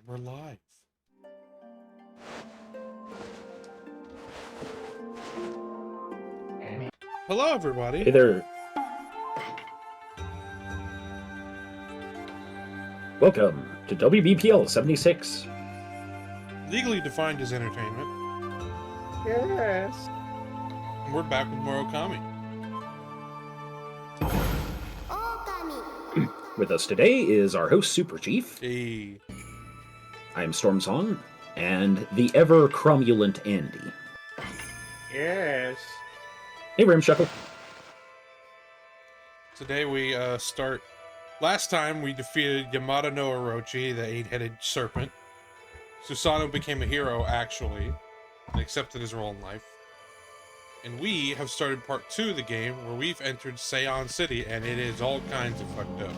We're live. Hello, everybody. Hey there. Welcome to WBPL 76. Legally defined as entertainment. Yes. And we're back with more Okami. Okami. With us today is our host, SuperChief. Hey. I am Stormsong, and the ever-cromulent Andy. Yes. Hey, Ramshuckle. Today we start... Last time we defeated Yamada no Orochi, the 8-headed serpent. Susanoo became a hero, actually, and accepted his role in life. And we have started part 2 of the game, where we've entered Seion City, and it is all kinds of fucked up.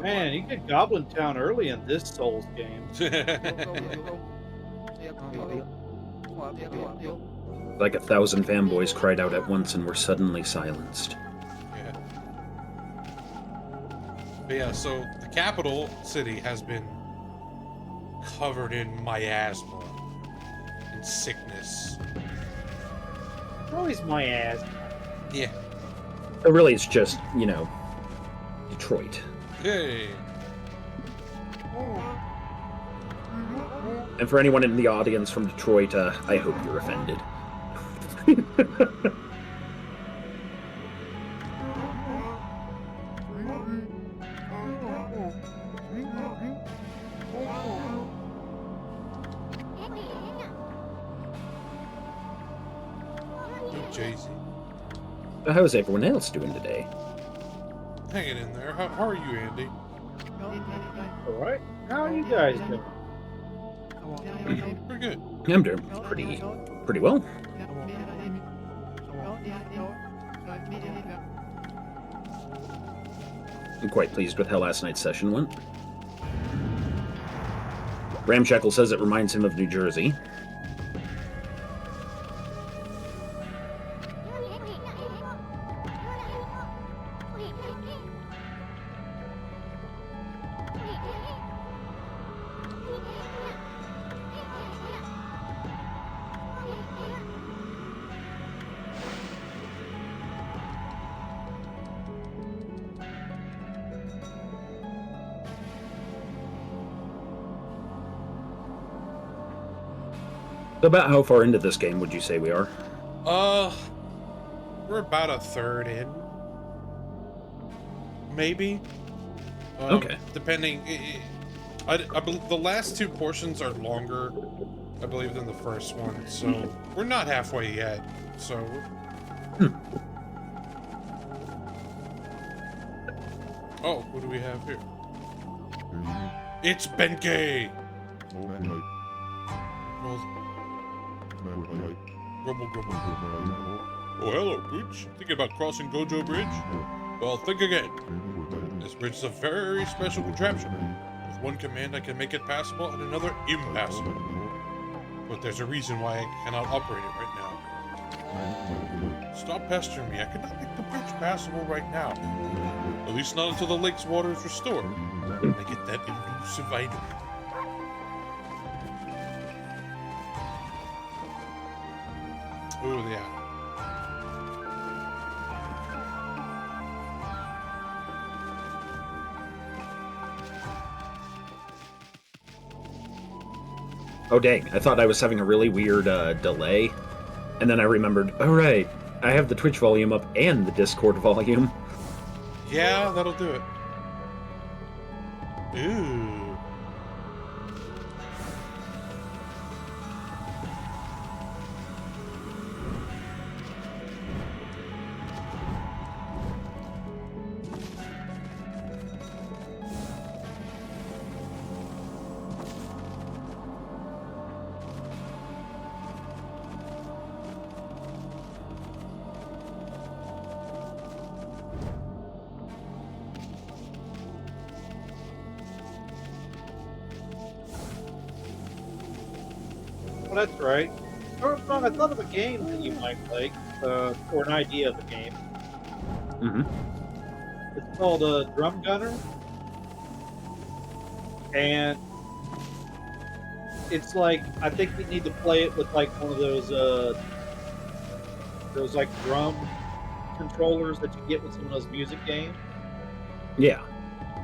Man, you get Goblin Town early in this Souls game. Like 1,000 fanboys cried out at once and were suddenly silenced. Yeah. But yeah, so the capital city has been covered in miasma and sickness. Always my ass. Yeah. But really, it's just, you know, Detroit. Hey. And for anyone in the audience from Detroit, I hope you're offended. Jay-Z. How's everyone else doing today? Hanging in there. How are you, Andy? Alright. How are you guys doing? We're good. I'm doing pretty well. I'm quite pleased with how last night's session went. Ramshackle says it reminds him of New Jersey. So about how far into this game would you say we are? We're about a third in. Maybe. Okay. Depending. I believe the last 2 portions are longer, I believe, than the first one. So we're not halfway yet. So. Oh, what do we have here? It's Benkei! Grumble, grumble. Oh, hello, Pooch. Thinking about crossing Gojo Bridge? Well, think again. This bridge is a very special contraption. With one command, I can make it passable and another impassable. But there's a reason why I cannot operate it right now. Stop pestering me. I cannot make the bridge passable right now. At least not until the lake's water is restored. And I get that elusive item. Oh, yeah. Oh dang, I thought I was having a really weird delay. And then I remembered, oh right, I have the Twitch volume up and the Discord volume. Yeah, that'll do it. Ooh. Well, that's right. Armstrong, I thought of a game that you might like, or an idea of a game. Mm-hmm. It's called Drum Gunner, and it's like I think you need to play it with like one of those like drum controllers that you get with some of those music games. Yeah.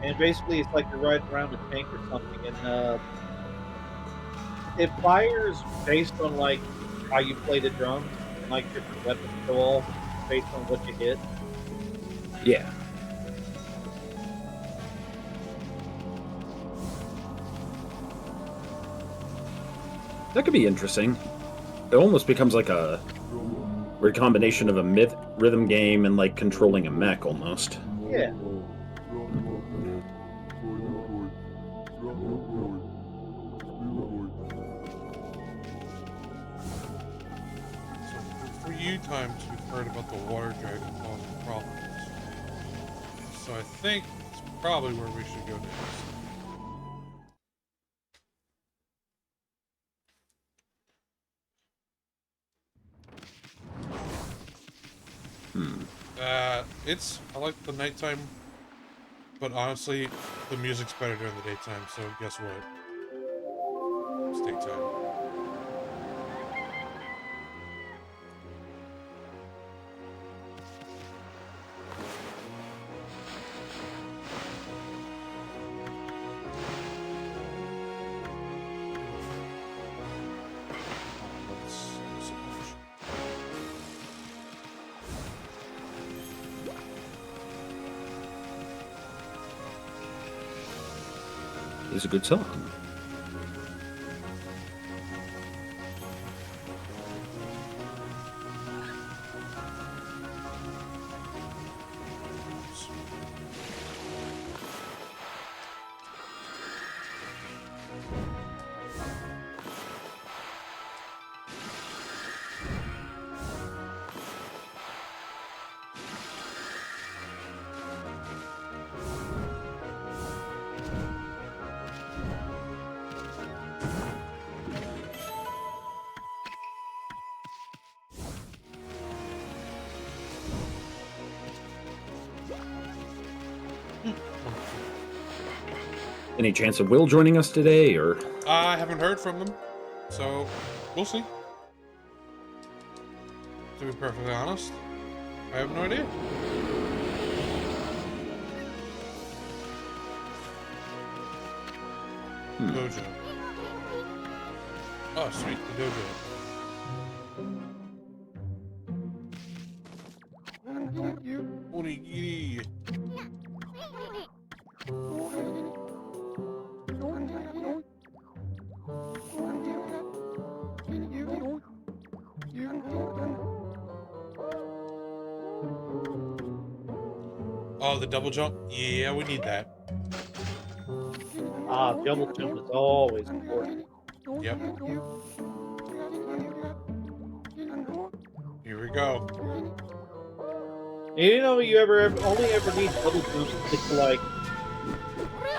And basically, it's like you're riding around a tank or something, and it fires based on like how you play the drums, and like different weapons go off based on what you hit. Yeah. That could be interesting. It almost becomes like a weird combination of a rhythm game and like controlling a mech almost. Yeah, So for you times we've heard about the water dragon causing problems. So I think it's probably where we should go next. I like the nighttime, but honestly, the music's better during the daytime, so guess what? It's daytime. It's a good song. Any chance of Will joining us today, or? I haven't heard from them, so we'll see. To be perfectly honest, I have no idea. Dojo. Oh, sweet, the dojo. Onigiri. Oh, the double jump? Yeah, we need that. double jump is always important. Yep. Here we go. You know, you only ever need double jumps to get to like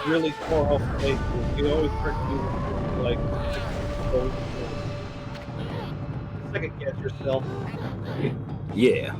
really far off places. You always try to do like those second guess yourself. Yeah.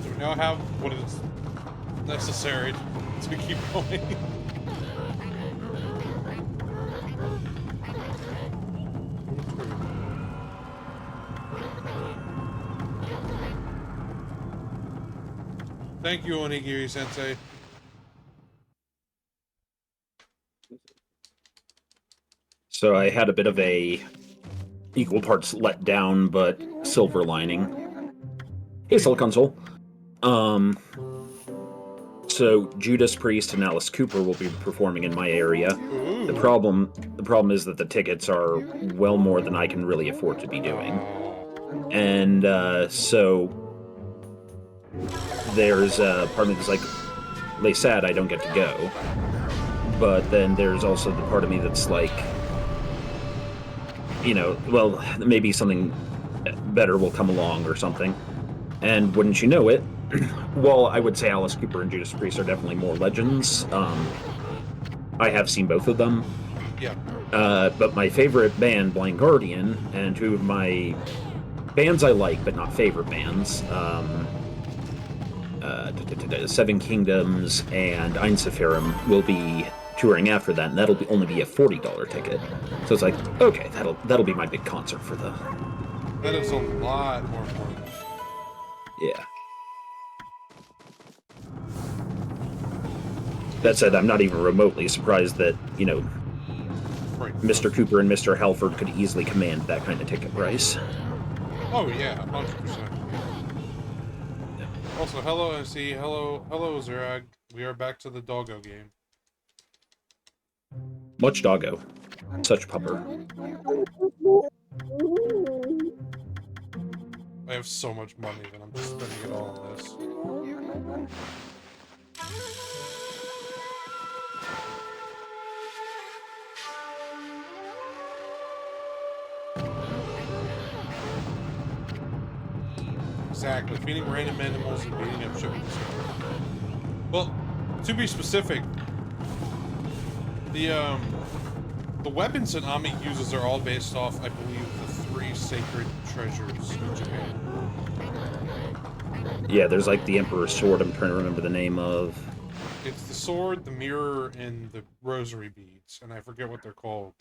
Do we now have what is necessary to keep going? Thank you, Onigiri-sensei. So I had a bit of a equal parts let down, but silver lining. Hey, Silicon Soul. So Judas Priest and Alice Cooper will be performing in my area. Ooh. The problem is that the tickets are well more than I can really afford to be doing. Oh. And so there's part of me that's like, they said I don't get to go. But then there's also the part of me that's like, you know, well, maybe something better will come along or something. And wouldn't you know it, well, I would say Alice Cooper and Judas Priest are definitely more legends. I have seen both of them. Yeah. But my favorite band, Blind Guardian, and two of my bands I like, but not favorite bands, Seven Kingdoms and Ein Sephirim will be touring after that, and that'll only be a $40 ticket. So it's like, okay, that'll be my big concert for the... That is a lot more important. Yeah. That said, I'm not even remotely surprised that, you know, Right. Mr. Cooper and Mr. Halford could easily command that kind of ticket price. Oh yeah, 100%. Also, hello MC, hello Zerag. We are back to the doggo game. Much doggo. Such pupper. I have so much money that I'm just spending it all on this. Exactly, feeding random animals and beating up shipments. Well, to be specific, the weapons that Ami uses are all based off, I believe, the 3 sacred treasures in Japan. Yeah, there's like the Emperor's Sword, I'm trying to remember the name of. It's the sword, the mirror, and the rosary beads, and I forget what they're called.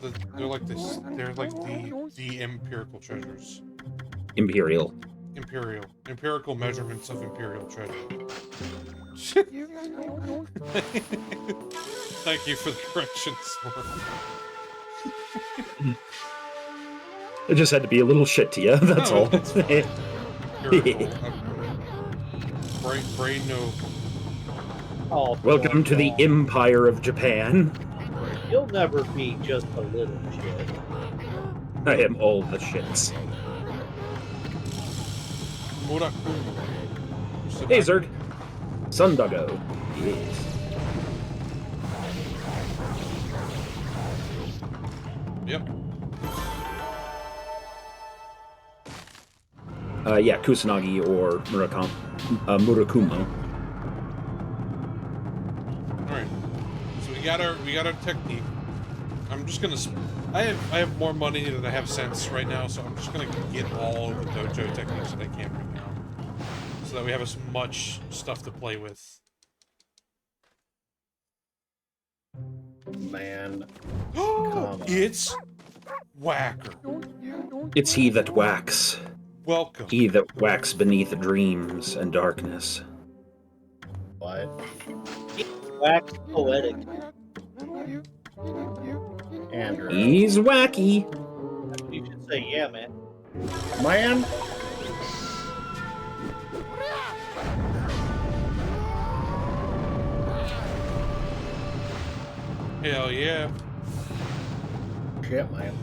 But they're like this. They're like the empirical treasures. Imperial. Empirical measurements of imperial treasure. Thank you for the correction, Sword. It just had to be a little shit to you, that's No, all. that's fine. Empirical. Brain no. Oh, Welcome to the Empire of Japan. You'll never be just a little shit. I am all the shits. Murakumo. Hey, Zerg. Sundoggo. Yes. Yep. Yeah, Kusanagi or Murakumo. Alright. So we got our technique. I'm just gonna I have more money than I have sense right now, so I'm just gonna get all of the dojo techniques that I can right now. So that we have as much stuff to play with. Man. It's Whacker. It's he that whacks. Welcome. He that whacks beneath dreams and darkness. What? Wax poetic. Andrew. He's wacky. You should say, yeah, man. Man? Hell yeah. Shit, man.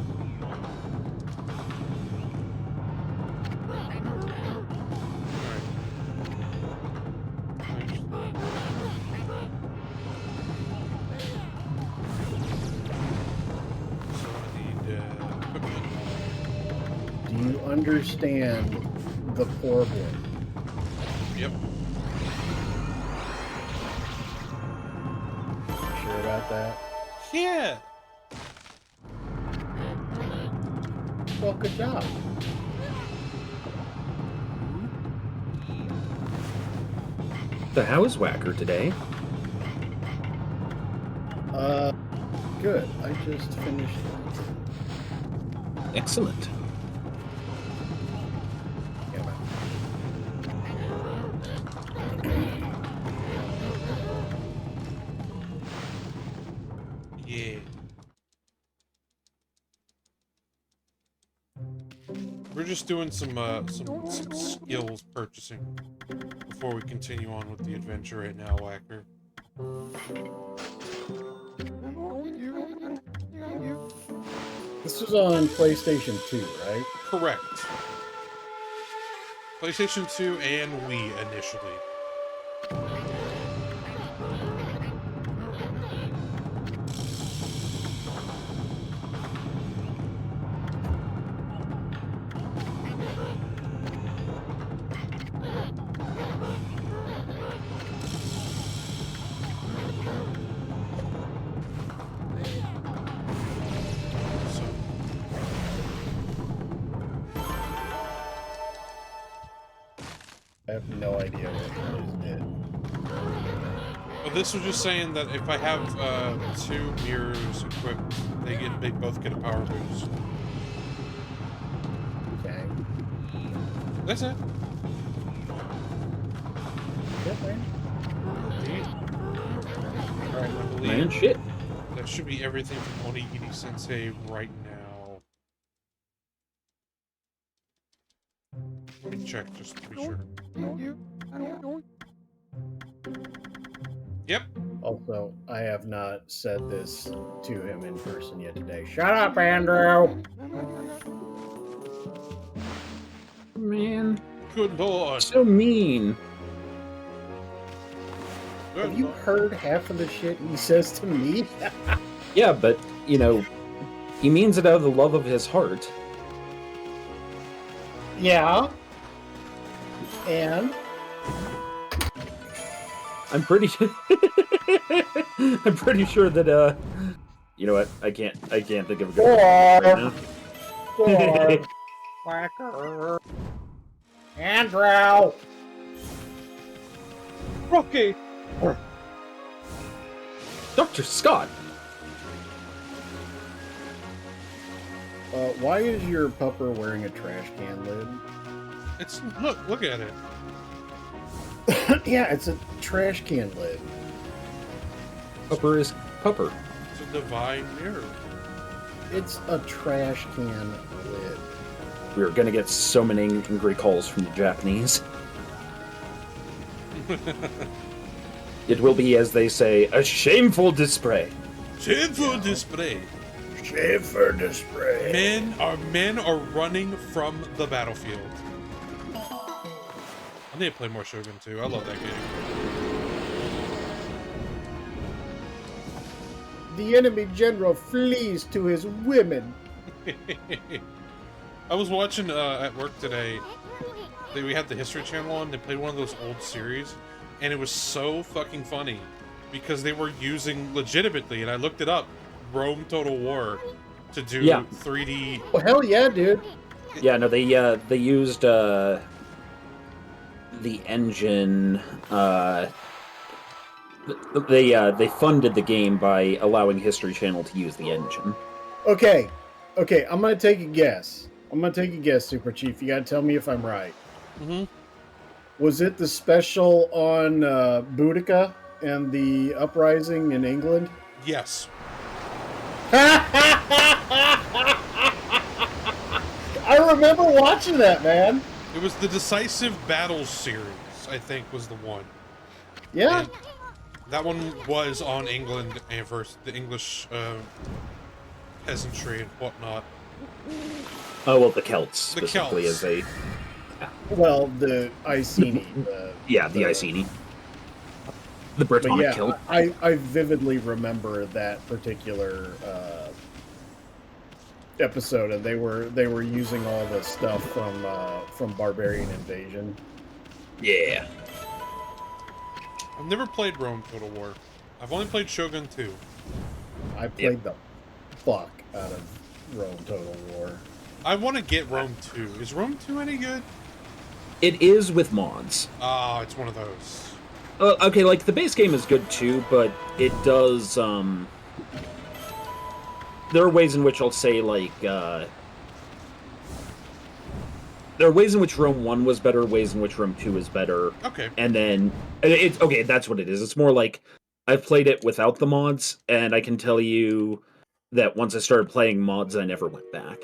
Do you understand the poor boy? Yep. Sure about that? Yeah. Well, good job. So how is Whacker today? Good. I just finished. Excellent. Yeah, man. We're just doing some skills purchasing before we continue on with the adventure right now, Whacker. This was on PlayStation 2, right? Correct. PlayStation 2 and Wii initially. I have no idea what you just did. But this was just saying that if I have 2 mirrors equipped, they both get a power boost. Okay. That's it. Yeah, man. Indeed. Alright, I believe Man, shit. that should be everything from Onigiri Sensei right now. Let me check just to be sure. Yep. Also, I have not said this to him in person yet today. Shut up, Andrew! Man, Good lord. so mean. Good Have you lord. heard half of the shit he says to me? Yeah, but, you know, he means it out of the love of his heart. Yeah. And? I'm pretty I'm pretty sure that you know what? I can't think of a good one right now. Whacker. Andrew! Rocky! Dr. Scott. Why is your pupper wearing a trash can lid? It's look at it. Yeah, it's a trash can lid. Pupper is pupper. It's a divine mirror. It's a trash can lid. We're gonna get so many angry calls from the Japanese. It will be, as they say, a shameful display. Shameful display. Shave for display. Men are running from the battlefield. I need to play more Shogun 2. I love that game. The enemy general flees to his women. I was watching at work today. We had the History Channel on. They played one of those old series, and it was so fucking funny because they were using legitimately, and I looked it up, Rome Total War, to do 3D. Oh hell yeah, dude! Yeah, no, they used the engine. They funded the game by allowing History Channel to use the engine. Okay, I'm gonna take a guess. Super Chief. You gotta tell me if I'm right. Mm-hmm. Was it the special on Boudica and the uprising in England? Yes. I remember watching that, man. It was the Decisive Battles series, I think, was the one. Yeah. And that one was on England and versus the English peasantry and whatnot. Oh well, the Celts The specifically Celts. as a Well, the Iceni. the Iceni, the But Brittonic yeah, Celt. I vividly remember that particular episode, and they were using all the stuff from Barbarian Invasion. Yeah. I've never played Rome Total War. I've only played Shogun 2. I played the fuck out of Rome Total War. I want to get Rome 2. Is Rome 2 any good? It is with mods. Ah, it's one of those. Okay, like the base game is good too, but it does. There are ways in which I'll say like there are ways in which Rome 1 was better, ways in which Rome 2 is better. Okay. And then it's okay. That's what it is. It's more like I've played it without the mods, and I can tell you that once I started playing mods, I never went back.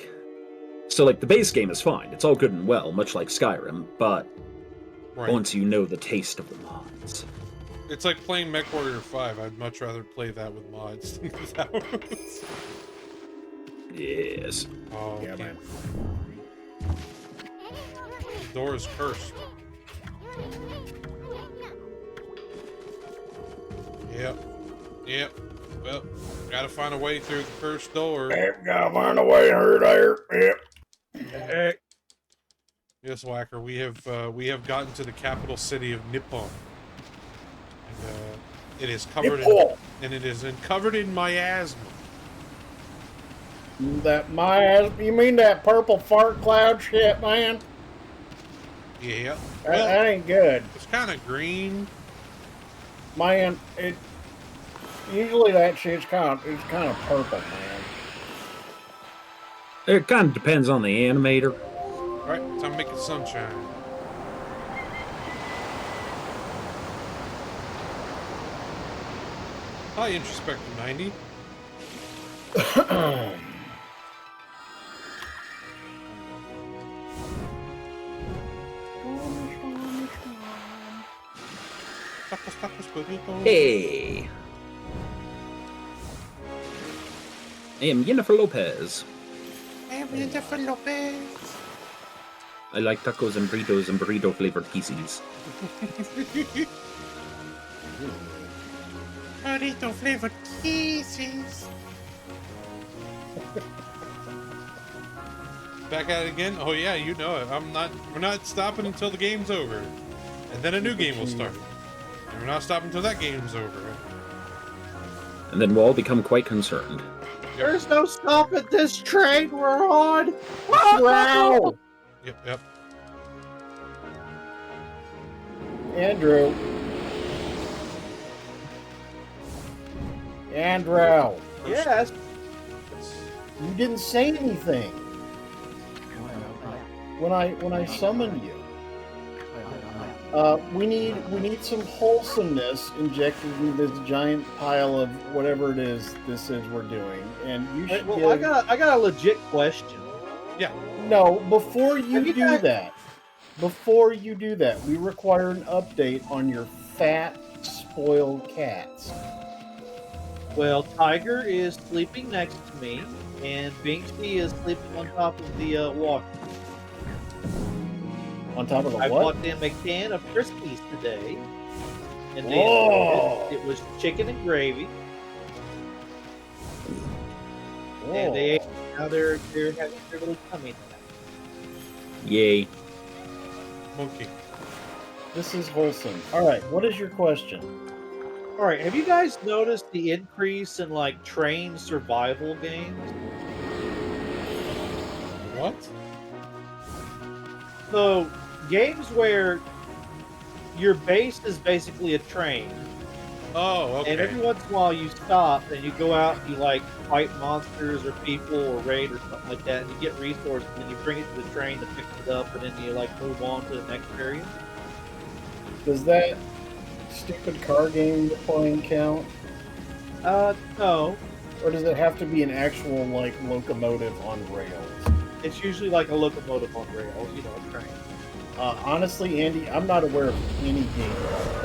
So, like, the base game is fine. It's all good and well, much like Skyrim, but Right. once you know the taste of the mods. It's like playing MechWarrior 5. I'd much rather play that with mods than without. Yes. Oh, Yeah, okay. man. The door is cursed. Yep. Yep. Well, gotta find a way through the cursed door. Gotta find a way through there. Yep. Yes, Whacker, we have gotten to the capital city of Nippon. And it is covered covered in miasma. You mean that purple fart cloud shit, man? Yeah. That, Well, that ain't good. it's kind of green. Man, usually that shit's kind of purple, man. It kind of depends on the animator. Right, time to make it sunshine. Hi, Introspector 90. Tacos, burritos. Hey! I am Jennifer Lopez. I'm Jennifer Lopez. I like tacos and burrito flavored pieces. Burrito flavored kisses. Back at it again? Oh yeah, you know it. We're not stopping until the game's over. And then a new game will start. And we're not stopping until that game's over. And then we'll all become quite concerned. There's no stopping this train we're on. Wow! Yep. Andrew. Yes. You didn't say anything when I summoned you. We need some wholesomeness injected into this giant pile of whatever this is we're doing, and you should. Well, I got a legit question. Yeah. No, before you you do guys- that, we require an update on your fat, spoiled cats. Well, Tiger is sleeping next to me, and Binksy is sleeping on top of the water. On top of the I what? bought them a can of Crispies today, and Whoa. it was chicken and gravy, Whoa. and they ate. Now they're having their little tummy snack. Yay. Monkey. This is wholesome. All right, what is your question? All right, have you guys noticed the increase in like train survival games? What? So, games where your base is basically a train, Oh, okay. and every once in a while you stop and you go out and you like fight monsters or people or raid or something like that, and you get resources and you bring it to the train to pick it up, and then you like move on to the next area. Does that stupid car game you're playing count? No, Or does it have to be an actual, like, locomotive on rails? it's usually like a locomotive on rails, you know, a train. Honestly, Andy, I'm not aware of any game like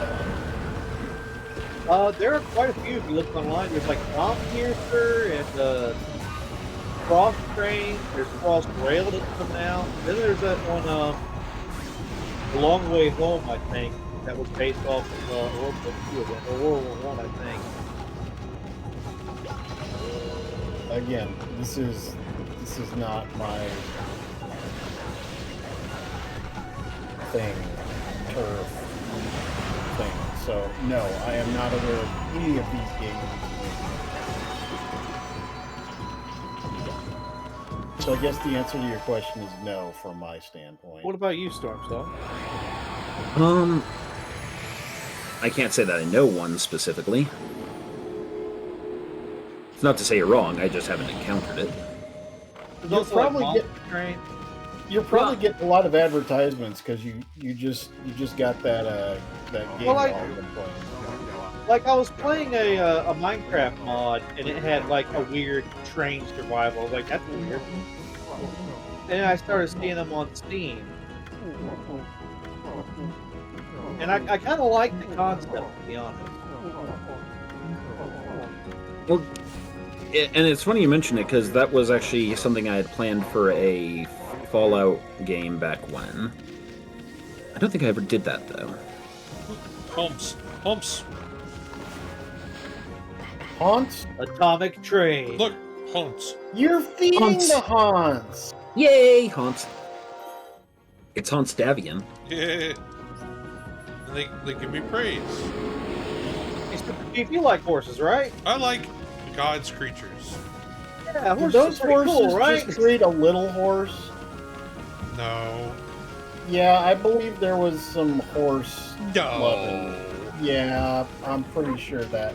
that. There are quite a few if you look online. There's like Snowpiercer and Cross Train. There's Cross Rail that's coming out. Then there's that one, A Long Way Home, I think, that was based off of World War II event, or World War I think. Again, this is not my turf thing. So, no, I am not aware of any of these games. So I guess the answer to your question is no from my standpoint. What about you, Stormstorm? I can't say that I know one specifically. It's not to say you're wrong, I just haven't encountered it. There's You'll also probably like get- Monster Train. You'll probably get a lot of advertisements because you just got that game Well, while you've been playing. Like I was playing a Minecraft mod, and it had like a weird train survival. I was like, that's weird. And I started seeing them on Steam. And I kind of like the concept, to be honest. Well, and it's funny you mention it because that was actually something I had planned for a Fallout game back when. I don't think I ever did that though. Humps. Haunts? Atomic Train. Look, Hunts. You're feeding Haunts. the Haunts. Yay, Haunts! It's Haunts Davian. Yeah. And they give me praise. Hey, SuperChief, you like horses, right? I like God's creatures. Yeah, Did horses those are pretty horses cool, right? just create a little horse? No. Yeah, I believe there was some horse loving. No. Yeah, I'm pretty sure that.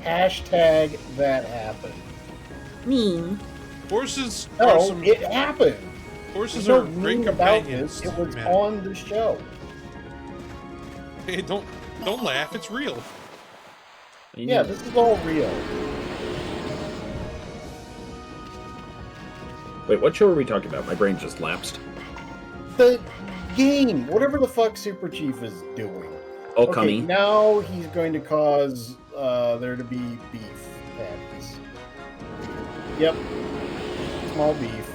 Hashtag that happened. Mean. Horses are No, some. it happened. Horses There's are no great mean about companions. this. It was man. on the show. Hey, don't laugh. It's real. Yeah, this is all real. Wait, what show are we talking about? My brain just lapsed. The game, whatever the fuck SuperChief is doing. Okay, Okami. now he's going to cause there to be beef patties. Yep. Small beef.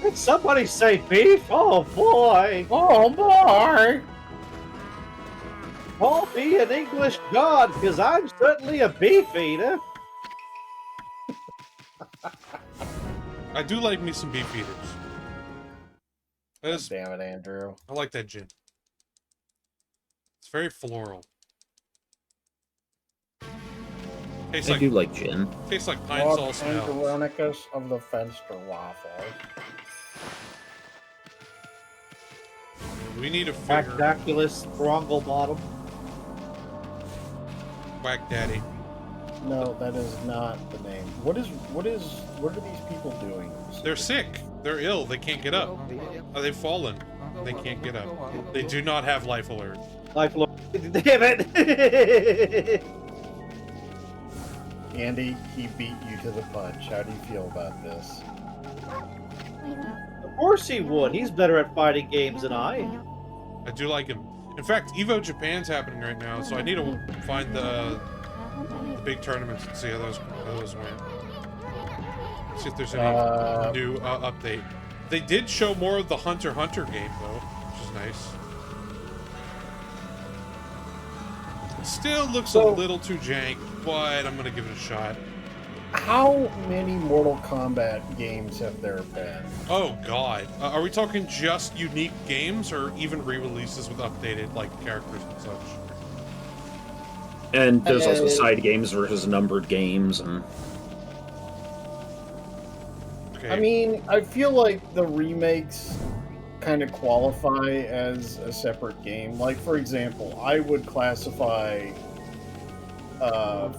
Did somebody say beef? Oh boy! Oh boy! Call me an English god, because I'm certainly a beef eater. I do like me some beef eaters. That is, Damn it, Andrew. I like that gin. It's very floral. Tastes I like do like gin. tastes like pine Lord sol smells. Andronicus of the Fenster Waffle. We need a figure. Bacdaculus Brongle Bottom. Whack Daddy. No, that is not the name. What are these people doing? They're sick. They're ill. They can't get up. They've fallen. They can't get up. They do not have life alert. Life alert. Damn it! Andy, he beat you to the punch. How do you feel about this? Of course he would. He's better at fighting games than I. I do like him. In fact, Evo Japan's happening right now, so I need to find the big tournaments and see how those went. See if there's any new update. They did show more of the Hunter x Hunter game though, which is nice. It still looks a little too jank, but I'm gonna give it a shot. How many Mortal Kombat games have there been? Oh god, are we talking just unique games or even re-releases with updated like characters and such? And there's also side games versus numbered games, and Okay. I mean, I feel like the remakes kind of qualify as a separate game. Like, for example, I would classify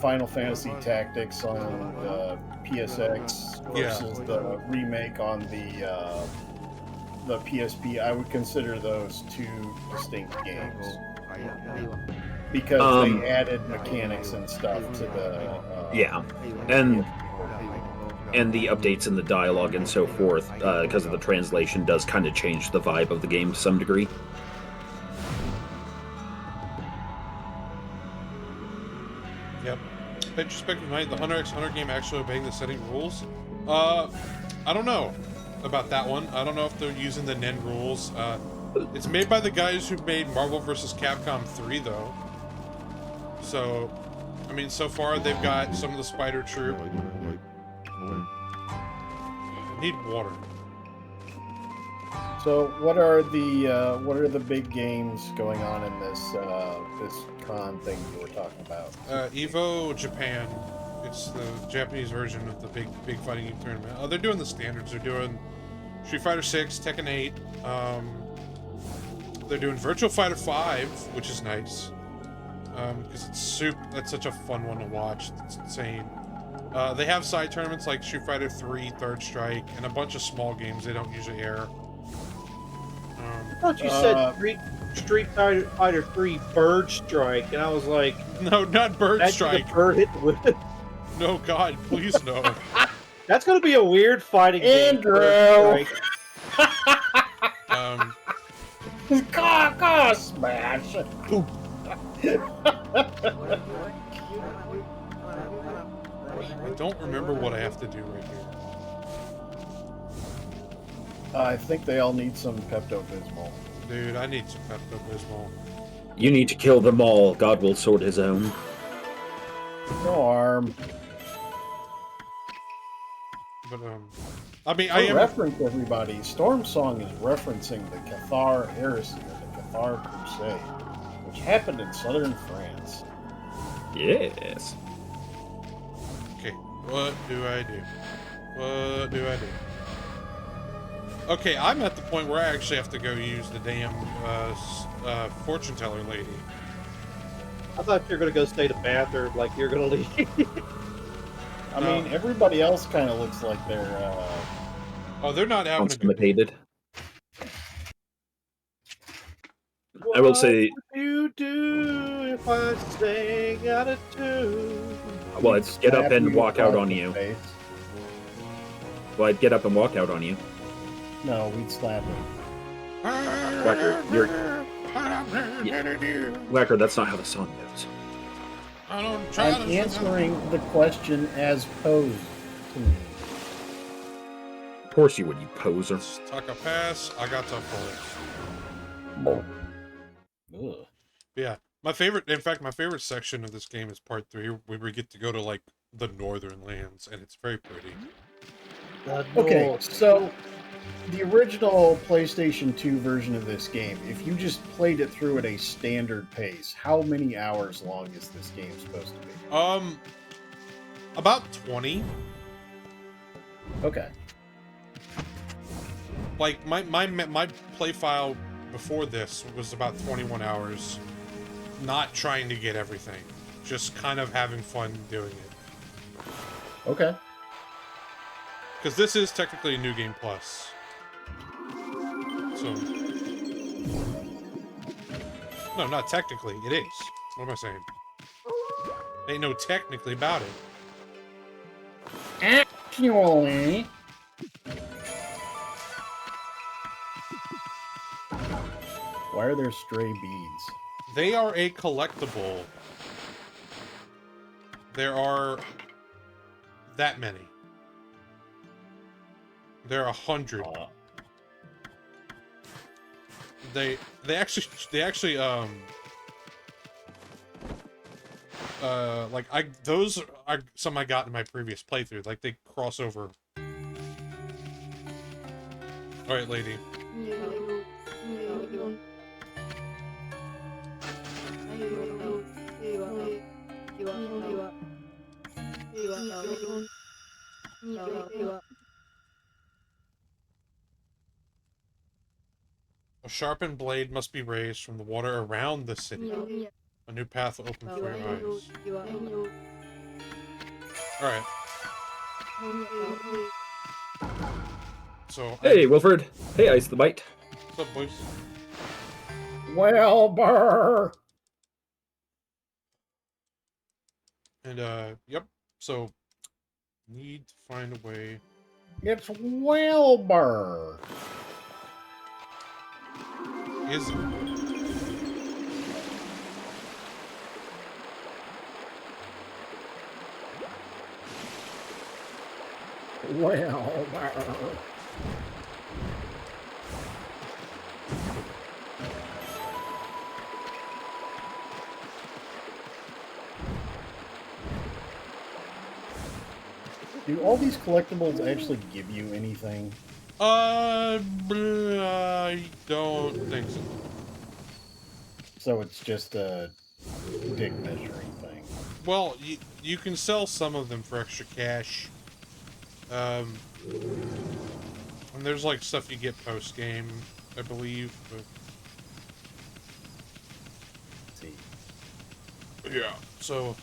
Final Fantasy Tactics on the PSX versus the remake on the PSP. I would consider those two distinct games because they added mechanics and stuff to the yeah, and the updates in the dialogue and so forth, because of the translation, does kind of change the vibe of the game to some degree. Yep. Retrospective night, the Hunter x Hunter game actually obeying the setting rules? I don't know about that one. I don't know if they're using the NEN rules. It's made by the guys who made Marvel vs. Capcom 3, though. So, I mean, so far they've got some of the Spider Troop. I need water. So, what are the big games going on in this this con thing you were talking about? Evo Japan. It's the Japanese version of the big fighting game tournament. They're doing the standards. They're doing Street Fighter 6, Tekken 8. They're doing Virtual Fighter 5, which is nice. Because that's such a fun one to watch. It's insane. They have side tournaments like Street Fighter 3, Third Strike, and a bunch of small games they don't usually air. I thought you said Street Fighter 3 Bird Strike, and I was like, No, not Bird that's Strike. the bird hit with. No, God, please no. That's gonna be a weird fighting Andrew! game. Caw smash! I don't remember what I have to do right here. I think they all need some Pepto-Bismol. Dude, I need some Pepto-Bismol. You need to kill them all. God will sort his own. No arm. But, I mean, For I am... reference, everybody, Storm Song is referencing the Cathar heresy, or the Cathar Crusade, which happened in southern France. Yes. Okay, what do I do? What do I do? Okay, I'm at the point where I actually have to go use the damn, fortune teller lady. I thought you were gonna go stay to bathroom, like you're gonna leave. I mean, everybody else kind of looks like they're, Oh, they're not having a good day. Consummated. I will say, What would you do if I sang out of tune? well, I'd get up slap and you walk out across on the you. face. Well, I'd get up and walk out on you. No, we'd slap him. Whacker, Whacker, that's not how the song goes. I don't try I'm to... answering the question as posed to me. Of course you would, you poser. Tuck a pass, I got tough for it. Ugh. Yeah, my favorite, in fact, my favorite section of this game is part 3, where we get to go to, like, the northern lands, and it's very pretty. Okay, so the original PlayStation 2 version of this game, if you just played it through at a standard pace, how many hours long is this game supposed to be? About 20. Okay. Like, my play file before this was about 21 hours, not trying to get everything, just kind of having fun doing it. Okay. Because this is technically a New Game Plus. So... No, not technically, it is. What am I saying? Ain't no technically about it. Actually... Why are there stray beads? They are a collectible. There are that many. There are 100. They actually like those are some I got in my previous playthrough. Like they cross over. All right, lady. A sharpened blade must be raised from the water around the city. A new path will open for your eyes. Alright. So, Hey, Wilfred. Hey, Ice the Bite. what's up, boys? Well, brr. And, yep. So, need to find a way. It's Wilbur. Is it? Wilbur. Do all these collectibles actually give you anything? I don't think so. So it's just a dick measuring thing. Well, you can sell some of them for extra cash. And there's like stuff you get post game, I believe. But Let's see. yeah, so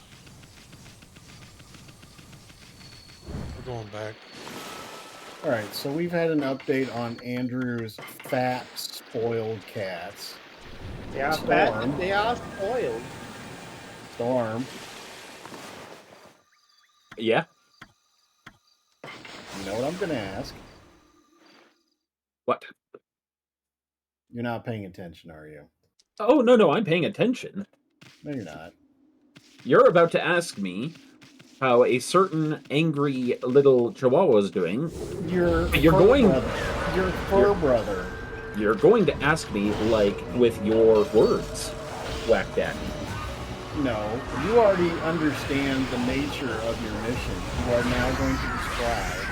we're going back. Alright, so we've had an update on Andrew's fat, spoiled cats. They are Storm. fat and they are spoiled. Storm. Yeah? You know what I'm going to ask? What? You're not paying attention, are you? Oh, no, I'm paying attention. No, you're not. You're about to ask me how a certain angry little chihuahua is doing. You're fur brother. You're going to ask me, like, with your words, Whack Daddy. No, you already understand the nature of your mission. You are now going to describe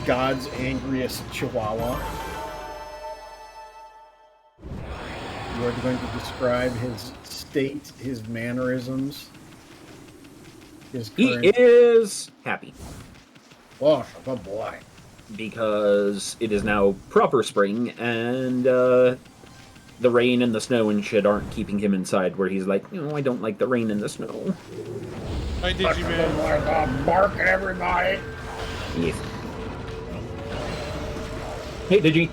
God's angriest chihuahua. You are going to describe his state, his mannerisms, his current... He is happy. Oh, good boy. Because it is now proper spring, and the rain and the snow and shit aren't keeping him inside, where he's like, I don't like the rain and the snow. Hi, Digiman. Bark at everybody. Yes. Hey, Digi.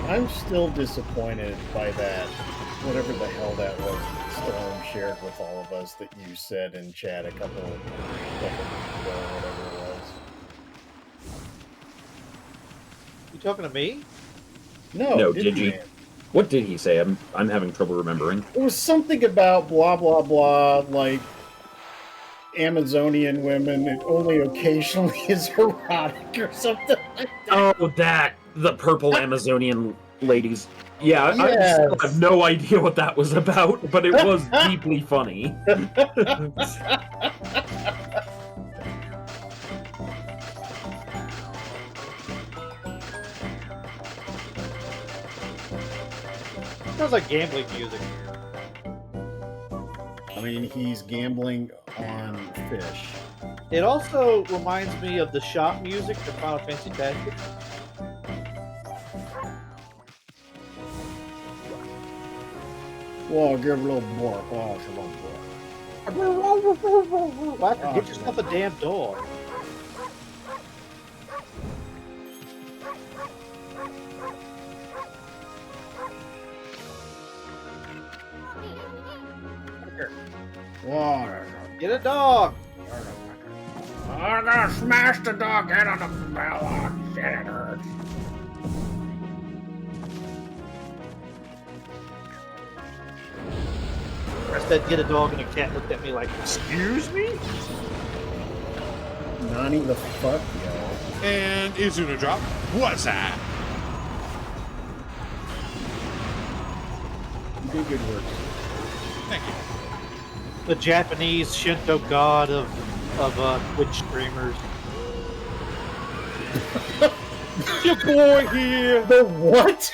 I'm still disappointed by that, whatever the hell that was that Storm shared with all of us that you said in chat a couple of weeks ago, whatever it was. You talking to me? No, Digi. What did he say? I'm having trouble remembering. It was something about blah, blah, blah, like Amazonian women, and only occasionally is erotic or something like that. Oh, the purple Amazonian ladies. Yeah, Yes. I still have no idea what that was about, but it was deeply funny. Sounds like gambling music. I mean, he's gambling on fish. It also reminds me of the shop music for Final Fantasy Tactics. Well, give a little bark. Oh, it's a little bark. Get yourself a damn dog. Get a dog. I'm gonna smash the dog head on the bell. Oh, shit, it hurts. I said get a dog, and the cat looked at me like, excuse me? Nani the fuck, yo. And Izuna drop. What's that? You did good work. Thank you. The Japanese Shinto god of Twitch streamers. Your boy here. The what?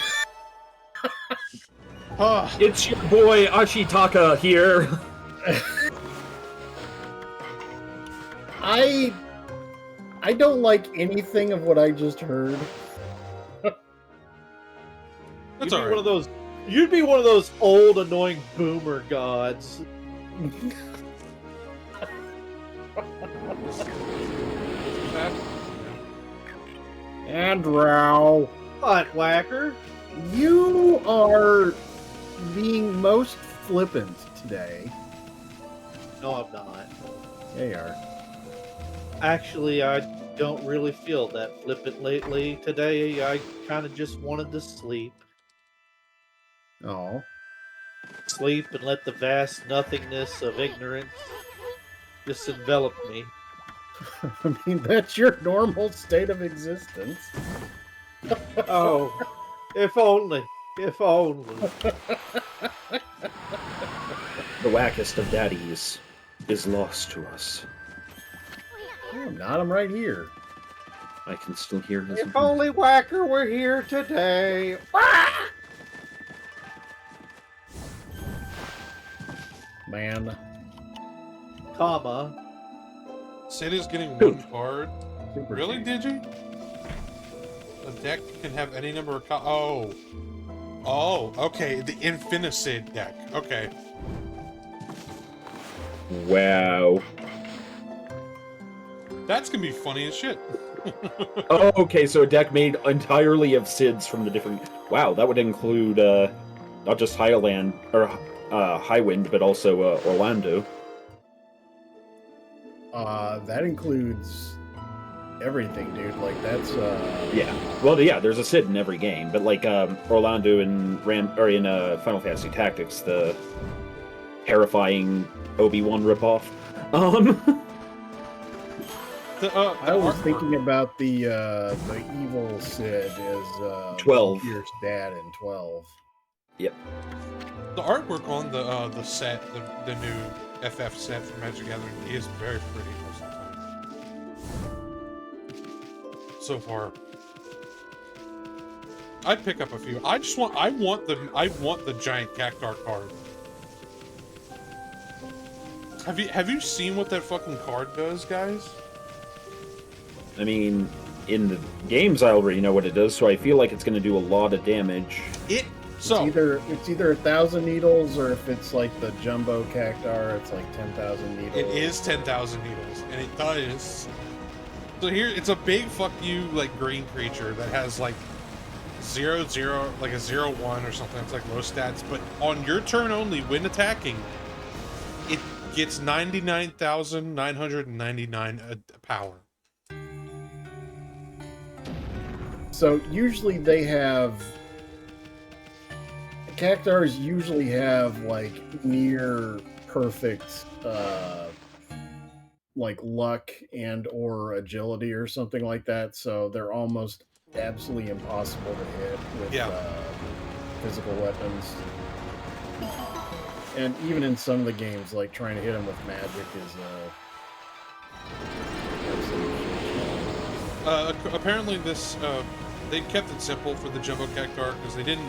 It's your boy Ashitaka here. I don't like anything of what I just heard. That's all right. You'd be one of those old, annoying boomer gods. Andrew, Butt whacker. you are being most flippant today. No, I'm not. Yeah, you are. Actually, I don't really feel that flippant lately. Today, I kind of just wanted to sleep. Oh. Sleep and let the vast nothingness of ignorance just envelop me. I mean, that's your normal state of existence. Oh, if only. If only. The wackest of daddies is lost to us. No, I'm not. I'm right here. I can still hear his... If only Whacker were here today. Man. Comma. Sid is getting one card. Super Really, Chief. did you? A deck can have any number of Oh. Oh, okay. The Infinicid deck. Okay. Wow. That's gonna be funny as shit. Oh, okay, so a deck made entirely of SIDS from the different... Wow, that would include not just Highland, or Highwind, but also Orlando. That includes everything, dude. Like, that's... Yeah. Well, yeah, there's a Sid in every game, but like Orlando in Final Fantasy Tactics, the terrifying Obi-Wan ripoff. I was thinking about the evil Sid as 12. Pierce's dad in 12. Yep. The artwork on the set, the new FF set for Magic the Gathering is very pretty most of the time. So far, I'd pick up a few. I want the giant Cactar card. Have you seen what that fucking card does, guys? I mean, in the games, I already know what it does, so I feel like it's going to do a lot of damage. It's either 1,000 needles, or if it's like the jumbo Cactar, it's like 10,000 needles. It is 10,000 needles, and it does. So here, it's a big fuck you, like, green creature that has like 0/0, like a 0/1 or something. It's like low stats, but on your turn only, when attacking, it gets 99,999 power. So usually they have... Cactars usually have like near perfect like luck and or agility or something like that, so they're almost absolutely impossible to hit with physical weapons. And even in some of the games, like trying to hit them with magic is Apparently this they kept it simple for the Jumbo Cactar because they didn't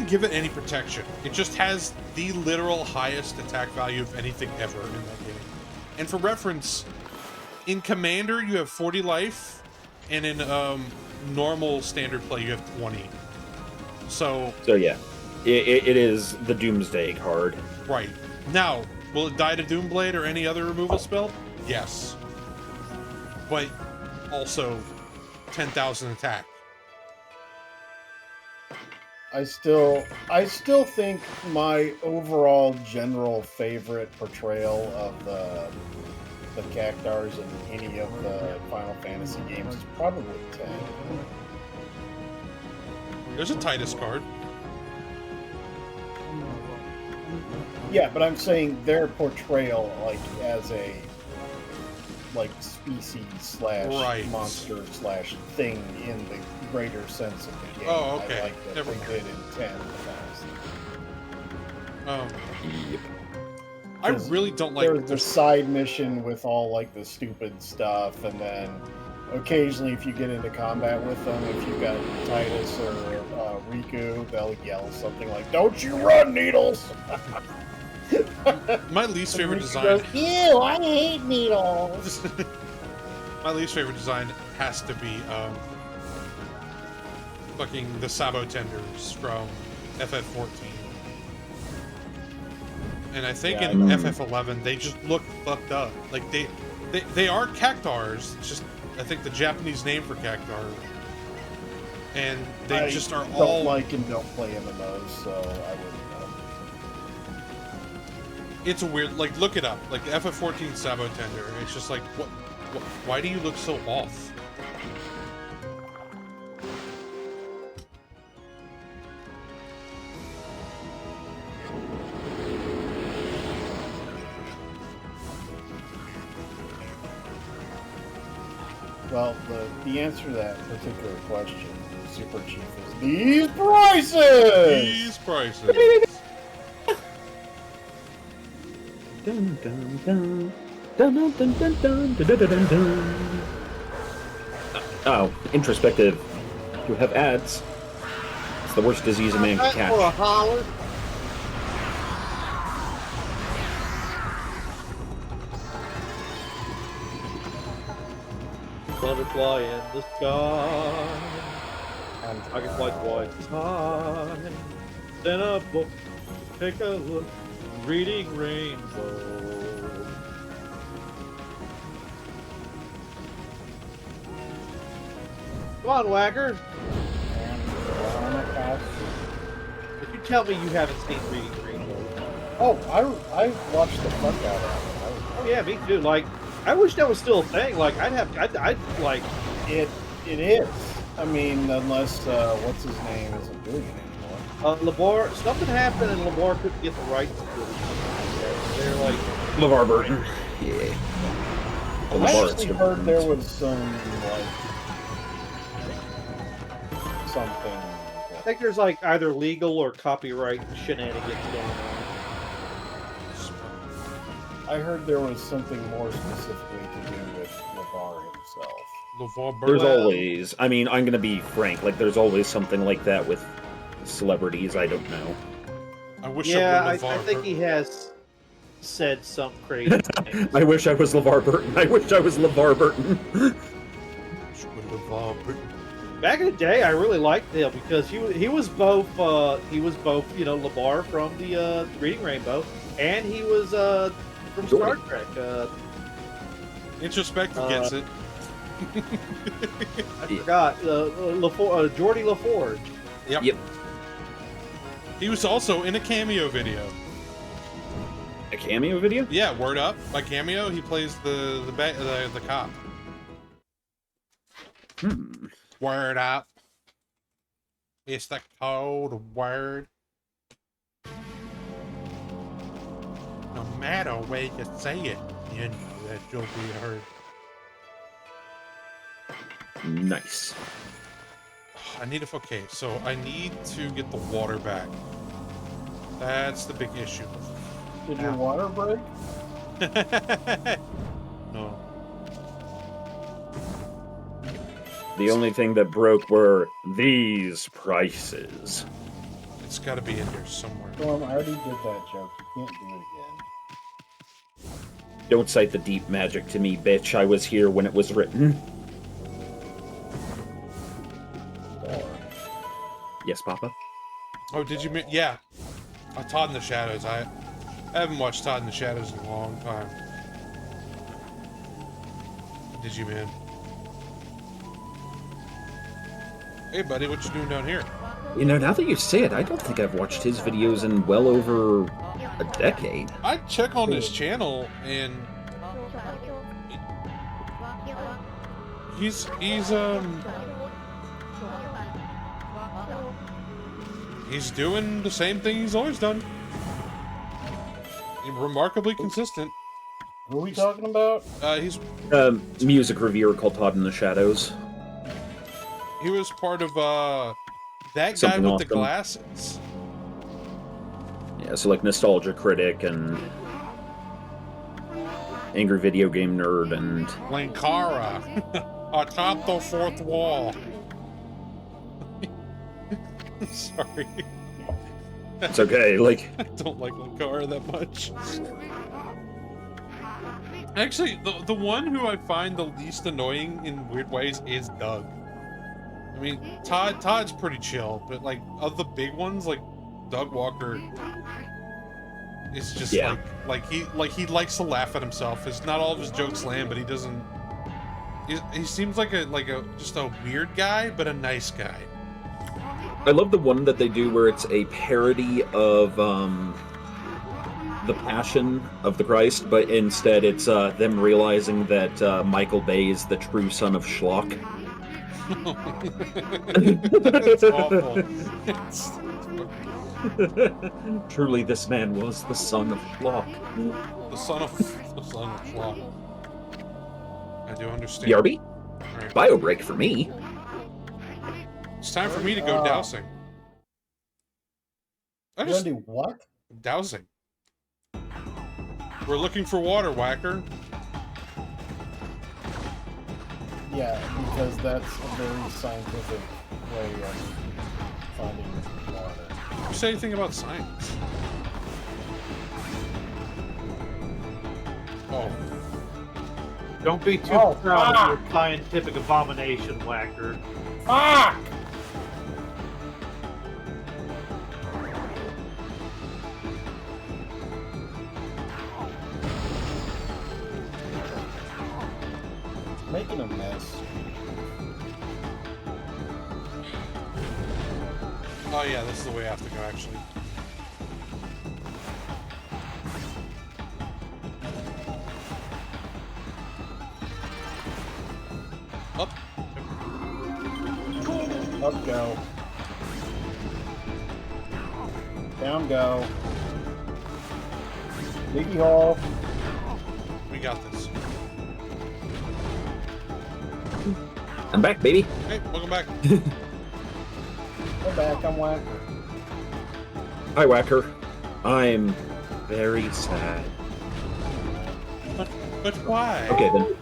give it any protection. It just has the literal highest attack value of anything ever in that game. And for reference, in Commander you have 40 life, and in normal standard play you have 20. So yeah, it is the Doomsday card. Right. Now, will it die to Doomblade or any other removal spell? Yes. But also 10,000 attack. I still think my overall general favorite portrayal of the Cactars in any of the Final Fantasy games is probably 10. There's a Titus card. Yeah, but I'm saying their portrayal, like, as a species / monster / thing in the greater sense of the game. Oh, okay. I like that Never they mind. did in 10 the best. Yep. I really don't like There's the side mission with all like the stupid stuff, and then occasionally if you get into combat with them, if you've got Titus or Riku, they'll yell something like, "Don't you run, Needles!" my least favorite design. Goes, "Ew, I hate needles." My least favorite design has to be fucking the Sabo Tenders from FF14. And I think in FF11 they just look fucked up. Like they are Cactars. It's just I think the Japanese name for Cactar. And they just are all don't like and don't play MMOs, so I wouldn't know. It's a weird, like, look it up. Like, the FF14 Sabo Tender. It's just like, what, why do you look so off? Well, the answer to that particular question, SuperChief, is these prices! These prices. Dun, dun, dun. Dun, dun, dun, dun, dun, dun, dun, dun, dun. Oh, introspective. You have ads. It's the worst disease a man can catch. For a holler. Butterfly in the sky. I can fly twice high. Then a book, take a look, reading rainbow. Come on, Whacker. And Veronica. If you tell me you haven't seen Reading Rainbow. Oh, I watched the fuck out of it. Oh yeah, me too. Like, I wish that was still a thing. Like, I'd like. It is. I mean, unless what's his name isn't doing it anymore. LeVar, something happened and LeVar couldn't get the rights to it. They're like, LeVar Burton. Yeah. Well, I LeVar, actually it's heard there was some like something. I think there's like either legal or copyright shenanigans going on. I heard there was something more specifically to do with LeVar himself. LeVar There's Burton. always, I mean, I'm gonna be frank, like, there's always something like that with celebrities, I don't know. I wish Yeah, I I were LeVar think he Burton. has said some crazy things. I wish I was LeVar Burton. I wish I was LeVar Burton. Wish I were LeVar Burton. Back in the day, I really liked him because he was both LeVar from the Reading Rainbow, and he was from Star Trek. Introspective gets it. I forgot Geordie LaForge. Yep. He was also in a cameo video. A cameo video? Yeah, word up. By cameo, he plays the cop. Word up. It's the cold word. No matter where you say it, you know that you'll be heard. Nice. I need a... Okay, so I need to get the water back. That's the big issue. Did your water break? No. The only thing that broke were these prices. It's got to be in here somewhere. Storm, I already did that joke. You can't do it again. Don't cite the deep magic to me, bitch. I was here when it was written. Yes, Papa? Oh, did you... Yeah. Todd in the Shadows. I haven't watched Todd in the Shadows in a long time. Did you, man? Hey, buddy, what you doing down here? You know, now that you say it, I don't think I've watched his videos in well over a decade. I check on his channel, and... He's doing the same thing he's always done. Remarkably consistent. Who are we talking about? He's... music reviewer called Todd in the Shadows. He was part of, that Something guy with the awesome. glasses. Yeah, so like Nostalgia Critic and Angry Video Game Nerd and... Lankara. Atop the fourth wall. Sorry. It's okay, like... I don't like Lankara that much. Actually, the one who I find the least annoying in weird ways is Doug. I mean, Todd's pretty chill, but like of the big ones, like Doug Walker is just he likes to laugh at himself. It's not all of his jokes land, but he doesn't. He seems like a just a weird guy, but a nice guy. I love the one that they do where it's a parody of the Passion of the Christ, but instead it's them realizing that Michael Bay is the true son of Schlock. It's awful. Truly, this man was the son of Schlock. The son of Schlock. I do understand. BRB? Right. Bio break for me. It's time for me to go dowsing. You're gonna do what? Dowsing. We're looking for water, Whacker. Yeah, because that's a very scientific way of finding water. Did you say anything about science? Oh. Don't be too proud of your scientific abomination, Whacker. Fuck! Making a mess. Oh yeah, this is the way I have to go, actually. Up. Up go. Down go. Biggie hole. We got this. I'm back, baby. Hey, welcome back. I'm back. I'm Whacker. Hi, Whacker. I'm very sad. But why? Okay, then.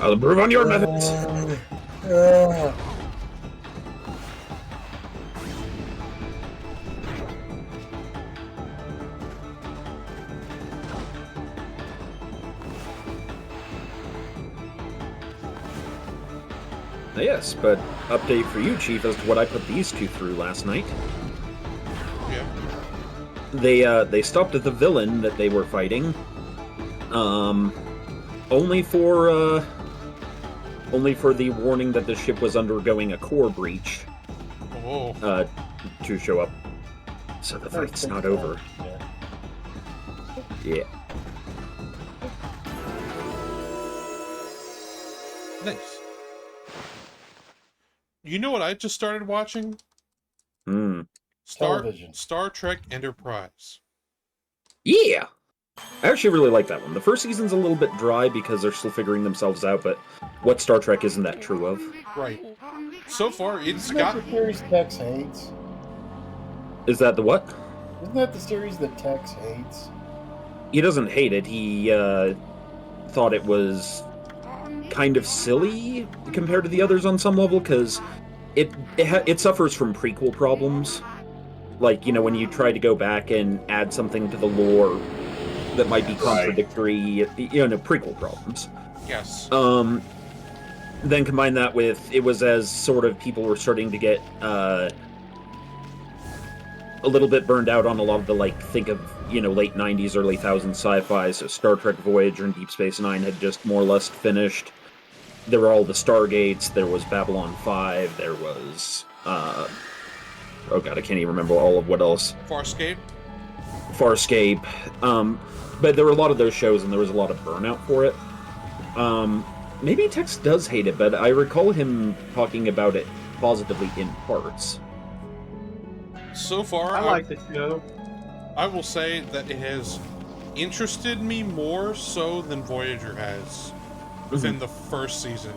I'll improve on your methods. Yes, but update for you, Chief, as to what I put these two through last night. Yeah. They stopped at the villain that they were fighting. Only for the warning that the ship was undergoing a core breach. Oh. To show up. So the fight's not over. Yeah. Nice. You know what I just started watching? Television. Star Trek Enterprise. Yeah! I actually really like that one. The first season's a little bit dry because they're still figuring themselves out, but what Star Trek isn't that true of? Right. So far, it's Isn't got... that the series Tex hates? Is that the what? Isn't that the series that Tex hates? He doesn't hate it. He thought it was kind of silly compared to the others on some level, because it suffers from prequel problems. Like, you know, when you try to go back and add something to the lore that might be contradictory, you know, prequel problems. Yes. Then combine that with, it was as sort of people were starting to get a little bit burned out on a lot of the, like, think of, you know, late 90s, early 1000s sci-fi, so Star Trek Voyager and Deep Space Nine had just more or less finished. There were all the Stargates, there was Babylon 5, there was, oh god, I can't even remember all of what else. Farscape. But there were a lot of those shows, and there was a lot of burnout for it. Maybe Tex does hate it, but I recall him talking about it positively in parts. So far, I like the show. I will say that it has interested me more so than Voyager has within the first season.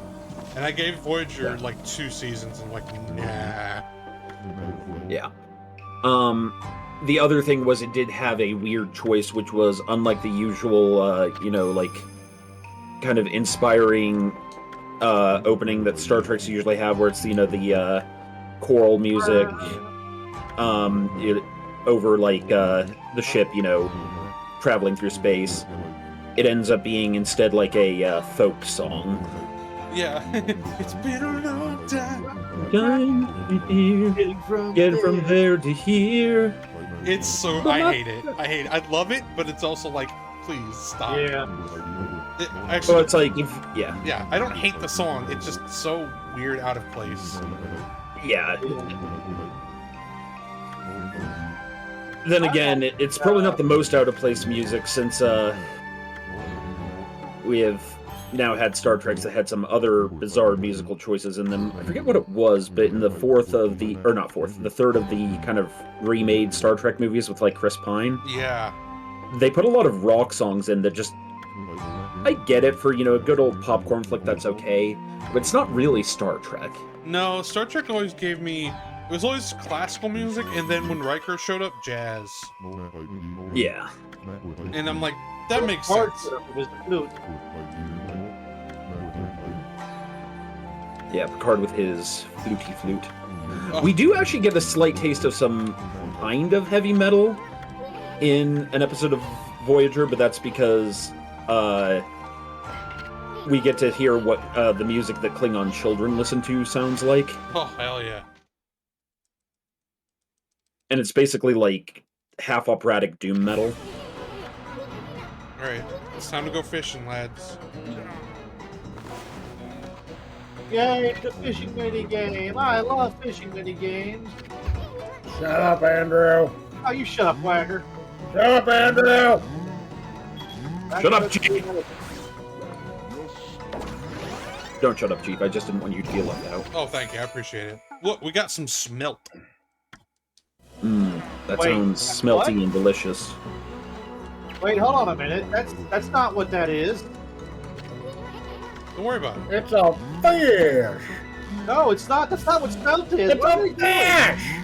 And I gave Voyager like 2 seasons and like, nah. Yeah. The other thing was it did have a weird choice, which was unlike the usual, you know, like, kind of inspiring opening that Star Treks usually have, where it's, you know, the choral music over, like, the ship, you know, traveling through space. It ends up being instead like a folk song. Yeah. It's been a long time. Getting from there to here. It's so... I hate it. I love it, but it's also like, please stop. Yeah. Actually, Well, it's like, yeah. Yeah, I don't hate the song. It's just so weird, out of place. Yeah. Then again, it's probably not the most out of place music, since we have now had Star Treks that had some other bizarre musical choices in them. I forget what it was, but in the third of the kind of remade Star Trek movies with, like, Chris Pine. Yeah. They put a lot of rock songs in that just... I get it for, you know, a good old popcorn flick, that's okay, but it's not really Star Trek. No, Star Trek always gave me... It was always classical music, and then when Riker showed up, jazz. Yeah. And I'm like, that makes sense. Yeah, Picard with his fluty flute. We do actually get a slight taste of some kind of heavy metal in an episode of Voyager, but that's because we get to hear what the music that Klingon children listen to sounds like. Oh, hell yeah. And it's basically like half operatic doom metal. Alright, it's time to go fishing, lads. Yay, the fishing mini game. I love fishing mini games. Shut up, Andrew. Oh, you shut up, Wagger. Shut up, Andrew. Shut up, Chief. Don't shut up, Chief. I just didn't want you to feel left out. Oh, thank you. I appreciate it. Look, we got some smelt. That Wait, sounds smelty what? and delicious. Wait, hold on a minute. That's not what that is. Don't worry about it. It's a fish. No, it's not. That's not what smelt is. It's What are a you doing? fish.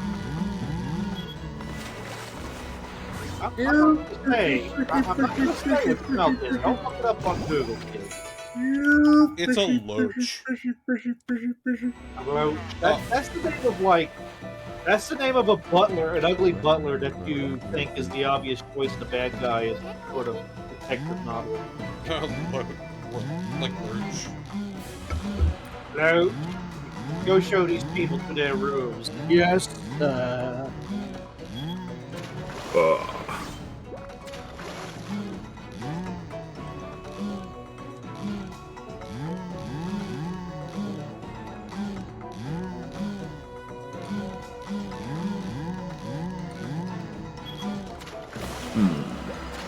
I'm not going to say what smelt is. Don't look it up on Google, kid. It's a loach. Well, that's the name of that's the name of a butler, an ugly butler that you think is the obvious choice. The bad guy is sort of detective novel. Like lurch. No, go show these people to their rooms. Yes.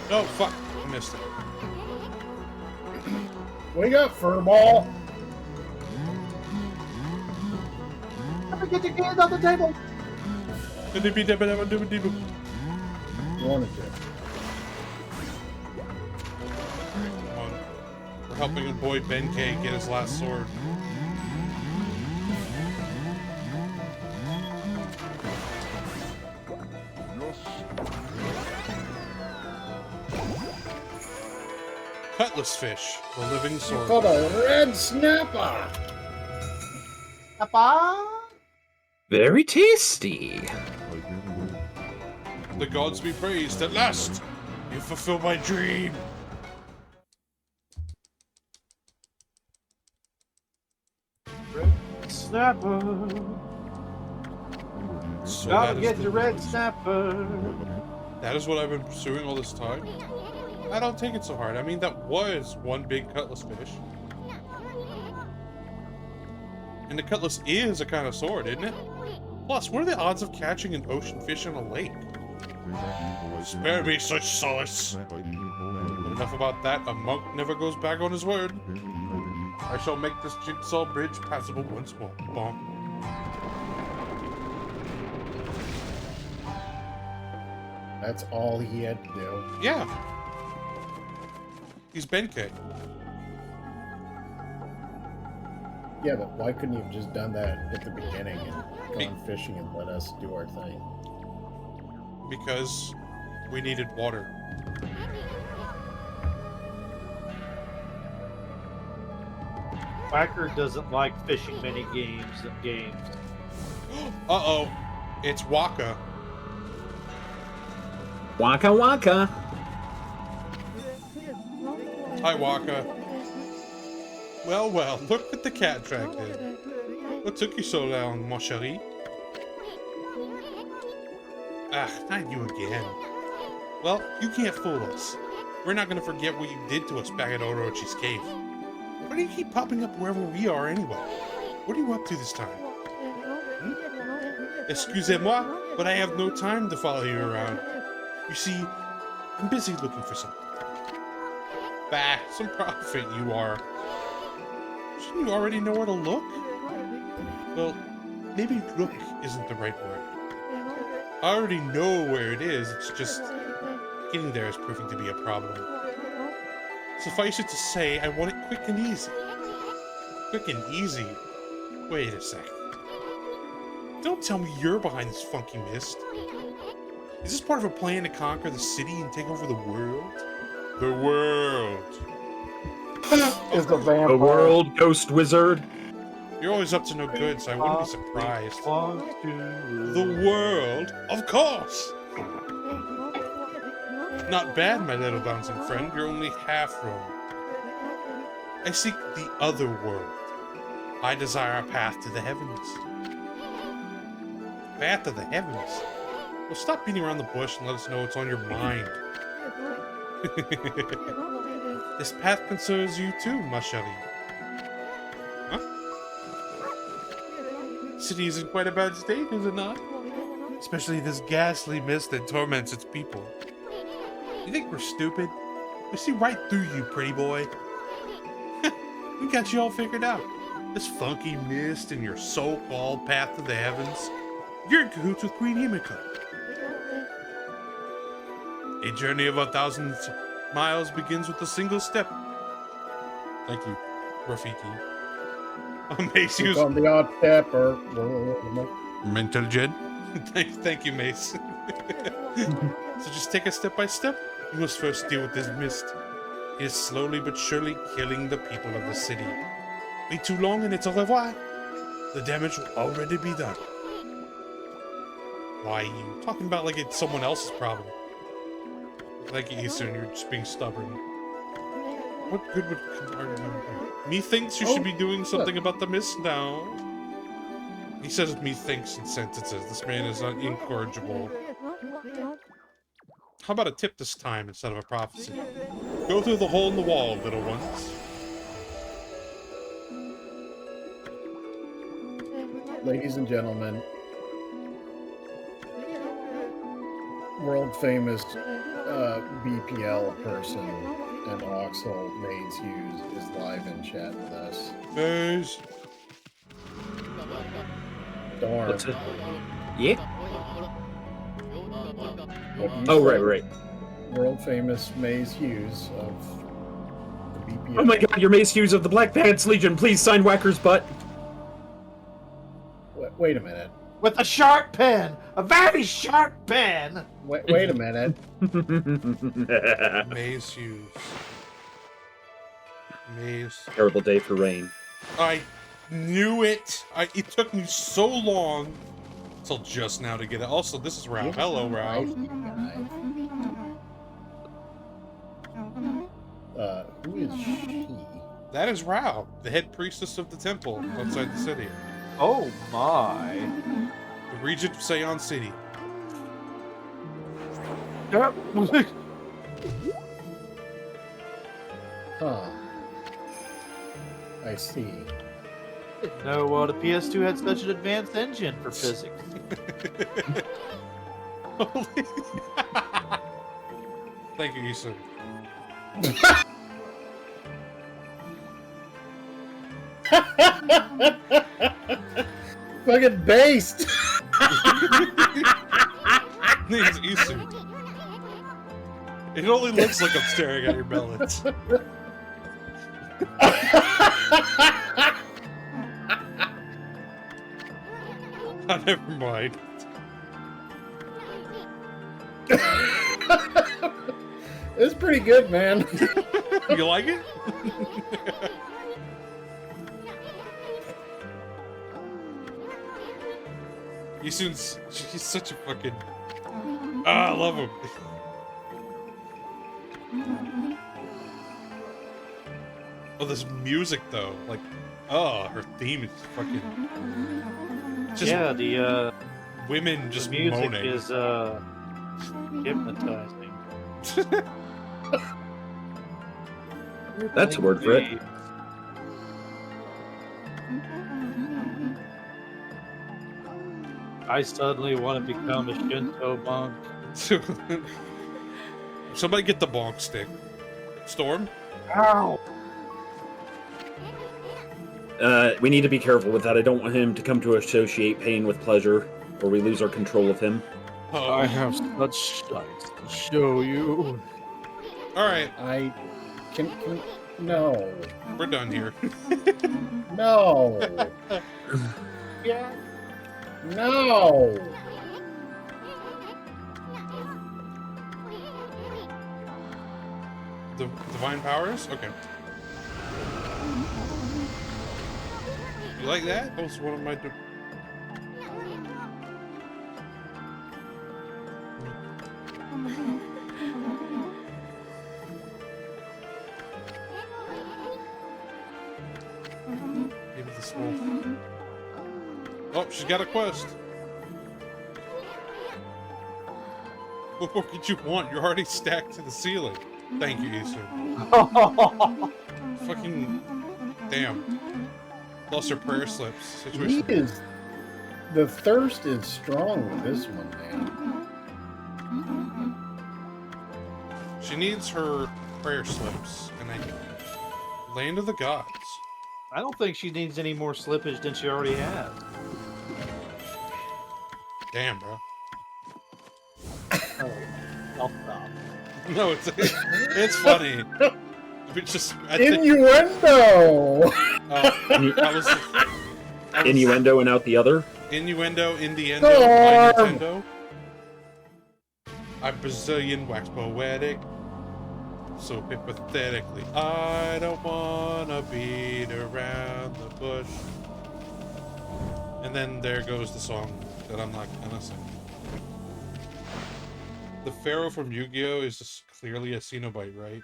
Oh, fuck. I missed it. What you got, furball? Get your hands on the table. You wanted to. Come on. We're helping your boy Ben K get his last sword. Cutlass fish, the living sword. Called a red snapper. Papa. Very tasty. The gods be praised, at last! You fulfilled my dream! Snapper. So Gotta that is get the the red snapper. That is what I've been pursuing all this time? I don't take it so hard. I mean, that was one big cutlass fish. And the cutlass is a kind of sword, isn't it? Plus, what are the odds of catching an ocean fish in a lake? Spare me such solace. But enough about that. A monk never goes back on his word. I shall make this jigsaw bridge passable once more. Bonk. That's all he had to do. Yeah. He's Benkei. Yeah, but why couldn't you have just done that at the beginning and gone fishing and let us do our thing? Because we needed water. Whacker doesn't like fishing mini games and games. Uh-oh. It's Waka. Waka waka. Hi, Waka. Well, well, look what the cat track did. What took you so long, mon chéri? Ah, not you again. Well, you can't fool us. We're not gonna forget what you did to us back at Orochi's cave. Why do you keep popping up wherever we are anyway? What are you up to this time? Excusez-moi, but I have no time to follow you around. You see, I'm busy looking for something. Bah, some prophet you are. Shouldn't you already know where to look? Well, maybe look isn't the right word. I already know where it is, it's just getting there is proving to be a problem. Suffice it to say, I want it quick and easy. Quick and easy? Wait a sec. Don't tell me you're behind this funky mist. Is this part of a plan to conquer the city and take over the world? The world. Is the vampire. The world, ghost wizard. You're always up to no good, so I wouldn't be surprised. The world? Of course! Not bad, my little bouncing friend. You're only half wrong. I seek the other world. I desire a path to the heavens. Path to the heavens? Well, stop beating around the bush and let us know what's on your mind. This path concerns you too, ma chérie. Huh? City is in quite a bad state, is it not? Especially this ghastly mist that torments its people. You think we're stupid? We see right through you, pretty boy. We got you all figured out. This funky mist and your so-called path to the heavens. You're in cahoots with Queen Himiko. A journey of 1,000 miles begins with a single step. Thank you, Rafiki. Mace Click used on the odd step or mental gen. Thank you, Mace. So just take it step by step. You must first deal with this mist. It is slowly but surely killing the people of the city. Wait too long and it's au revoir. The damage will already be done. Why are you talking about like it's someone else's problem? Thank you, Eastern, you're just being stubborn. What good would methinks you should be doing something about the mist now? He says methinks in sentences. This man is incorrigible. How about a tip this time instead of a prophecy? Go through the hole in the wall, little ones. ladies and gentlemen, world famous BPL person and Oxel Mains Hughes is live in chat with us. Guys. Darn. What's it? Yeah. What you Oh, said, right. World famous Maze Hughes of the BPL. Oh my God, you're Mace Hughes of the Black Pants Legion. Please sign Whacker's butt. Wait a minute. With a sharp pen! A very sharp pen! Wait a minute. Maze Hughes. Maze. Terrible day for rain. I knew it. It took me so long till just now to get it. Also, this is Ralph. Hello, Ralph. Who is she? That is Rao, the head priestess of the temple outside the city. Oh my. The regent of Seon City. Huh. I see. Didn't know the PS2 had such an advanced engine for physics. Holy. Thank you, Issa. Fucking based. Name's Isu. It only looks like I'm staring at your bellets. Oh, never mind. It's pretty good, man. You like it? Isun's, he's such a fucking... Ah, I love him. Oh, this music though, like, oh, her theme is fucking... Just Yeah, the women just music moaning. is hypnotizing. That's a word for it. I suddenly want to become a Shinto monk. Somebody get the bonk stick. Storm? Ow! We need to be careful with that. I don't want him to come to associate pain with pleasure, or we lose our control of him. Oh. I have such sights to show you. Alright, I can no. we're done here. No. Yeah. No. The divine powers? Okay. You like that? That was one of my... Maybe this will... Oh, she's got a quest. What more could you want? You're already stacked to the ceiling. Thank you, Isu. Fucking damn. Lost her prayer slips. Situation. The thirst is strong with this one, man. She needs her prayer slips, and Land of the Gods. I don't think she needs any more slippage than she already has. Damn, bro. Oh, I'll stop. No, it's funny. It's just Innuendo! Innuendo and out the other. Innuendo, Indiendo, my Nintendo. I'm Brazilian, wax poetic. So hypothetically, I don't wanna beat around the bush. And then there goes the song that I'm not gonna sing. The Pharaoh from Yu-Gi-Oh! Is just clearly a Cenobite, right?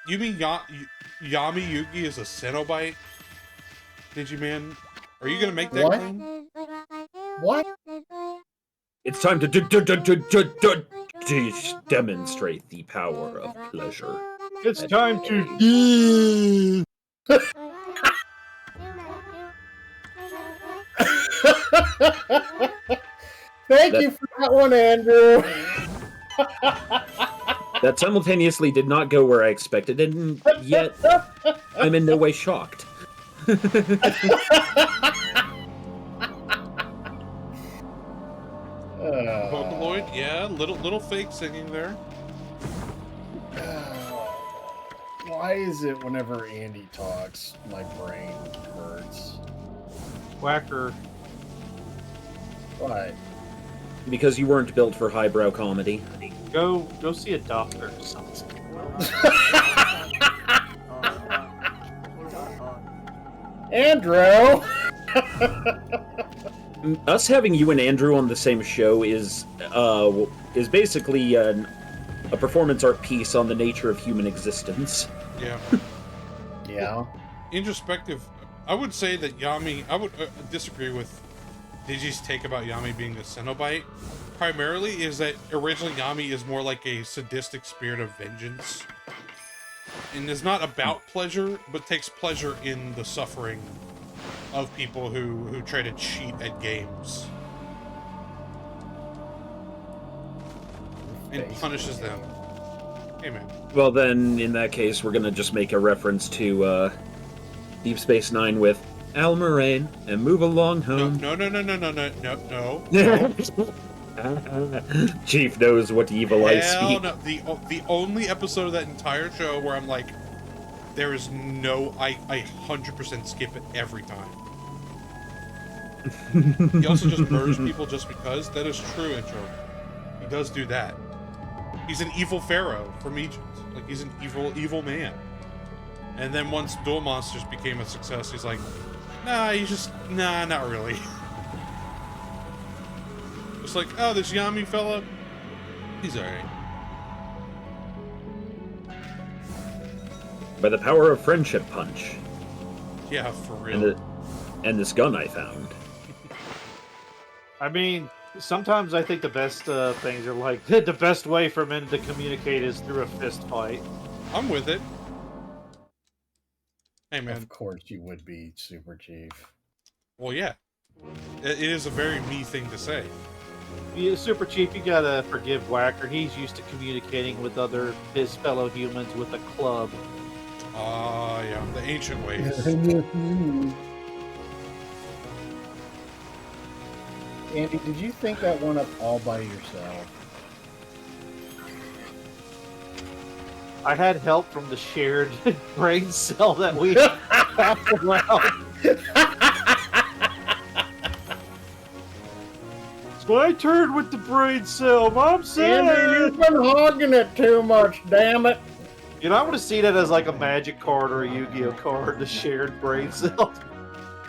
You mean Yami Yugi is a Cenobite? Digiman? Are you gonna make that claim? What? It's time to demonstrate the power of pleasure. It's time to. Thank you for that one, Andrew. That simultaneously did not go where I expected, and yet I'm in no way shocked. Vocaloid, yeah, little fake singing there. Why is it whenever Andy talks, my brain hurts? Whacker. Why? Because you weren't built for highbrow comedy. Go see a doctor or something. Andrew! Us having you and Andrew on the same show is basically a performance art piece on the nature of human existence. Yeah. Yeah. Introspective. I would say that Yami. I would disagree with Digi's take about Yami being a Cenobite. Primarily, is that originally Yami is more like a sadistic spirit of vengeance, and is not about pleasure, but takes pleasure in the suffering of people who try to cheat at games and punishes them. Hey, man. Well, then, in that case, we're gonna just make a reference to Deep Space Nine with Al Moraine and move along home. No. Chief knows what evil I Hell speak. no. The only episode of that entire show where I'm like, there is no, I 100% skip it every time. He also just murders people just because. That is true, Intro. He does do that. He's an evil pharaoh from Egypt. Like, he's an evil man. And then once Duel Monsters became a success, he's like, nah, not really. It's like, oh, this Yami fella, he's alright. By the power of friendship punch. Yeah, for real. And this gun I found. I mean, sometimes I think the best things are like the best way for men to communicate is through a fist fight. I'm with it. Hey, man. Of course you would be, Super Chief. Well, yeah. It is a very me thing to say. Yeah, Super Chief, you gotta forgive Whacker. He's used to communicating with his fellow humans with a club. Ah, yeah, the ancient ways. Andy, did you think that one up all by yourself? I had help from the shared brain cell that we passed around. It's my turn with the brain cell. Mom said. Andy, you've been hogging it too much, damn it. You know, I want to see that as like a magic card or a Yu-Gi-Oh card, the shared brain cell.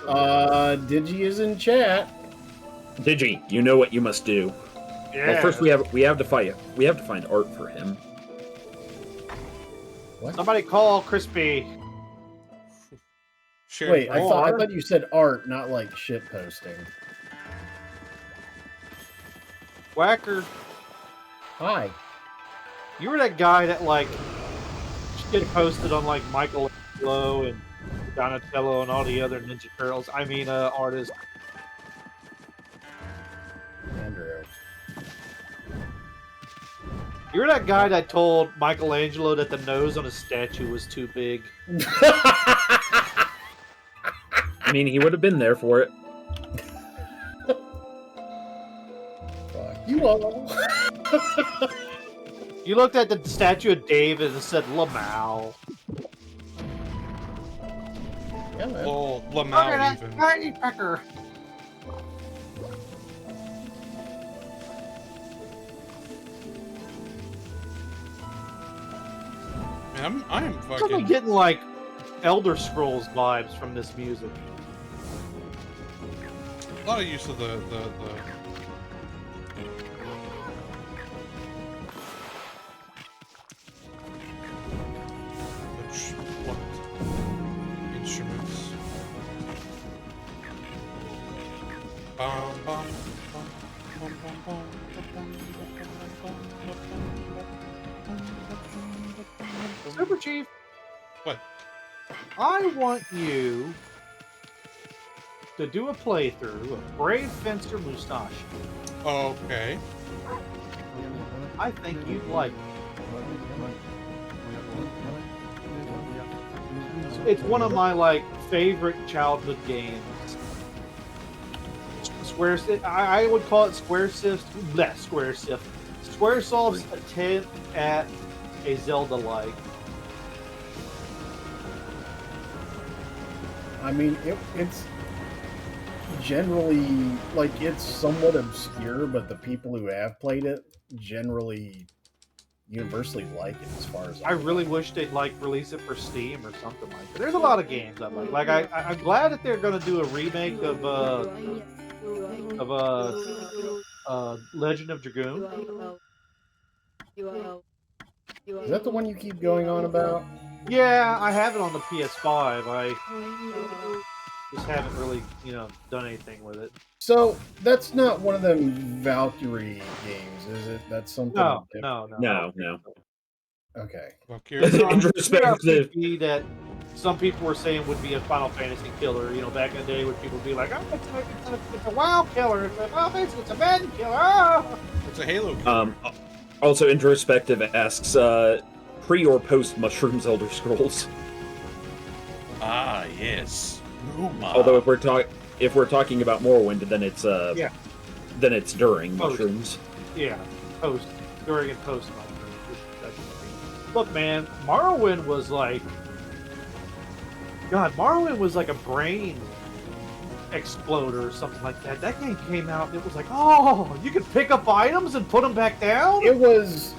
Digi is in chat. Digi, you know what you must do. Yeah. Well, first we have to fight. We have to find art for him. What? Somebody call Crispy. Shared Wait, I brain. thought you said art, not like shit posting. Whacker. Hi. You were that guy that like shit posted on like Michelangelo and Donatello and all the other Ninja Turtles. I mean, artists. Andrew. You were that guy that told Michelangelo that the nose on his statue was too big. I mean, he would have been there for it. Fuck you all. You looked at the statue of David and said, Lamau. Yeah, man. Well, Look at Lamau that even. tiny pecker. Man, I'm I'm fucking. getting like Elder Scrolls vibes from this music. A lot of use of the what instruments? Bum, bum, bum, bum, bum, bum, Super Chief, What? I want you to do a playthrough of Brave Fencer Mustache. Okay. I think you'd like it. It's one of my like favorite childhood games. I would call it Squaresoft's attempt at a Zelda-like. I mean, it's generally, like, it's somewhat obscure, but the people who have played it generally universally like it as far as I really wish they'd like release it for Steam or something like that. There's a lot of games I like. Like I'm glad that they're gonna do a remake of Legend of Dragoon. Is that the one you keep going on about? Yeah, I have it on the PS5. I just haven't really, done anything with it. So that's not one of them Valkyrie games, is it? That's something No, different. No. Okay. Valkyrie. Introspective. That some people were saying would be a Final Fantasy killer. Back in the day when people would be like, "Oh, it's a WoW killer. It's a Madden killer." Oh! It's a Halo game. Also, Introspective asks, pre or post Mushrooms Elder Scrolls? Ah, yes. Uma. Although if we're talking about Morrowind, then it's then it's during Post. Mushrooms. Yeah, during and post. Look, man, Morrowind was like a brain exploder or something like that. That game came out, and it was like, oh, you could pick up items and put them back down. It was.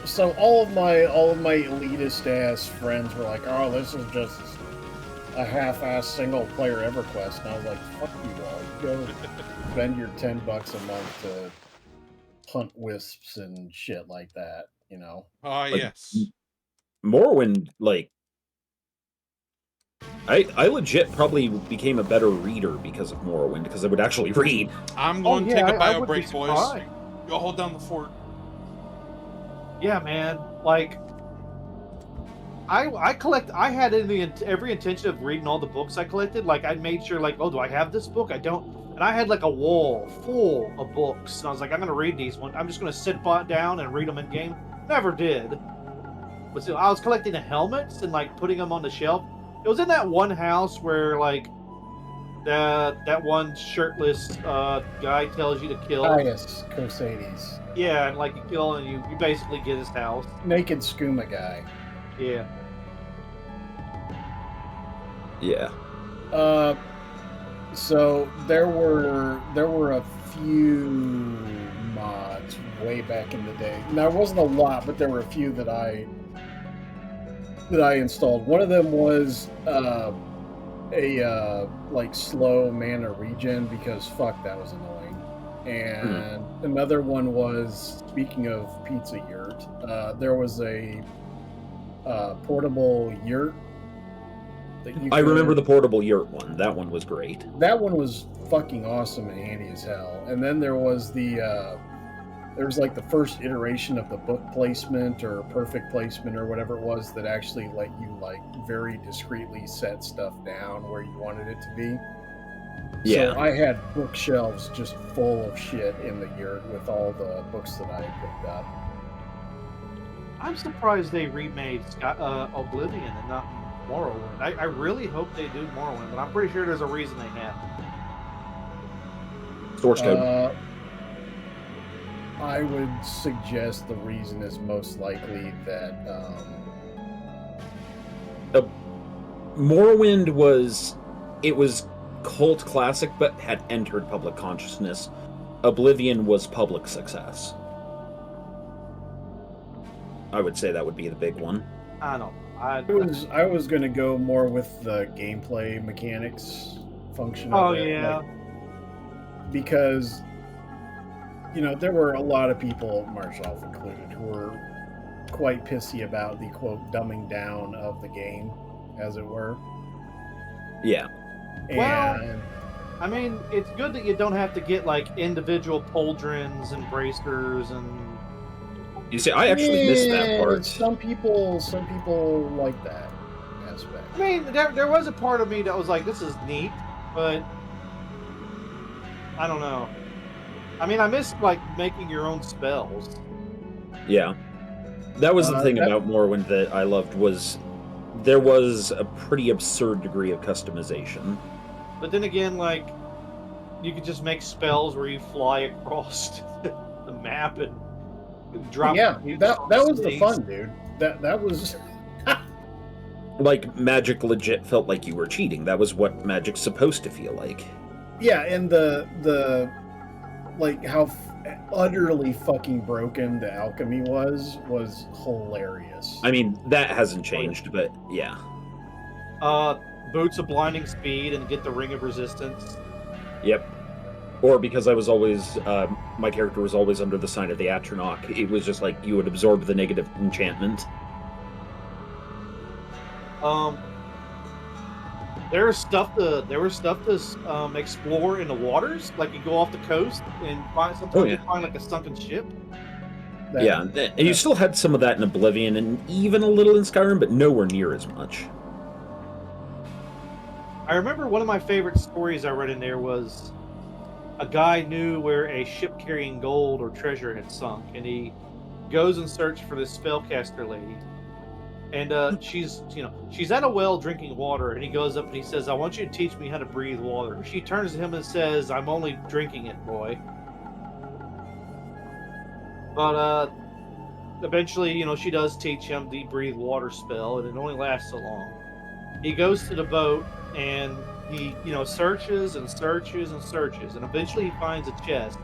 So all of my elitist ass friends were like, "Oh, this is just a half-ass single player EverQuest," and I was like, "Fuck you all! Go spend your $10 a month to hunt wisps and shit like that." Ah, Like, yes. Morrowind, like, I legit probably became a better reader because of Morrowind, because I would actually read. I'm going to take a I bio would be break, boys. surprised. Go hold down the fort. Yeah, man. Like, I had every intention of reading all the books I collected. Like, I made sure, like, oh, do I have this book? I don't. And I had like a wall full of books. And I was like, I'm gonna read these ones. I'm just gonna sit down and read them in game. Never did. But still, I was collecting the helmets and like putting them on the shelf. It was in that one house where like that one shirtless guy tells you to kill. Caius Cosades. Yeah, and like you kill and you basically get his house. Naked skooma guy. Yeah. Yeah. So there were a few mods way back in the day. Now, it wasn't a lot, but there were a few that I installed. One of them was a like slow mana regen, because fuck, that was annoying. And another one was, speaking of Pizza Yurt, there was a portable yurt. I remember the portable yurt one. That one was great. That one was fucking awesome and handy as hell. And then there was the there was like the first iteration of the book placement or perfect placement or whatever it was that actually let you like very discreetly set stuff down where you wanted it to be. Yeah. So I had bookshelves just full of shit in the yurt with all the books that I had picked up. I'm surprised they remade Oblivion and not Morrowind. I really hope they do Morrowind, but I'm pretty sure there's a reason they have. Source code. I would suggest the reason is most likely that Morrowind was cult classic, but had entered public consciousness. Oblivion was public success. I would say that would be the big one. I don't know. I was going to go more with the gameplay mechanics function of it. Oh, yeah. Because, you know, there were a lot of people, Marshall included, who were quite pissy about the, quote, dumbing down of the game, as it were. Yeah. And, well, I mean, it's good that you don't have to get, like, individual pauldrons and bracers and... You see, I actually missed that part. Some people like that aspect. I mean, there was a part of me that was like, this is neat, but I don't know. I mean, I missed, like, making your own spells. Yeah. That was the thing about Morrowind that I loved, was there was a pretty absurd degree of customization. But then again, like, you could just make spells where you fly across the map and drop. Yeah, that was the fun, dude. That was like, magic legit felt like you were cheating. That was what magic's supposed to feel like. Yeah, and the like how utterly fucking broken the alchemy was hilarious. I mean, that hasn't changed, but yeah. Boots of blinding speed and get the ring of resistance. Yep. Or because I was always, my character was always under the sign of the Atronach, it was just like you would absorb the negative enchantment. There was stuff to explore in the waters. Like you go off the coast and you find like a sunken ship. Yeah, and you still had some of that in Oblivion and even a little in Skyrim, but nowhere near as much. I remember one of my favorite stories I read in there was a guy knew where a ship carrying gold or treasure had sunk, and he goes and searches for this spellcaster lady. And she's at a well drinking water, and he goes up and he says, "I want you to teach me how to breathe water." She turns to him and says, "I'm only drinking it, boy." But eventually, she does teach him the breathe water spell, and it only lasts so long. He goes to the boat, and he, searches and searches and searches, and eventually he finds a chest.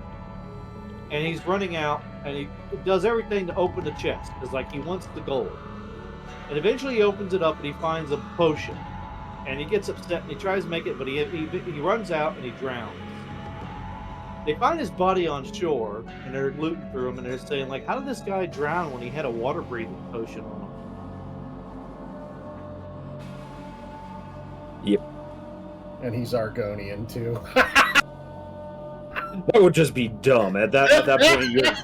And he's running out, and he does everything to open the chest, because, like, he wants the gold. And eventually he opens it up, and he finds a potion. And he gets upset, and he tries to make it, but he runs out, and he drowns. They find his body on shore, and they're looting through him, and they're saying, like, how did this guy drown when he had a water-breathing potion on him? Yep. And he's Argonian, too. That would just be dumb. At that point, you're...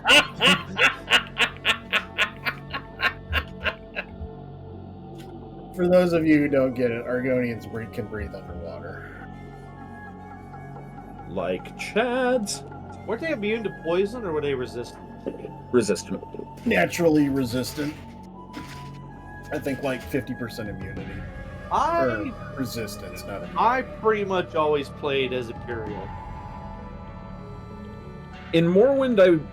For those of you who don't get it, Argonians can breathe underwater. Like Chads. Weren't they immune to poison, or were they resistant? Resistant. Naturally resistant. I think like 50% immunity. Or resistance, not immunity. I pretty much always played as Imperial. In Morrowind,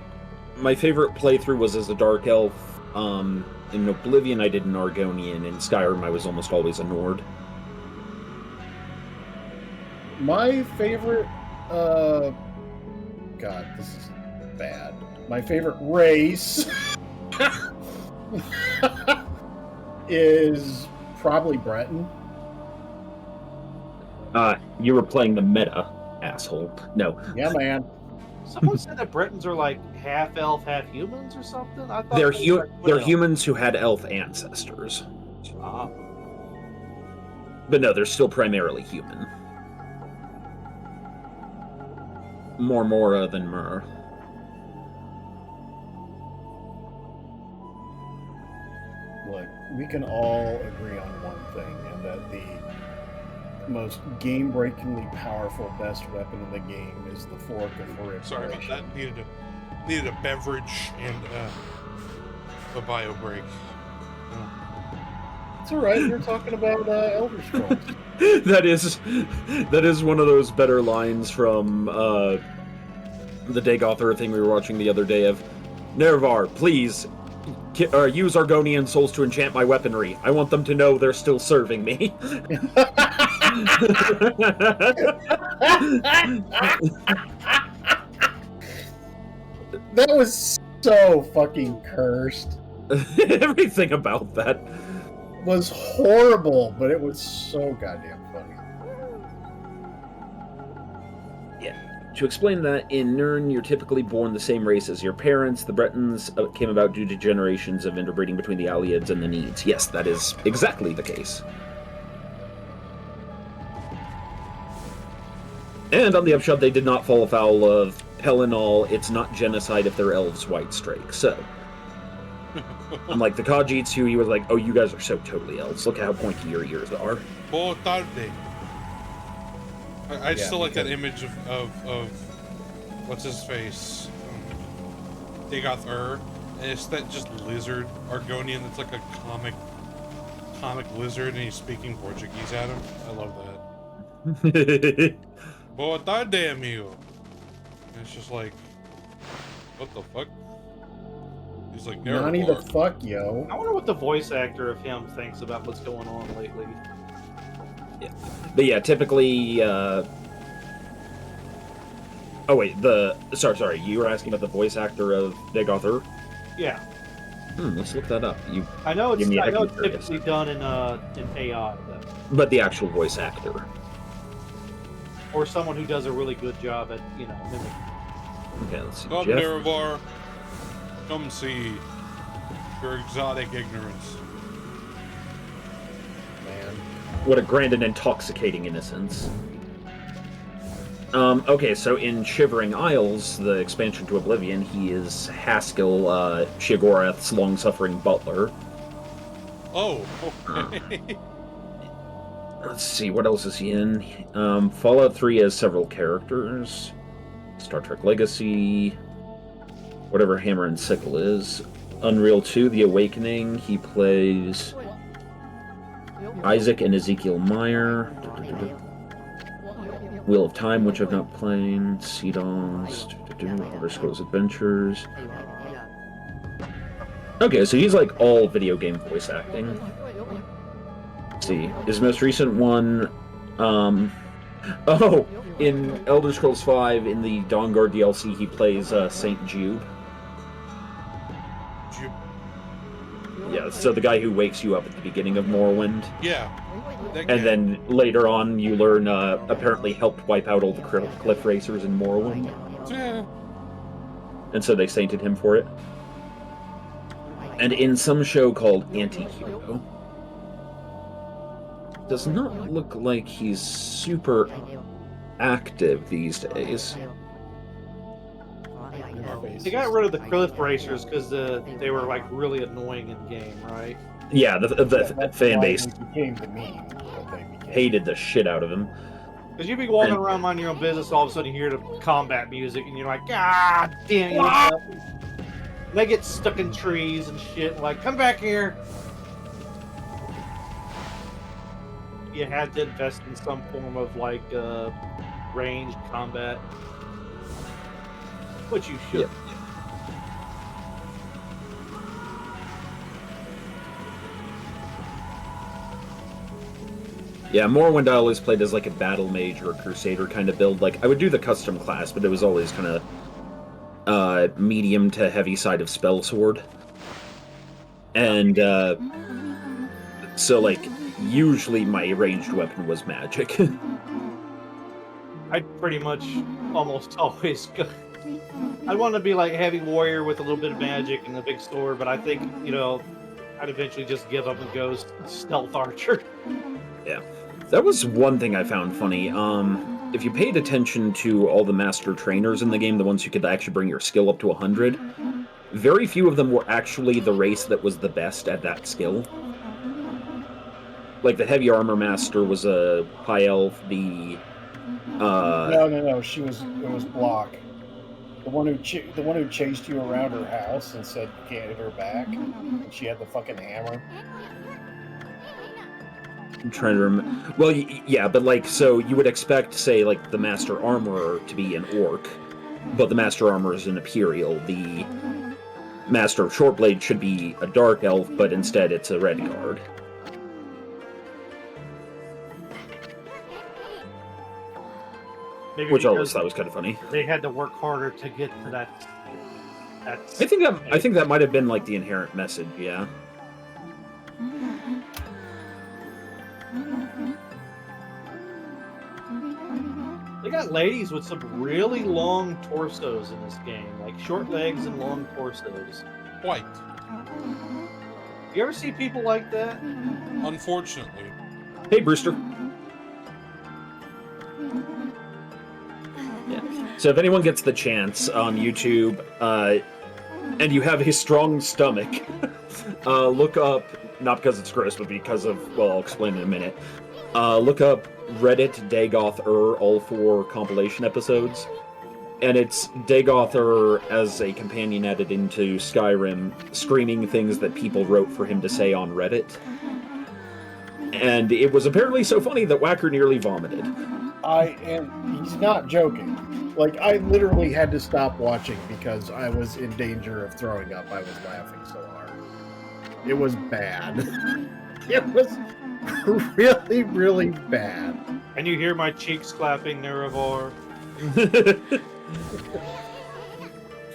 my favorite playthrough was as a Dark Elf. In Oblivion, I did an Argonian. In Skyrim, I was almost always a Nord. My favorite... God, this is bad. My favorite race is probably Breton. You were playing the meta, asshole. No. Yeah, man. Someone said that Bretons are like half elf, half humans, or something. I thought They're they're humans who had elf ancestors. Ah. But no, they're still primarily human. More Mora than Mur. look, we can all agree on one thing, and that the most game-breakingly powerful, best weapon in the game is the Fork of Horrification. Sorry about that. Needed a beverage and a bio break. It's all right. We're talking about Elder Scrolls. That is one of those better lines from the Dagoth thing we were watching the other day of, Nervar, please use Argonian souls to enchant my weaponry. I want them to know they're still serving me. That was so fucking cursed. Everything about that Was horrible, but it was so goddamn funny. To explain that, in Nirn, you're typically born the same race as your parents. The Bretons came about due to generations of interbreeding between the Alliads and the Needs. Yes, that is exactly the case. And on the upshot, they did not fall afoul of hell and all. It's not genocide if they're elves, white strike. So, unlike the Khajiits, he was like, oh, you guys are so totally elves. Look at how pointy your ears are. Boa tarde. I Yeah, still like that because- image of what's his face, Dagoth and it's that just lizard Argonian that's like a comic lizard, and he's speaking Portuguese at him. I love that. Boa tarde, amigo. And it's just like, what the fuck? He's like, Nani the Nervar. fuck, yo. I wonder what the voice actor of him thinks about what's going on lately. But yeah, typically, oh wait, sorry, you were asking about the voice actor of Dagoth? Yeah, Let's look that up. I know it's Give me a I know it's second. typically done in AI though, But the actual voice actor. or someone who does a really good job at mimicking. Okay, let's see. Come, Jeff. Nervar. Come see your exotic ignorance. Man. What a grand and intoxicating innocence. Okay, so in Shivering Isles, the expansion to Oblivion, he is Haskell, Sheogorath's long-suffering butler. Oh, okay. Let's see, what else is he in? Fallout 3 has several characters. Star Trek Legacy, whatever Hammer and Sickle is. Unreal 2, The Awakening, he plays Isaac and Ezekiel Meyer. Wheel of Time, which I've not played. Sea Dolls. Elder Scrolls Adventures. Okay, so he's like all video game voice acting. Let's see. His most recent one, oh, in Elder Scrolls V, in the Dawnguard DLC, he plays Saint Jude. Yeah, so the guy who wakes you up at the beginning of Morrowind. Yeah. That guy. And then later on, you learn apparently helped wipe out all the cliff racers in Morrowind. Yeah. And so they sainted him for it. And in some show called Anti-Hero, does not look like he's super active these days. They got rid of the cliff racers because they were like really annoying in game, right? Yeah, the That's fan why base they became the meme that they became. hated the shit out of him. Because you'd be walking around minding your own business, all of a sudden you hear the combat music, and you're like, God damn it! They get stuck in trees and shit. Like, come back here. You had to invest in some form of like ranged combat, which you should. Yep. Yeah, Morrowind I always played as like a battle mage or a crusader kind of build. Like I would do the custom class, but it was always kind of medium to heavy side of spell sword. And so like usually my ranged weapon was magic. I'd pretty much almost always go. I'd want to be like heavy warrior with a little bit of magic and a big sword, but I think I'd eventually just give up and go stealth archer. Yeah. That was one thing I found funny. If you paid attention to all the master trainers in the game, the ones who could actually bring your skill up to 100, very few of them were actually the race that was the best at that skill. Like, the Heavy Armor Master was a High Elf, the... No. It was Block. The one who chased you around her house and said you can't hit her back, and she had the fucking hammer. I'm trying to remember. Well, yeah, but like, so you would expect, say, like the Master Armorer to be an orc, but the Master Armorer is an Imperial. The Master of Shortblade should be a Dark Elf, but instead it's a Red Guard. Maybe Which I always because thought was kind of funny. they had to work harder to get to that. I think that might have been like the inherent message. Yeah. They got ladies with some really long torsos in this game, like short legs and long torsos. Quite. You ever see people like that? Unfortunately. Hey, Brewster. Yeah. So if anyone gets the chance on YouTube, and you have a strong stomach, look up, not because it's gross, but because of, well, I'll explain in a minute. Look up Reddit Dagoth all 4 compilation episodes. And it's Dagoth as a companion added into Skyrim, screaming things that people wrote for him to say on Reddit. And it was apparently so funny that Whacker nearly vomited. He's not joking. Like, I literally had to stop watching because I was in danger of throwing up. I was laughing so hard. It was bad. It was really, really bad. And you hear my cheeks clapping, Nerevar.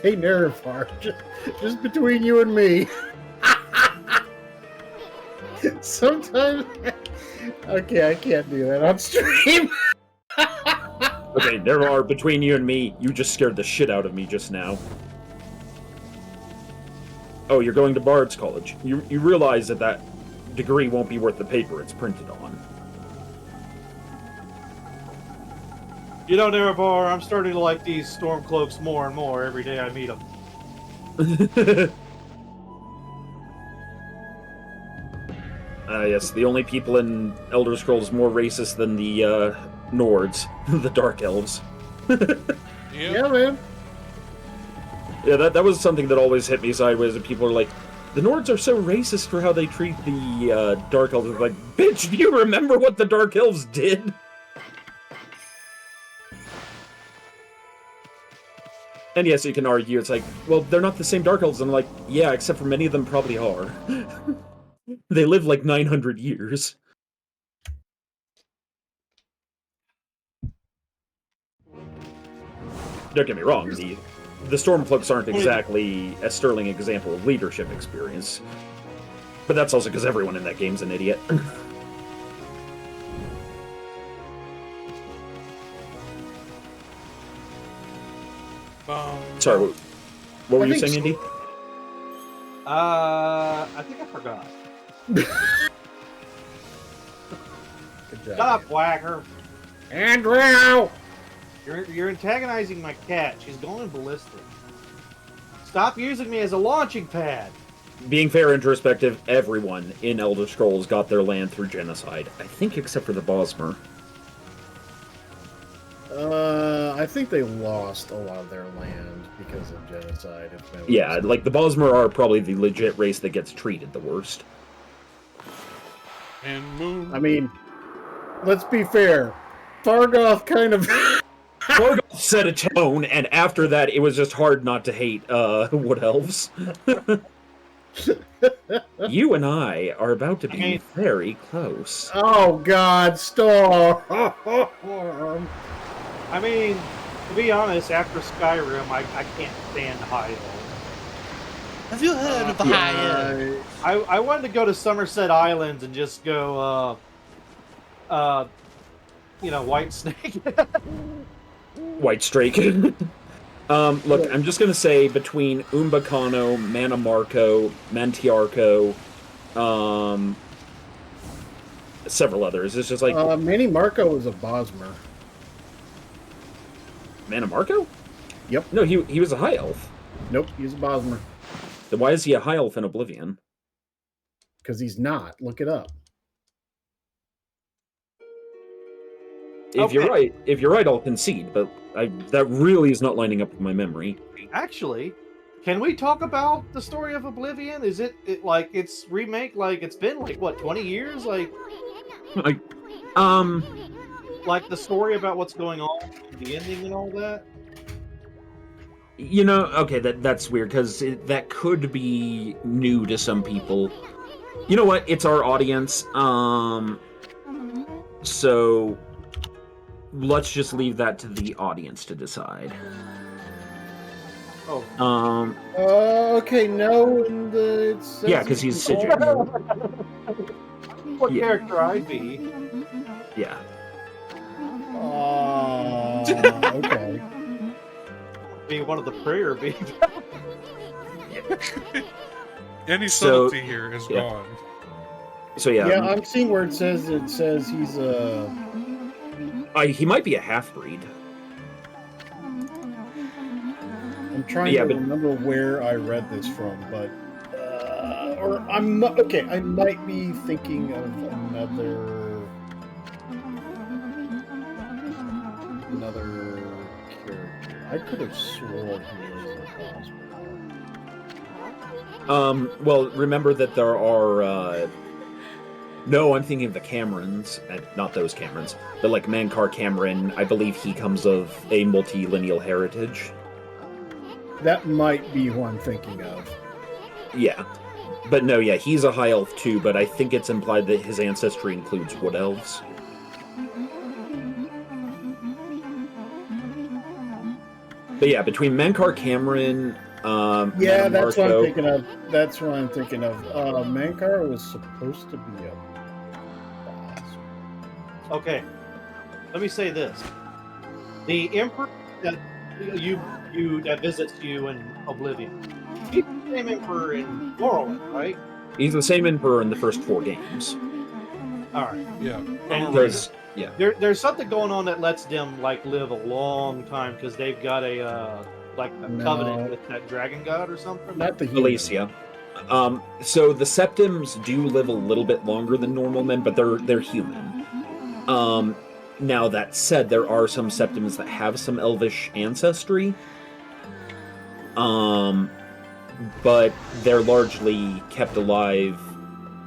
Hey, Nerevar, just between you and me. Sometimes... Okay, I can't do that on stream. Okay, there are, between you and me, you just scared the shit out of me just now. Oh, you're going to Bard's College. You realize that degree won't be worth the paper it's printed on. You know, Nerevar, I'm starting to like these Stormcloaks more and more every day I meet them. Yes, the only people in Elder Scrolls more racist than the Nords, the Dark Elves. Yeah, man. Yeah, that was something that always hit me sideways, and people are like, the Nords are so racist for how they treat the Dark Elves. I'm like, bitch, do you remember what the Dark Elves did? And yes, you can argue, it's like, well, they're not the same Dark Elves. And I'm like, yeah, except for many of them probably are. They live like 900 years. Don't get me wrong, the Stormcloaks aren't exactly a sterling example of leadership experience. But that's also because everyone in that game's an idiot. Sorry, what were you saying, Indy? I think I forgot. Good job. Shut up, Whacker. Andrew! You're antagonizing my cat. She's going ballistic. Stop using me as a launching pad. Being fair and introspective, everyone in Elder Scrolls got their land through genocide. I think except for the Bosmer. I think they lost a lot of their land because of genocide. Yeah, like the Bosmer are probably the legit race that gets treated the worst. And Moon. I mean, let's be fair. Fargoth kind of... Fargoth set a tone, and after that, it was just hard not to hate Wood Elves. You and I are about to be very close. Oh, God, stop! I mean, to be honest, after Skyrim, I can't stand High Elves. Have you heard of the High Elves? I wanted to go to Somerset Islands and just go, White Snake. White Strake. Look, I'm just gonna say between Umbacano, Manamarco, Mantiarco, several others. It's just like Manny Marco was a Bosmer. Manamarco? Yep. No, he was a high elf. Nope, he's a Bosmer. Then why is he a high elf in Oblivion? Because he's not. Look it up. If you're right, I'll concede. But that really is not lining up with my memory. Actually, can we talk about the story of Oblivion? Is it like its remake? Like it's been like what 20 years? Like the story about what's going on, the ending, and all that. You know, okay, that's weird because that could be new to some people. You know what? It's our audience. So let's just leave that to the audience to decide. Oh. Okay, no, and it says Yeah, because he's Sigil. What character I be? Yeah. Okay. Be one of the prayer bees. Any subtlety here is gone. So yeah. Yeah, I'm seeing where it says he's he might be a half-breed. I'm trying to remember where I read this from, but I might be thinking of another character. I could have sworn he was a hospital. Well, remember that there are. No, I'm thinking of the Camerons, not those Camerons. But like Mankar Cameron, I believe he comes of a multilineal heritage. That might be who I'm thinking of. Yeah. But no, yeah, he's a high elf too, but I think it's implied that his ancestry includes wood elves. But yeah, between Mankar Cameron, yeah, Madame that's what I'm Marco, thinking of. That's what I'm thinking of. Mankar was supposed to be a boss. Okay, let me say this: the emperor that that visits you in Oblivion, he's the same emperor in Morrowind, right? he's the same emperor in the first 4 games. All right. Yeah. And there's something going on that lets them like live a long time because they've got a covenant with that dragon god or something. Not the Alicia. So the Septims do live a little bit longer than normal men, but they're human. Now that said, there are some Septims that have some elvish ancestry. But they're largely kept alive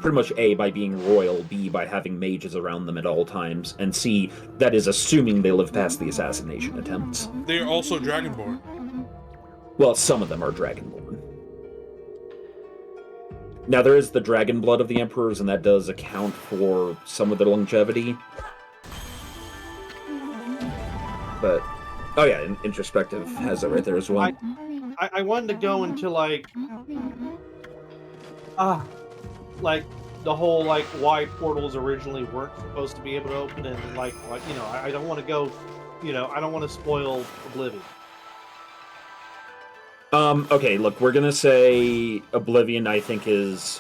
pretty much A, by being royal, B, by having mages around them at all times, and C, that is assuming they live past the assassination attempts. They are also Dragonborn. Well, some of them are Dragonborn. Now, there is the dragon blood of the Emperors, and that does account for some of their longevity. But, oh yeah, Introspective has that right there as well. I wanted to go into the whole why portals originally weren't supposed to be able to open, and I don't want to go, I don't want to spoil Oblivion. Okay, look, we're gonna say Oblivion, I think, is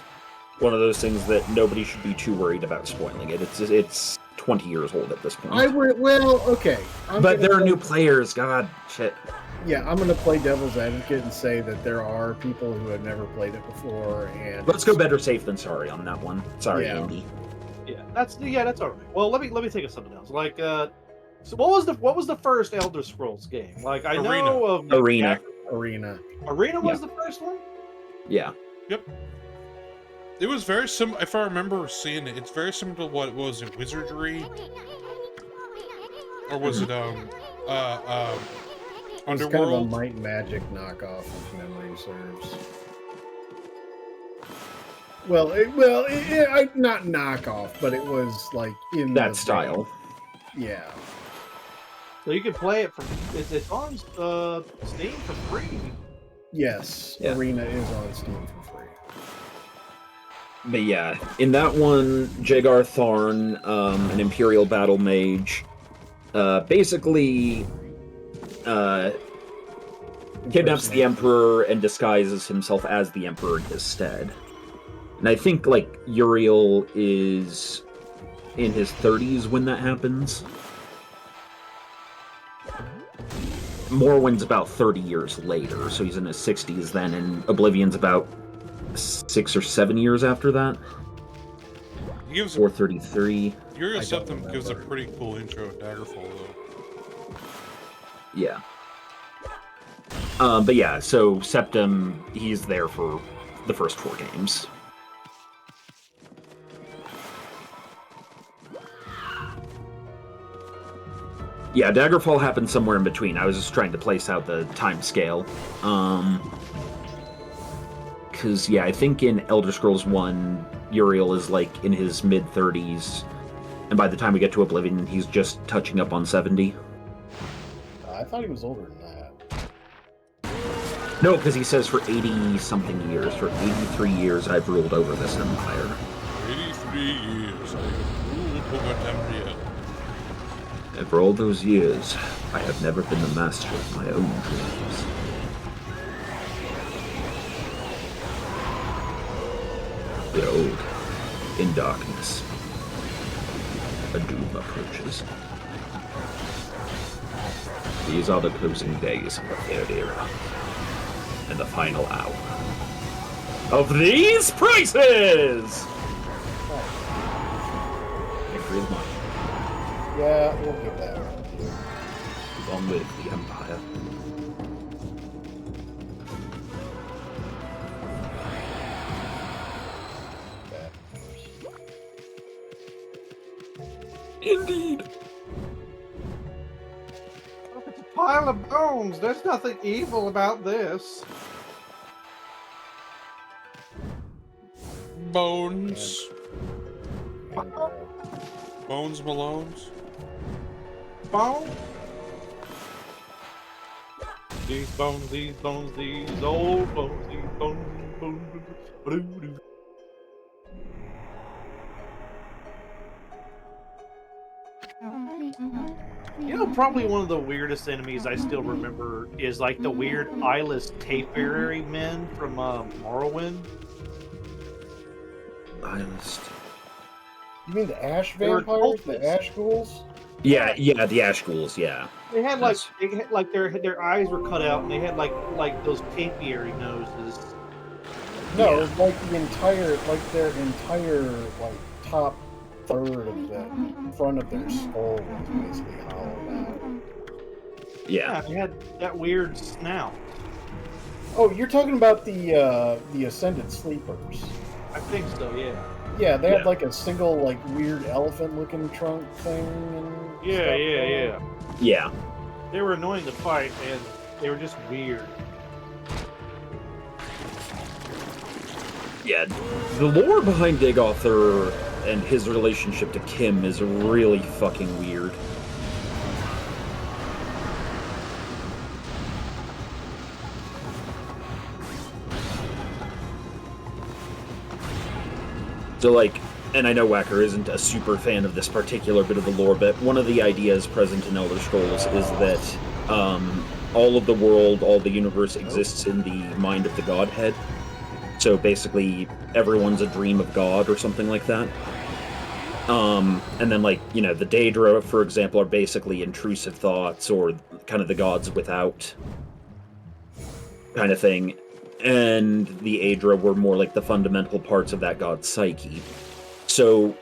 one of those things that nobody should be too worried about spoiling it. It's 20 years old at this point. Okay. But there are new players, god, shit. Yeah, I'm going to play devil's advocate and say that there are people who have never played it before, and let's go better safe than sorry on that one. Sorry, Yeah. Andy. Yeah, that's all right. Well, let me think of something else. So what was the first Elder Scrolls game? I know of Arena. Arena. Arena was the first one? Yeah. Yep. It was very similar, if I remember seeing it, it's very similar to what it was in Wizardry. Or was it, It's Underworld? kind of a Might and Magic knockoff, if memory serves. Not knockoff, but it was in That the style. Yeah. So you can play it it's on Steam for free. Yes, Yeah. Arena is on Steam for free. But yeah, in that one, Jagar Tharn, an Imperial Battle Mage, basically kidnaps the Emperor and disguises himself as the Emperor in his stead. And I think, Uriel is in his 30s when that happens. Morrowind's about 30 years later, so he's in his 60s then, and Oblivion's about 6 or 7 years after that. He gives 433. Uriel Septim gives a pretty cool intro to Daggerfall, though. Yeah. But yeah, so Septim, he's there for the first 4 games. Yeah, Daggerfall happened somewhere in between. I was just trying to place out the time scale. Because, yeah, I think in Elder Scrolls 1, Uriel is, like, in his mid-30s. And by the time we get to Oblivion, he's just touching up on 70. I thought he was older than that. No, because he says for 80-something years, for 83 years, I've ruled over this empire. 83 years, I have ruled over Tamriel. And for all those years, I have never been the master of my own dreams. Behold, in darkness, a doom approaches. These are the closing days of the Third Era, and the final hour of these prices! Victory is mine. Yeah, we'll give that one to you. Long live the Empire. Bad. Indeed. It's a pile of bones. There's nothing evil about this. Bones. And, Bones Malones. Bone? These bones, these old bones, these bones. You know, probably one of the weirdest enemies I still remember is like the weird eyeless tapeberry men from Morrowind. Eyeless. you mean the ash They were vampires? The cultists. ash ghouls? Yeah, the Ash Ghouls, yeah. They had Yes. their eyes were cut out and they had like those tapiary noses. No, Yeah. it was like their entire like top third of the front of their skull was basically hollowed out. Yeah. They had that weird snout. Oh, you're talking about the Ascended Sleepers. I think so, yeah. Yeah, they Yeah. had like a single like weird elephant-looking trunk thing. And Yeah, stuff yeah, going yeah. on. Yeah. They were annoying to fight and they were just weird. Yeah. The lore behind Dagother and his relationship to Kim is really fucking weird. So, like, and I know Wacker isn't a super fan of this particular bit of the lore, but one of the ideas present in Elder Scrolls is that all of the world, all the universe exists in the mind of the Godhead. So basically, everyone's a dream of God or something like that. And then, like, you know, the Daedra, for example, are basically intrusive thoughts or kind of the gods without kind of thing. And the Aedra were more like the fundamental parts of that god's psyche. So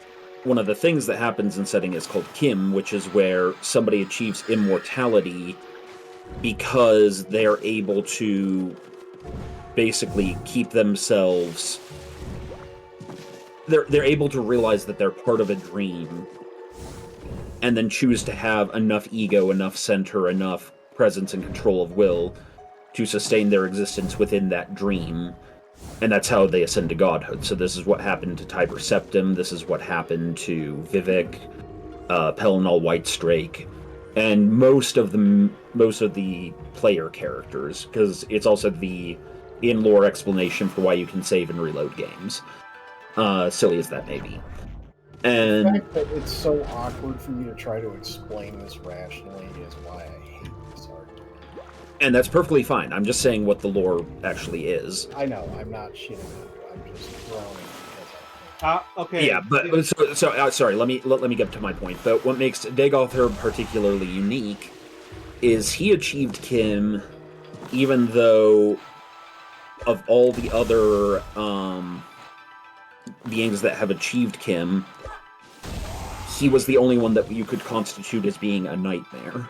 one of the things that happens in setting is called Kim, which is where somebody achieves immortality because they're able to basically keep themselves... They're able to realize that they're part of a dream and then choose to have enough ego, enough center, enough presence and control of will to sustain their existence within that dream, and that's how they ascend to godhood. So this is what happened to Tiber Septim, this is what happened to Vivek, Pelennor Whitestrake, and most of the player characters, because it's also the in-lore explanation for why you can save and reload games. Silly as that may be. The And fact that it's so awkward for me to try to explain this rationally is why I hate this argument. and that's perfectly fine. I'm just saying what the lore actually is. I know, I'm not shitting on you. I'm just groaning because Okay. Yeah, but sorry. Let me get to my point. But what makes Dagother particularly unique is he achieved Kim, even though of all the other beings that have achieved Kim, he was the only one that you could constitute as being a nightmare.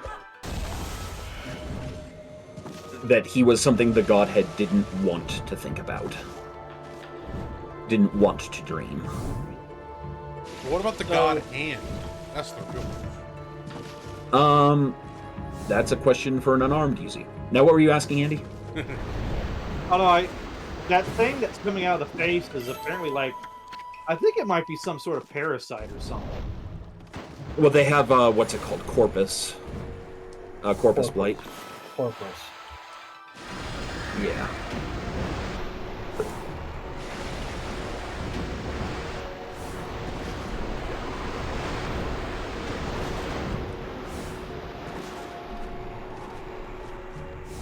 That he was something the Godhead didn't want to think about. Didn't want to dream. What about the God hand? That's the real question. That's a question for an unarmed Yuzi. Now, what were you asking, Andy? Oh no, that thing that's coming out of the face is apparently like, I think it might be some sort of parasite or something. Well, they have, what's it called? Corpus. Corpus blight. Corpus. Yeah.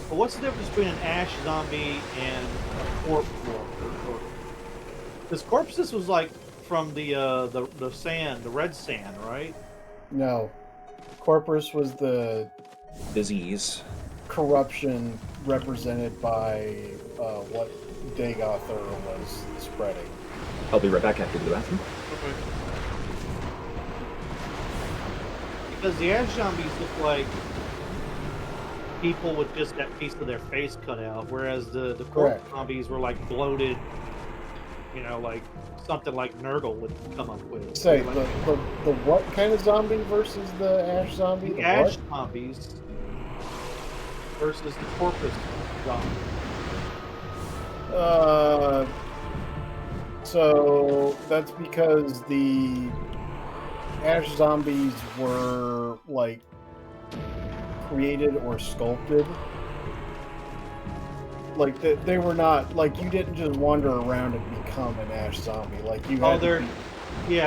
But what's the difference between an ash zombie and a corpse? Because corpses was like from the sand, the red sand, right? No. Corpus was the Disease. corruption represented by what Dagother was spreading. I'll be right back after the bathroom. Because the ash zombies look like people with just that piece of their face cut out, whereas the corpse zombies were like bloated, you know, like something like Nurgle would come up with. Say, like, the what kind of zombie versus the ash zombie? the ash zombies versus the corpus zombie. So that's because the ash zombies were like created or sculpted. Like they were not like you didn't just wander around and become an ash zombie. Like you had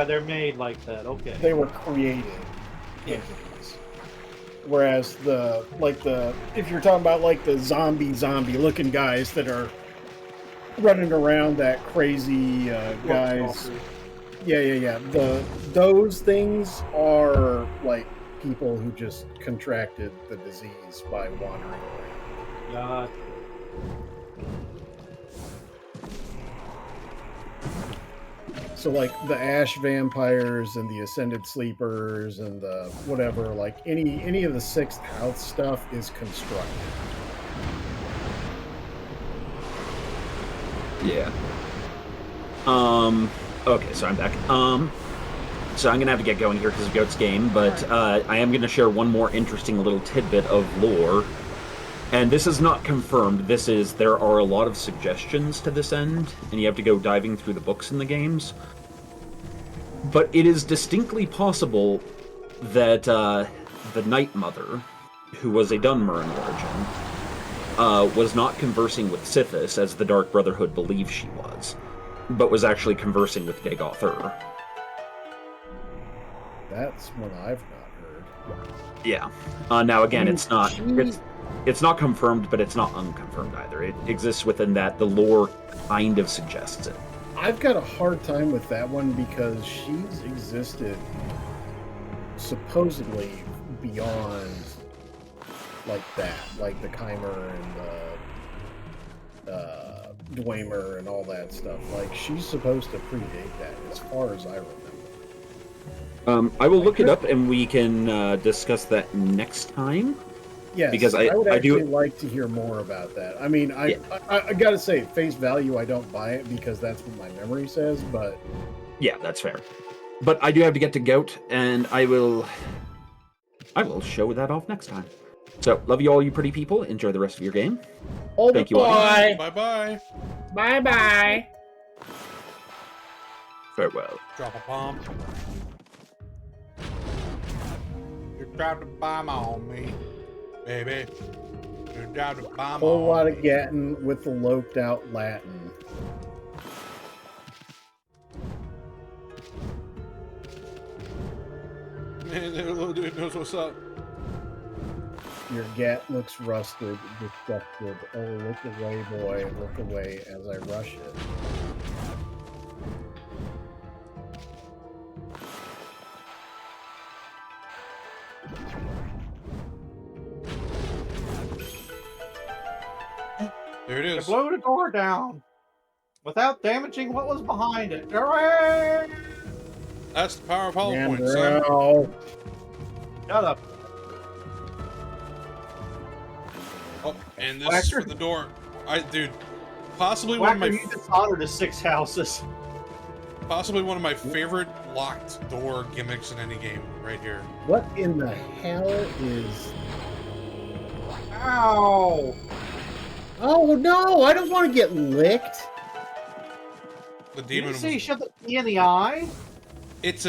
they're made like that. Okay. They were created entities. Whereas if you're talking about like the zombie looking guys that are running around, that crazy guys. Yeah. Those things are like people who just contracted the disease by wandering around. So like the ash vampires and the ascended sleepers and the whatever, like any of the sixth house stuff is constructed. Yeah. Okay, so I'm back. So I'm gonna have to get going here because of Goat's game, but I am gonna share one more interesting little tidbit of lore. And this is not confirmed. There are a lot of suggestions to this end, and you have to go diving through the books in the games. But it is distinctly possible that the Night Mother, who was a Dunmer in origin, was not conversing with Sithis as the Dark Brotherhood believed she was, but was actually conversing with Dagother. That's one I've not heard. Yeah. Now again, it's not confirmed, but it's not unconfirmed either. It exists within that. The lore kind of suggests it. I've got a hard time with that one because she's existed supposedly beyond like that, like the Chimer and the Dwemer and all that stuff. Like she's supposed to predate that, as far as I remember. I will look it up and we can discuss that next time. Yes, because I would actually like to hear more about that. I mean, I gotta say, face value, I don't buy it because that's what my memory says, but... Yeah, that's fair. But I do have to get to Goat, and I will show that off next time. So, love you all, you pretty people. Enjoy the rest of your game. Thank you all. Bye-bye. Bye-bye. Farewell. Drop a bomb. You dropped a bomb on me. Baby, you dropped a bomb Whole lot on of me. getting with the loped out Latin. Man, that little dude knows what's up. Your gat looks rusted, disgusted. Oh, look away, boy, look away as I rush it. There it You is. blew the door down without damaging what was behind it. Hooray! That's the power of hollow points, son. Andrew. Shut up. Oh, and this is Whacker. for the door. Dude, possibly one of Whacker, my you dishonored his 6 houses. possibly one of my favorite locked door gimmicks in any game, right here. What in the hell is... Ow! Oh, no! I don't want to get licked! The Did demon you say was, shove the key in the eye? it's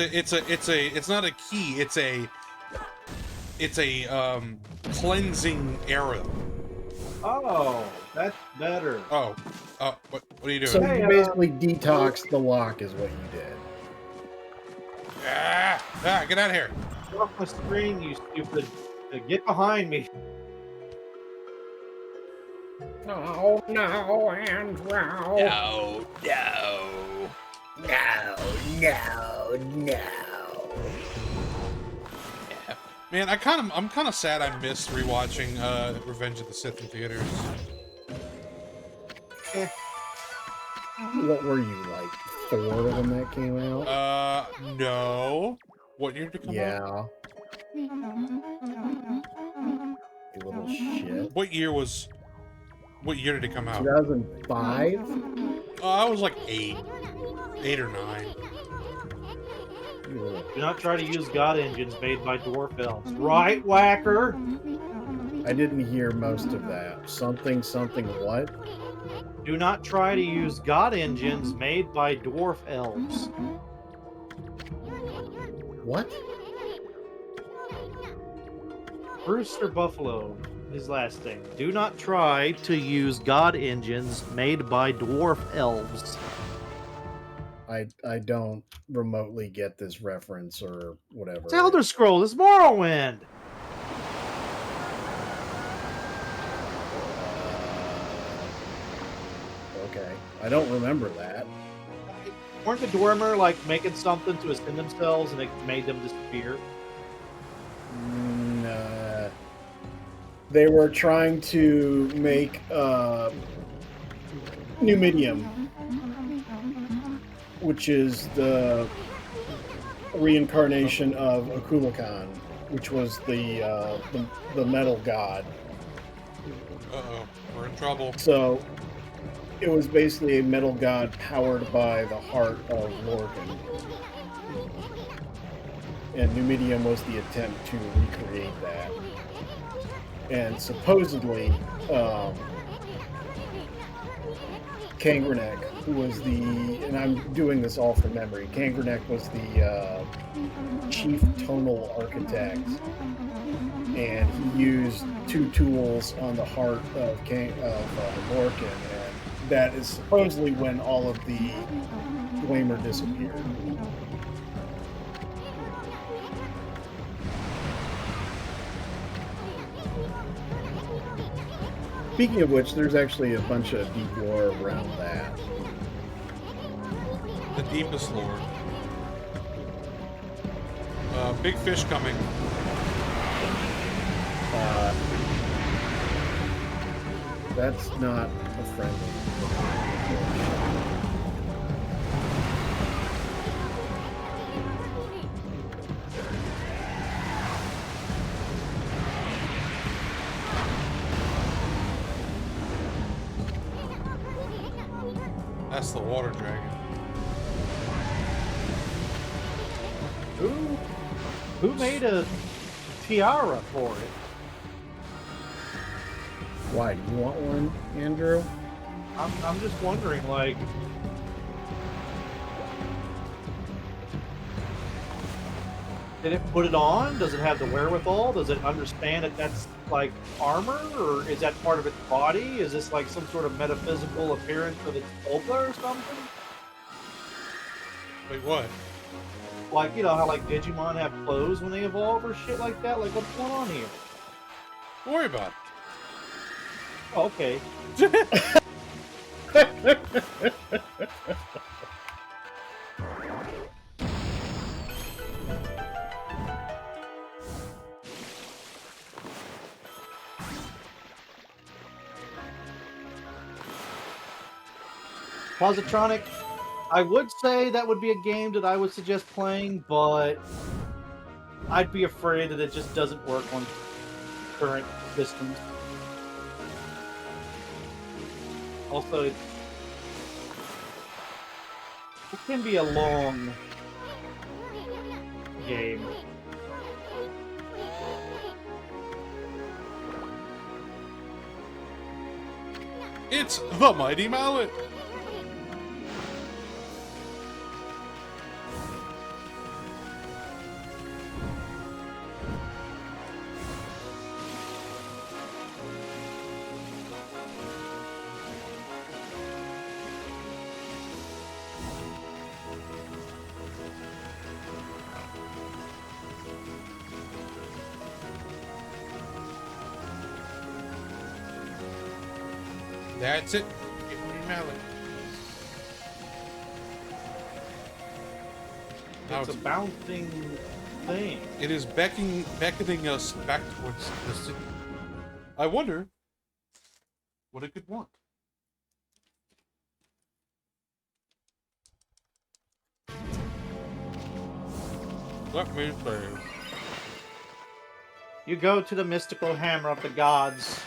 not a key, it's a cleansing arrow. Oh, that's better. Oh, what are you doing? So Hey, you basically detoxed the lock is what you did. Get out of here. Get off my screen, you stupid. Get behind me. Oh, no, Andrew. No, no. Man, I'm kind of sad I missed rewatching Revenge of the Sith in theaters. What were you, like, 4 when that came out? No. What year did it come out? Yeah. You little shit. What year did it come out? 2005? I was like 8 or 9. You little... Do not try to use god engines made by dwarf elves. Right, Whacker? I didn't hear most of that. Something what? Do not try to use god engines made by dwarf elves. What? Brewster Buffalo, his last thing. Do not try to use god engines made by dwarf elves. I don't remotely get this reference or whatever. It's Elder Scrolls, it's Morrowind. Okay. I don't remember that. Weren't the Dwarmer like making something to ascend themselves and it made them disappear? They were trying to make Numidium, which is the reincarnation of Okulakan, which was the metal god. Uh-oh, we're in trouble. So it was basically a metal god powered by the heart of Lorcan. And Numidium was the attempt to recreate that. And supposedly, Kangranek, who was and I'm doing this all from memory, Kangranek was the chief tonal architect, and he used 2 tools on the heart of Lorcan, and that is supposedly when all of the Glamour disappeared. Speaking of which, there's actually a bunch of deep lore around that. The deepest lore. Big fish coming. That's not a friendly. That's the water dragon. Who made a tiara for it? Why, do you want one, Andrew? I'm just wondering, like, did it put it on? Does it have the wherewithal? Does it understand that that's like armor, or is that part of its body? Is this like some sort of metaphysical appearance of its ulta or something? Wait, what? Like, you know how like Digimon have clothes when they evolve or shit like that? Like, what's going on here? Don't worry about it. Oh, okay. Positronic, I would say that would be a game that I would suggest playing, but I'd be afraid that it just doesn't work on current systems. Also, it can be a long game. It's the Mighty Mallet! That's it. Get Mighty Mallet. Now It's a bouncing thing. it is beckoning us back towards the city. I wonder what it could want. Let me see. You go to the mystical hammer of the gods,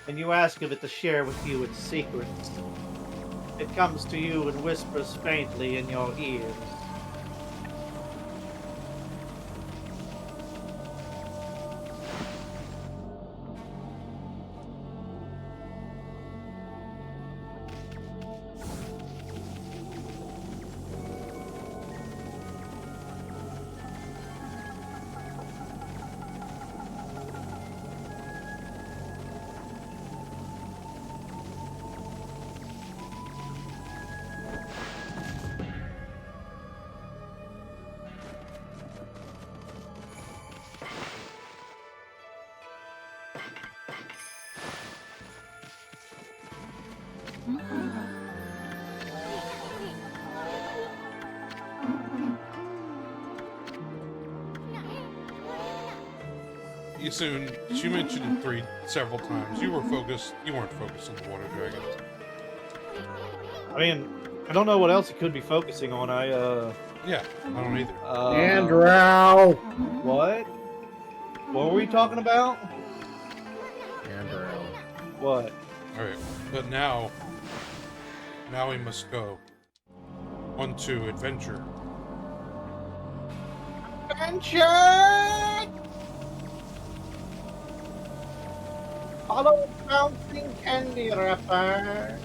and you ask of it to share with you its secrets. It comes to you and whispers faintly in your ears. She mentioned it several times. You weren't focused on the water dragons. I mean, I don't know what else it could be focusing on. Yeah, I don't either. Andrew! What? What were we talking about? Andrew. What? Alright, but now we must go on to adventure. Adventure! Follow bouncing candy wrapper.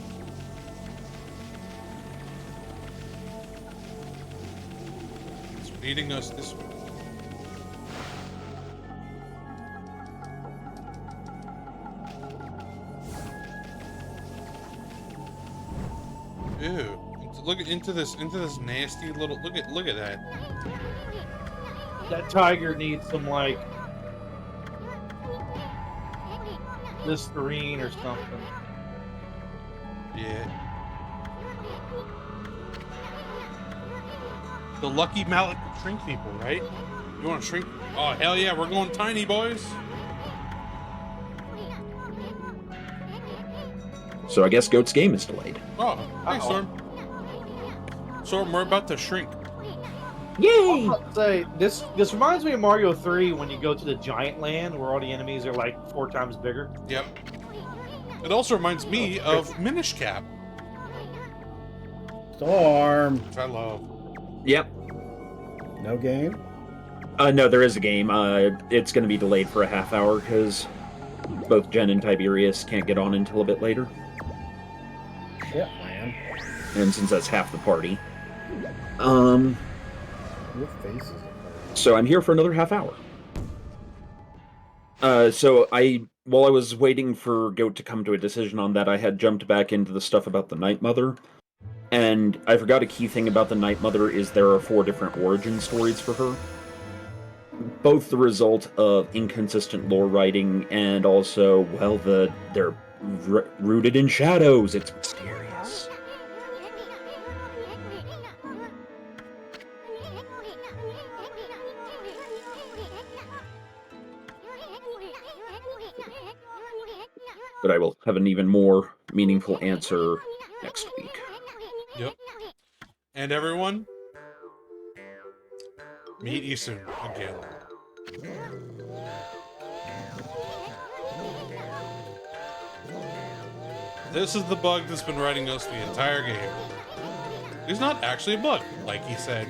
It's leading us this way. Ew. Look into this nasty little look at that. That tiger needs some like Listerine or something. Yeah. The lucky mallet can shrink people, right? You want to shrink? Oh hell yeah, we're going tiny, boys. So I guess Goat's game is delayed. Oh, hey Storm. Storm, we're about to shrink. Yay! Say this reminds me of Mario 3 when you go to the giant land where all the enemies are like 4 times bigger. Yep. It also reminds me of Minish Cap, Storm! which I love. Yep. No game? No, there is a game. It's going to be delayed for a half hour because both Jen and Tiberius can't get on until a bit later. Shit, man. And since that's half the party. Your face is So I'm here for another half hour. While I was waiting for Goat to come to a decision on that, I had jumped back into the stuff about the Night Mother. And I forgot a key thing about the Night Mother is there are 4 different origin stories for her. Both the result of inconsistent lore writing and also, well, they're rooted in shadows. It's mysterious. But I will have an even more meaningful answer next week. Yep. And everyone, meet Isun again. This is the bug that's been riding us the entire game. It's not actually a bug, like he said.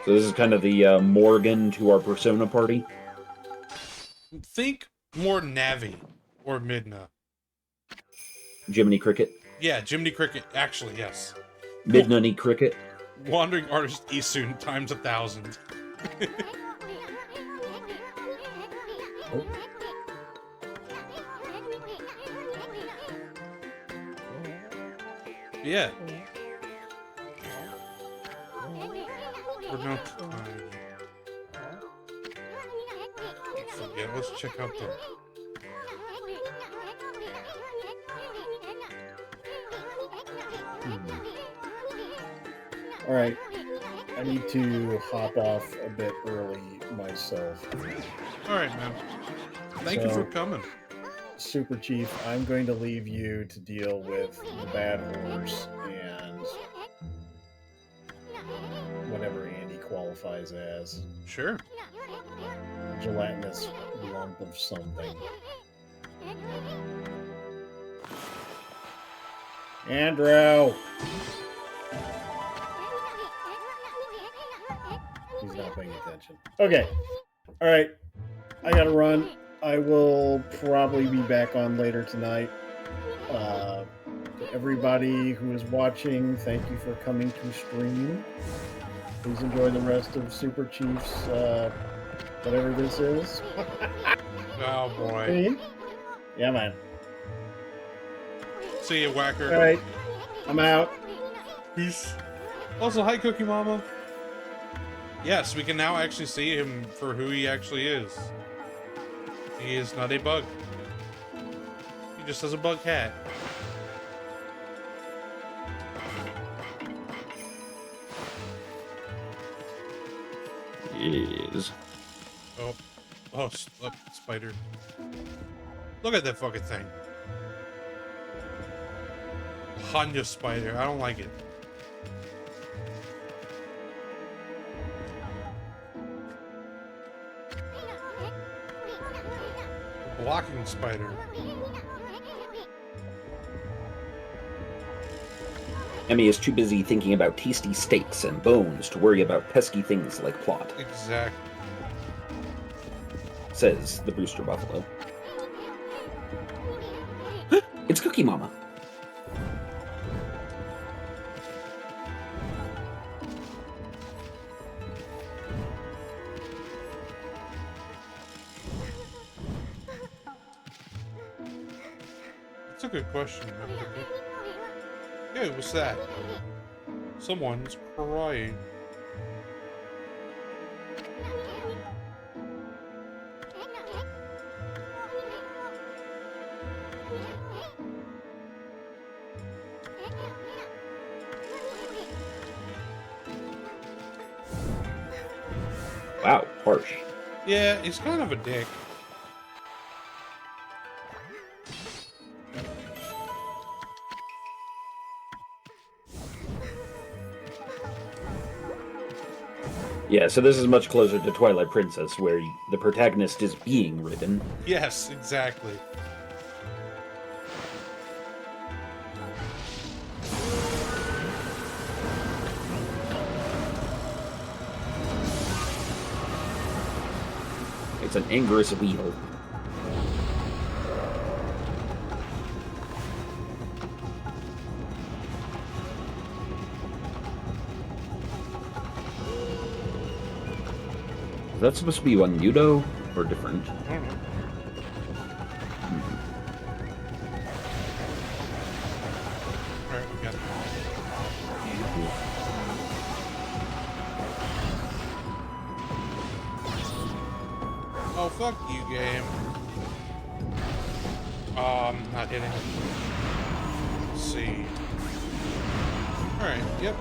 So this is kind of the Morgan to our Persona party. Think more Navi or Midna. Jiminy Cricket. Yeah, Jiminy Cricket. Actually, yes. Midnighty Cricket. Wandering Artist Isun times 1,000. Yeah. Or no time. Yeah, let's check out the... All right. I need to hop off a bit early myself. Alright, man. Thank you for coming. Super Chief, I'm going to leave you to deal with the bad horse and whatever Andy qualifies as. Sure. Gelatinous lump of something. Andrew! He's not paying attention. Okay. Alright. I gotta run. I will probably be back on later tonight. To everybody who is watching, thank you for coming to stream. Please enjoy the rest of Super Chief's, whatever this is. Oh, boy. Stream. Yeah, man. See you, Whacker. Alright. I'm out. Peace. Also, hi, Cookie Mama. Yes, we can now actually see him for who he actually is. He is not a bug. He just has a bug hat. Yes. Oh, spider. Look at that fucking thing. Hanya spider. I don't like it. Blocking spider. Emmy is too busy thinking about tasty steaks and bones to worry about pesky things like plot, Exactly. says the Brewster Buffalo. It's Cookie Mama. That's a good question. Hey, what's that? Someone's crying. Wow, harsh. Yeah, he's kind of a dick. Yeah, so this is much closer to Twilight Princess, where the protagonist is being ridden. Yes, exactly. It's an angorous wheel. Is that supposed to be one Yudo or different? I don't know. Alright, we got it. Oh, fuck you, game. Not hitting. Let's see. Alright, yep.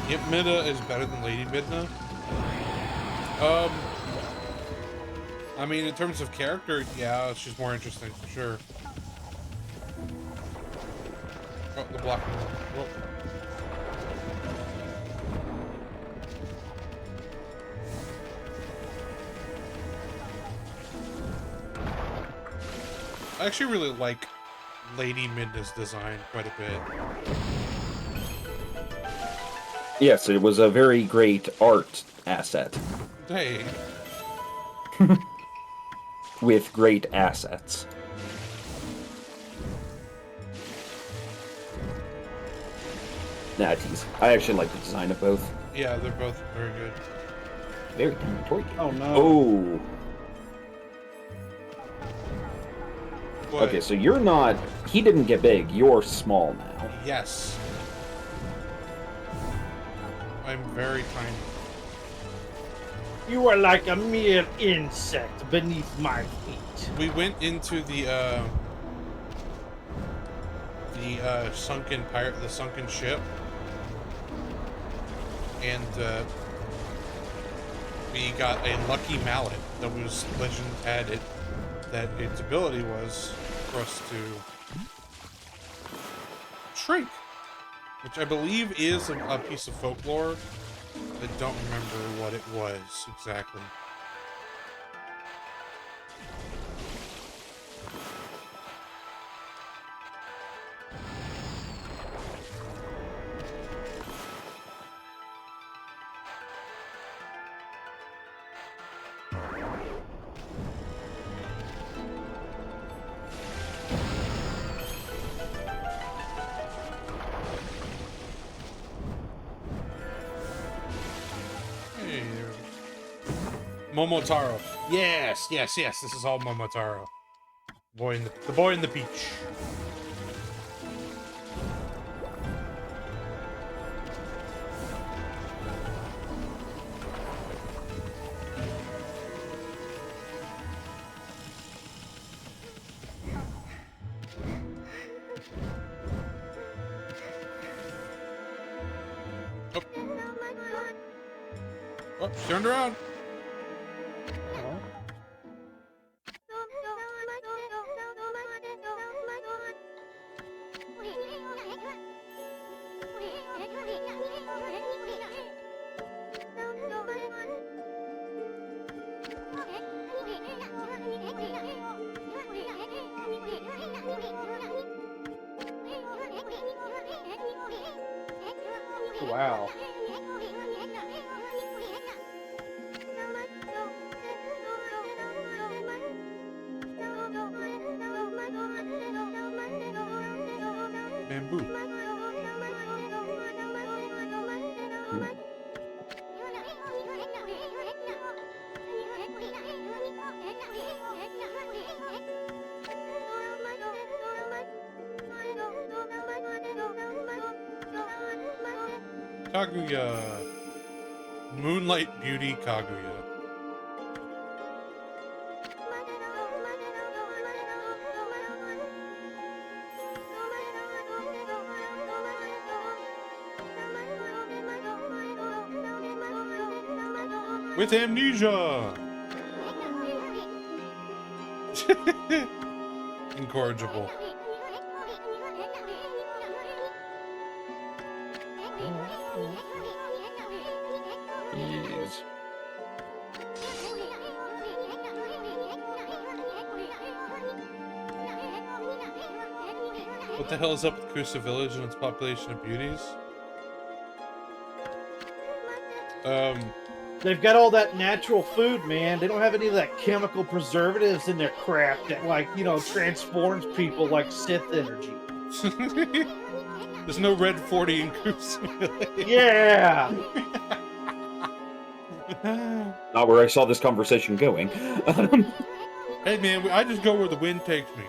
Yep, Midna is better than Lady Midna. I mean, in terms of character, yeah, she's more interesting for sure. Oh, the block. Well, I actually really like Lady Midna's design quite a bit. Yes, it was a very great art asset Hey, with great assets. Nah, tease. I actually like the design of both. yeah, they're both very good. Very tiny toy game. Oh no. Oh. But, Okay, so you're not... He didn't get big. You're small now. yes. I'm very tiny. You are like a mere insect beneath my feet. We went into the sunken ship, and we got a lucky mallet that was legend had it that its ability was for us to shrink, which I believe is a piece of folklore. I don't remember what it was exactly. Hey, Momotaro. Yes, yes, yes. This is all Momotaro. The boy in the beach. Oh, oh, she turned around. Wow. Bamboo. Kaguya. Moonlight Beauty Kaguya. With amnesia! Incorrigible. Yes. What the hell is up with Kusa Village and its population of beauties? They've got all that natural food, man. They don't have any of that chemical preservatives in their crap that, like, you know, transforms people like Sith energy. There's no red 40 in Kusa Village. Yeah! Not where I saw this conversation going. Hey man, I just go where the wind takes me.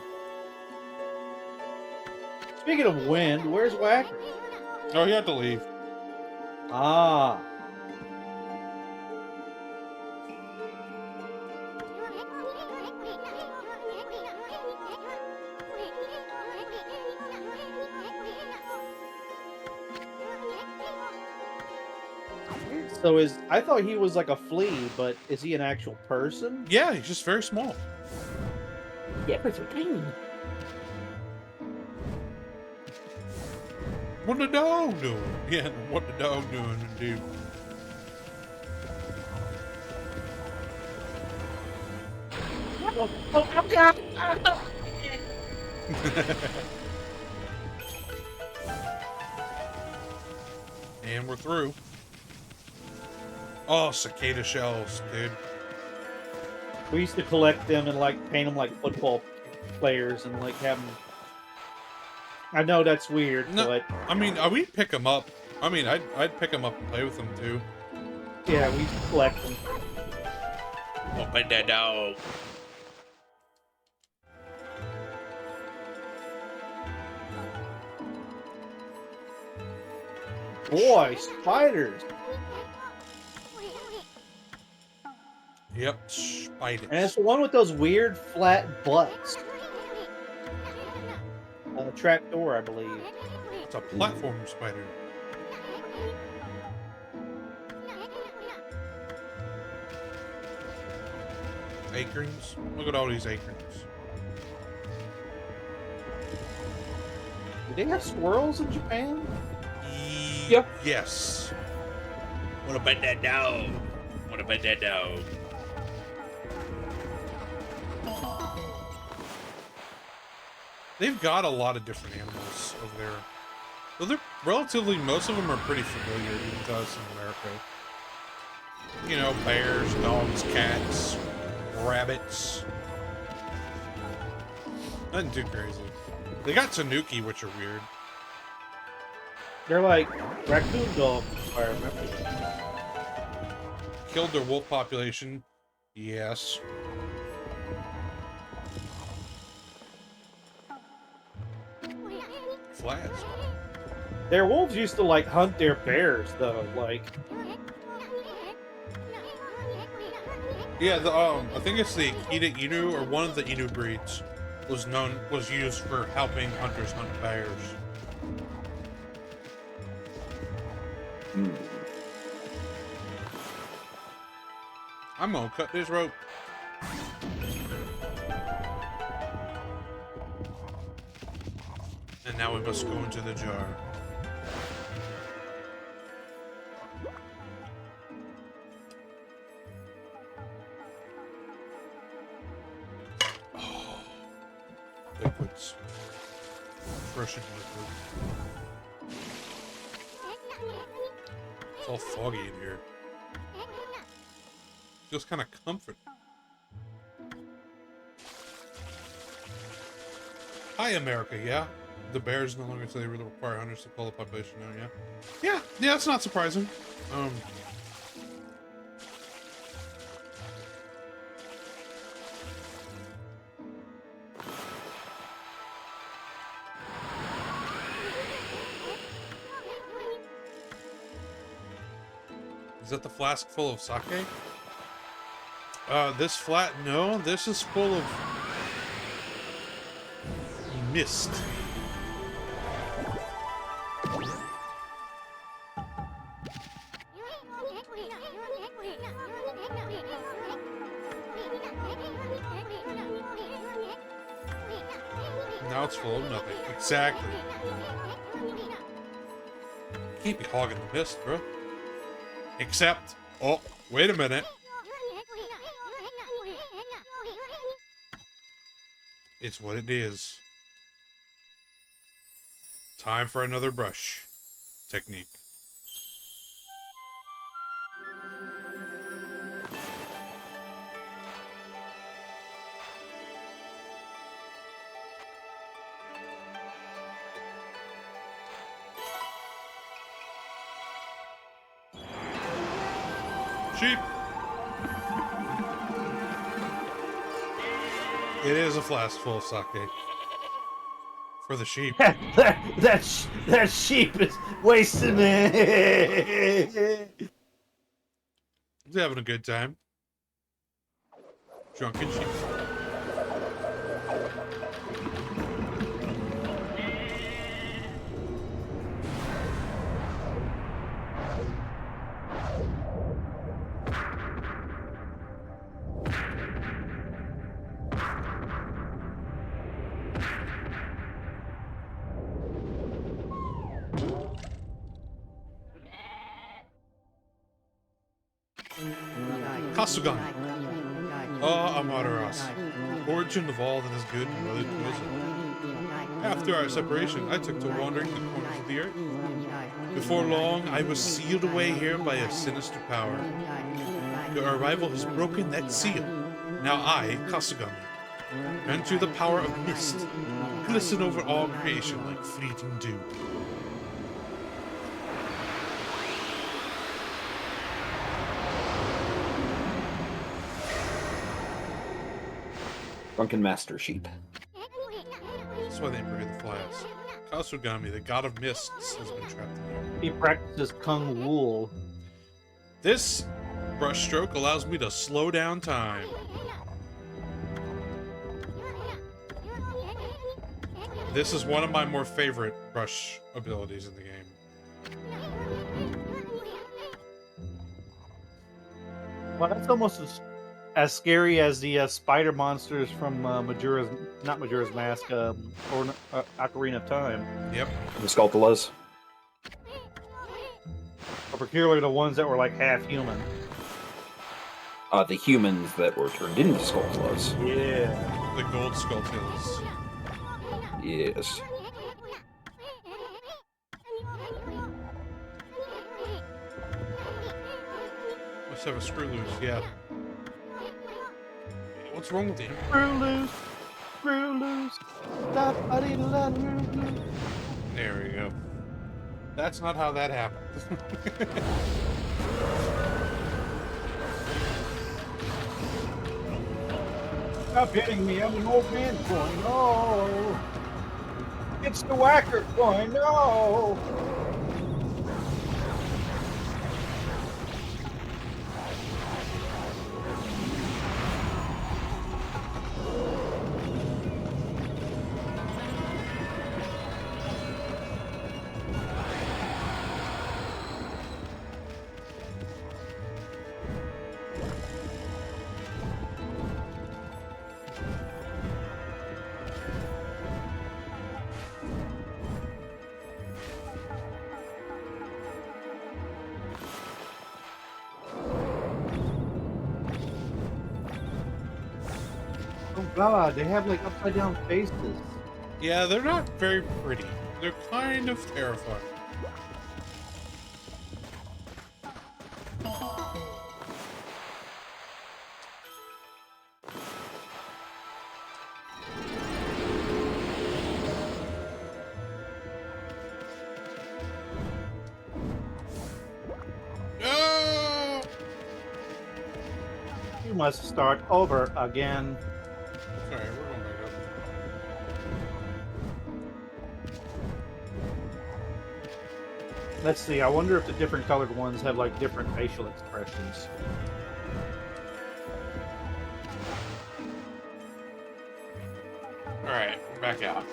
Speaking of wind, where's Wacker? Oh, he had to leave. Ah. So I thought he was like a flea, but is he an actual person? Yeah, he's just very small. Yeah, but so tiny. What the dog doing? Yeah, what the dog doing, dude? Oh God! And we're through. Oh, cicada shells, dude. We used to collect them and like paint them like football players and like have them. I know that's weird, No, but I mean, we'd pick them up. I mean, I'd pick them up and play with them too. yeah, we used to collect them. Open the door. Boy, spiders! Yep, spiders. And it's the one with those weird flat butts. Trapdoor, I believe. It's a platform spider. Acorns. Look at all these acorns. Do they have squirrels in Japan? Yep. Yes. What about that dog? What about that dog? They've got a lot of different animals over there. Well, they're relatively, most of them are pretty familiar even to us in America. You know, bears, dogs, cats, rabbits. Nothing too crazy. They got tanuki, which are weird. They're like raccoon dogs, if I remember. Killed their wolf population. Yes. Flats. Their wolves used to like hunt their bears, though. Like, Yeah, I think it's the Akita Inu, or one of the Inu breeds, was used for helping hunters hunt bears. Hmm. I'm gonna cut this rope. And now we must go into the jar. Oh, liquids. Refreshing liquid. It's all foggy in here. Feels kind of comforting. Hi, America, yeah? The bears no longer say they really require hunters to pull the population now, yeah? Yeah, that's not surprising. Is that the flask full of sake? No, this is full of mist. Now it's full of nothing. Exactly. Can't be hogging the mist, bro. Except, oh, wait a minute. It's what it is. Time for another brush technique. Sheep. It is a flask full of sake. For the sheep. that sheep is wasting it. He's having a good time. Drunken sheep. Kasugami. Amaterasu. Origin of all that is good and mother to us all. After our separation, I took to wandering the corners of the earth. Before long, I was sealed away here by a sinister power. Your arrival has broken that seal. Now I, Kasugami, grant you the power of mist, glisten over all creation like fleeting dew. Drunken Master Sheep. That's why they bury the flies. Kasugami, the god of mists, has been trapped in here. He practices kung wool. This brushstroke allows me to slow down time. This is one of my more favorite brush abilities in the game. Well, that's almost as scary as the spider monsters from not Majora's Mask, or Ocarina of Time. Yep. The Skulltulas. Or particularly the ones that were like half human. The humans that were turned into Skulltulas. Yeah. The gold Skulltulas. Yes. Must have a screw loose, yeah. What's wrong with him? Screw loose. Da-ba-dee-da-da-doo-doo. There we go. That's not how that happened. Stop hitting me, I'm an old man coin, no! It's the whacker coin, no! Oh god, they have like upside down faces. Yeah, they're not very pretty. They're kind of terrifying. No! You must start over again. Sorry, we're going back up. Let's see, I wonder if the different colored ones have like different facial expressions. Alright, we're back out.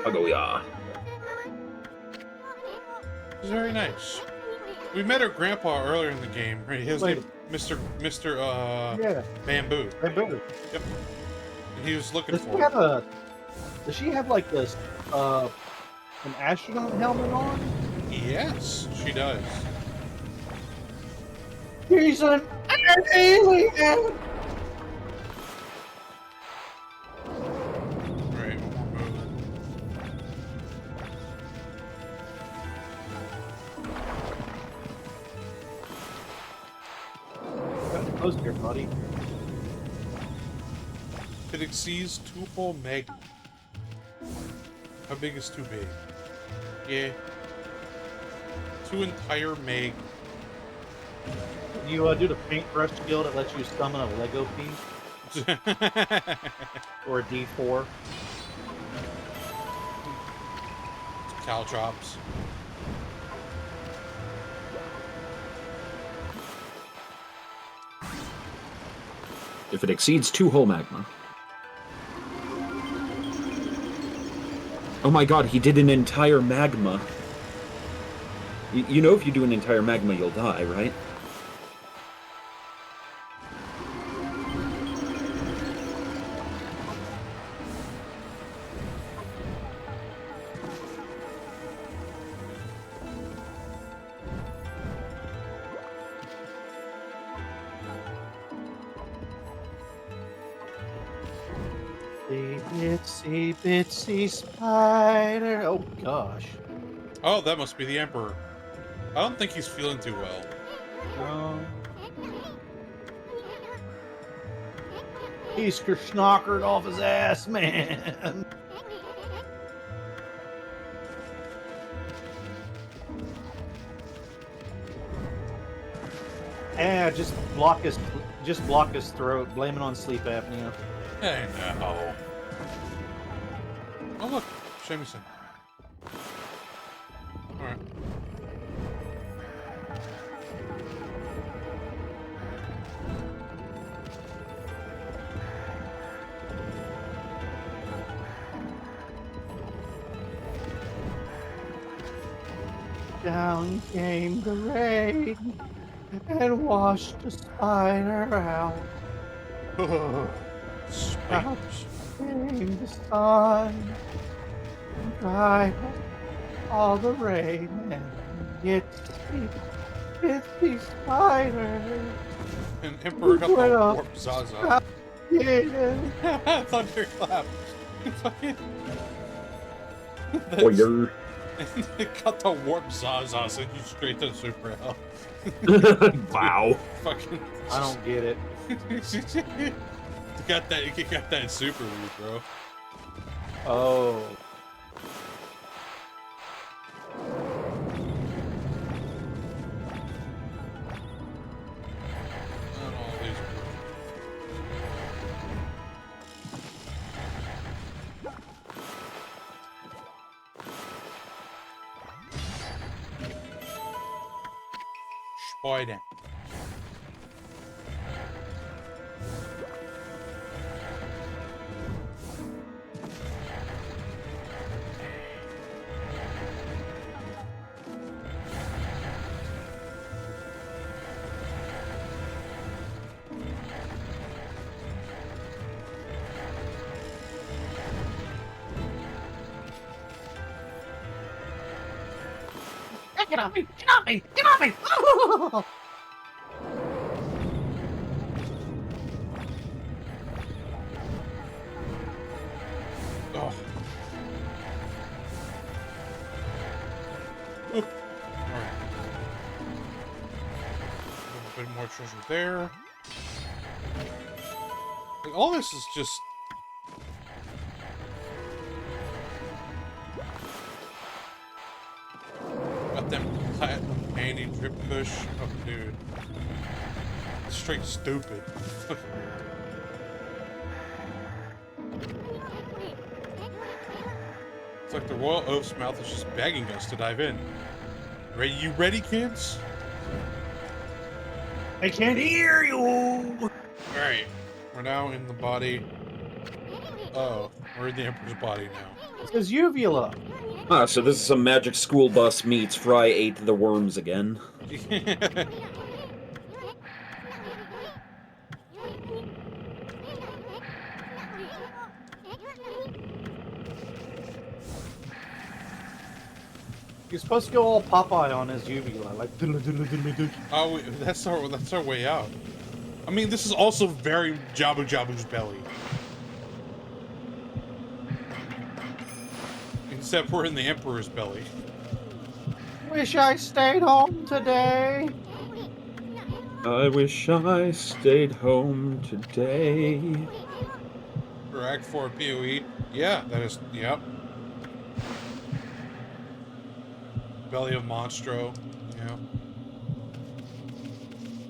Agoya. It's very nice. We met her grandpa earlier in the game, right? His Wait. name, Mr. Yeah. Bamboo. Bamboo. Yep. And he was looking Does she for have her. does she have like this an astronaut helmet on? Yes, she does. He's an alien! Alright, one more move. Come close here, buddy. It exceeds 2 whole meg. How big is too big? Yeah. 2 entire meg. You do the paintbrush skill that lets you summon a Lego piece or a D4. caltrops. If it exceeds 2 whole magma. Oh my god, he did an entire magma. You know if you do an entire magma, you'll die, right? Itsy bitsy spider. Oh gosh. Oh, that must be the Emperor. I don't think he's feeling too well. He's schnockered off his ass, man. Yeah, just block his throat. Blame it on sleep apnea. Hey, no. Oh, look. Shamisen. Alright. Down came the rain and washed the spider out. Out came the sun and dried up all the rain and itsy spider. And Emperor got Went the up. warp Zaza. Yeah. Thunderclap. Fucking. Warrior. It got the warp Zaza, sent you straight to super hell. Wow. Fucking. I don't get it. You got that in Super League, bro. Oh. Not all these are Spider. Get on me! Get on me! Get on me! Oh. Alright. A little bit more treasure there. Like, all this is just... Got them platinum panty drip push. Oh, dude. Straight stupid. It's like the Royal Oaf's mouth is just begging us to dive in. Ready? You ready, kids? I can't hear you! Alright. We're now in the body. Oh, we're in the Emperor's body now. It says uvula. Ah, so this is some magic school bus meets Fry ate the worms again. You're supposed to go all Popeye on his uvula, like. Oh, that's our way out. I mean, this is also very Jabu Jabu's belly. Except we're in the Emperor's belly. Wish I stayed home today. I wish I stayed home today. For Act 4 PoE. Yeah, that is. Yep. Belly of Monstro. Yeah.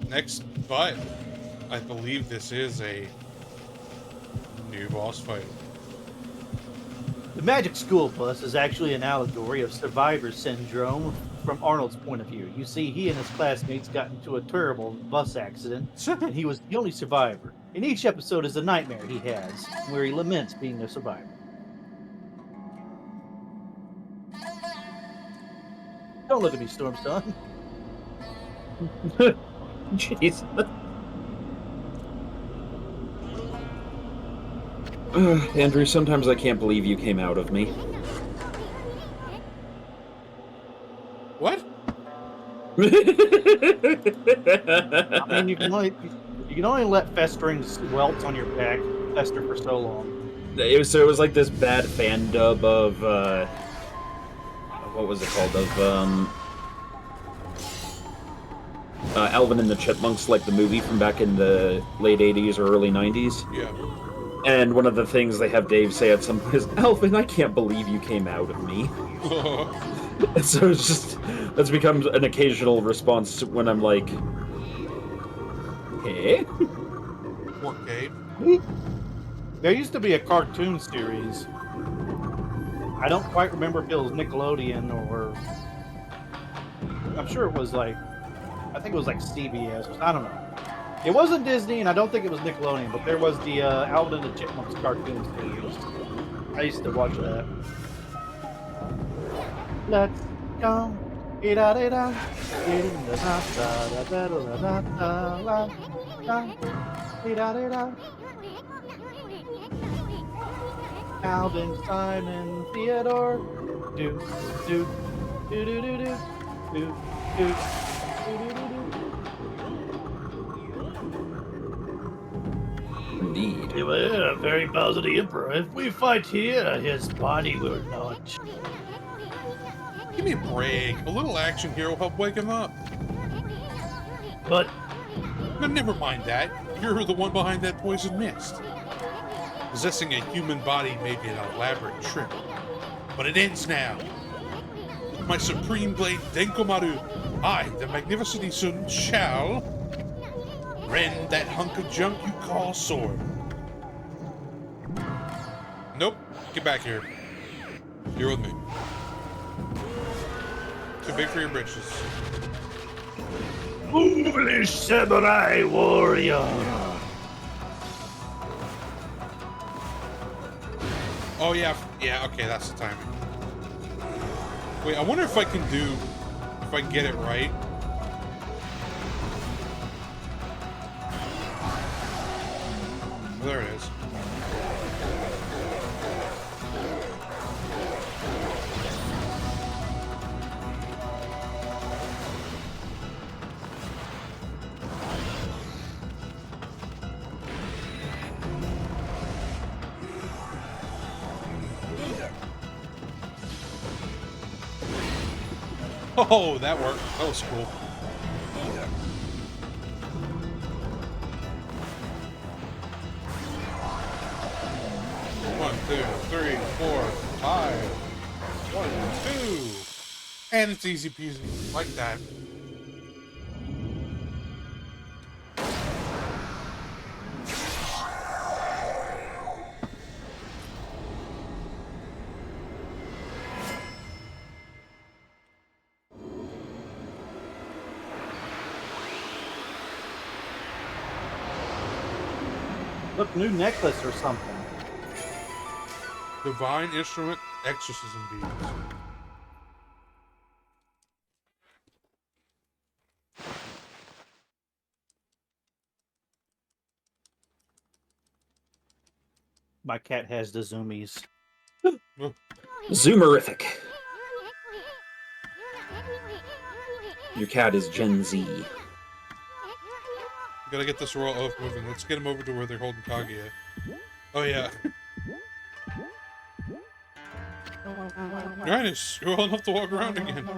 Next fight. I believe this is a new boss fight. The Magic School Bus is actually an allegory of survivor syndrome from Arnold's point of view. You see, he and his classmates got into a terrible bus accident, and he was the only survivor. In each episode is a nightmare he has, where he laments being a survivor. Don't look at me, Stormstone. Jeez. Andrew, sometimes I can't believe you came out of me. What? I mean, you can only let festering welts on your back fester for so long. It was like this bad fan dub of what was it called? Of Alvin and the Chipmunks, like the movie from back in the late 80s or early 90s. Yeah. And one of the things they have Dave say at some point is, Alvin, I can't believe you came out of me. And so it's just, that's become an occasional response when I'm like, hey? Poor Gabe. There used to be a cartoon series. I don't quite remember if it was Nickelodeon or... I'm sure it was like... I think it was like CBS. I don't know. It wasn't Disney, and I don't think it was Nickelodeon, but there was the Alvin and the Chipmunks cartoon series. I used to watch that. Let's go. Alvin, Simon, Theodore. Do, do, do, do, do, do, do, do, do, do, do, do. Indeed. Yeah, very positive emperor. If we fight here, his body will not. Give me a break. A little action here will help wake him up. But No, never mind that. You're the one behind that poison mist. Possessing a human body may be an elaborate trick, but it ends now. With my supreme blade Denkomaru, I, the magnificent Isun, shall rend that hunk of junk you call sword. Nope. Get back here. You're with me. Too big for your britches. foolish samurai warrior. Oh, yeah. Yeah, okay, that's the timing. Wait, I wonder if I can get it right. There it is. Oh, that worked. That was cool. One, two, three, four, five. 1, 2. And it's easy peasy. Like that. Look, new necklace or something. Divine instrument exorcism beads. My cat has the zoomies. Zoomerific. Your cat is Gen Z. Gotta get this royal oath moving. Let's get him over to where they're holding Kaguya. Oh, yeah. Your Highness, you're well enough to walk around again.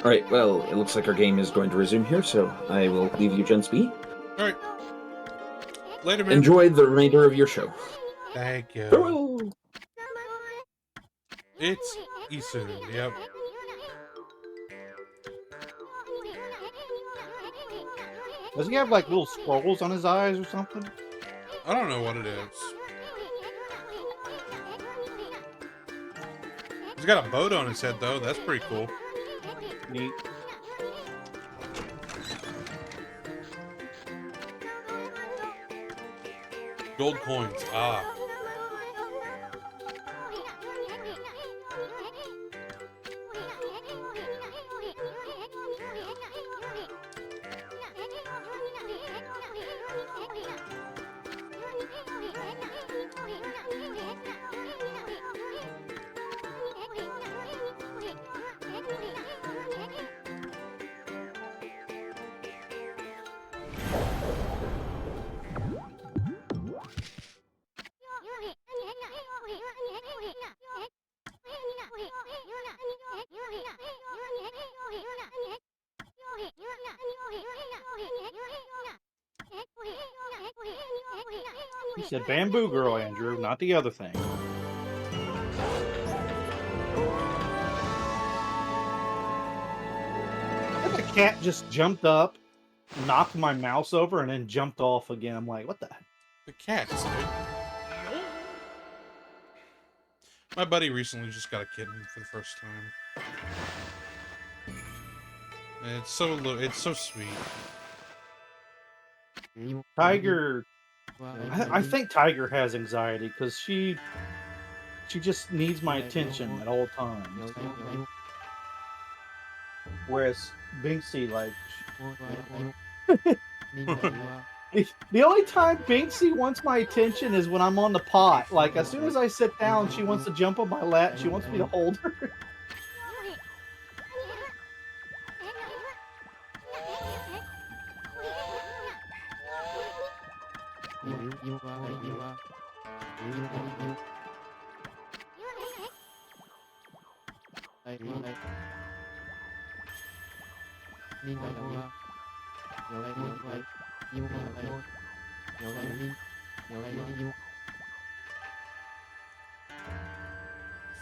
All right, well, it looks like our game is going to resume here, so I will leave you gents be. All right. Later, man. Enjoy the remainder of your show. Thank you. Farewell! It's Isu. Yep. Does he have like little scrolls on his eyes or something? I don't know what it is. He's got a boat on his head, though. That's pretty cool. Neat. Gold coins. Ah. He said bamboo girl, Andrew, not the other thing. The cat just jumped up, knocked my mouse over, and then jumped off again. I'm like, what the heck? The cats, dude. My buddy recently just got a kitten for the first time. And it's so sweet. Tiger, I think Tiger has anxiety because she just needs my attention at all times. Whereas Binksy, like, the only time Binksy wants my attention is when I'm on the pot. Like, as soon as I sit down, she wants to jump on my lap. She wants me to hold her.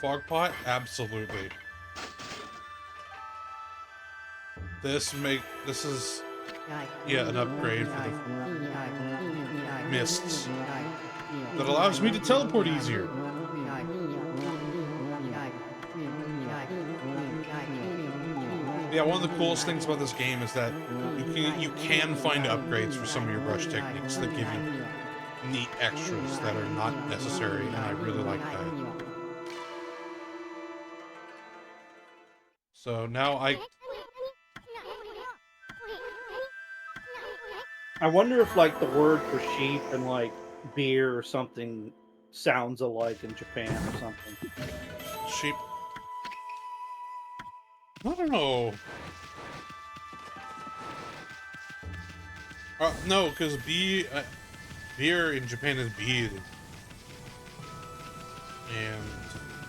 Fog pot? Absolutely. This is an upgrade for the mists that allows me to teleport easier. Yeah, one of the coolest things about this game is that you can find upgrades for some of your brush techniques that give you neat extras that are not necessary, and I really like that. So now I wonder if, like, the word for sheep and, like, beer or something sounds alike in Japan or something. sheep. I don't know. No, because beer in Japan is beer. And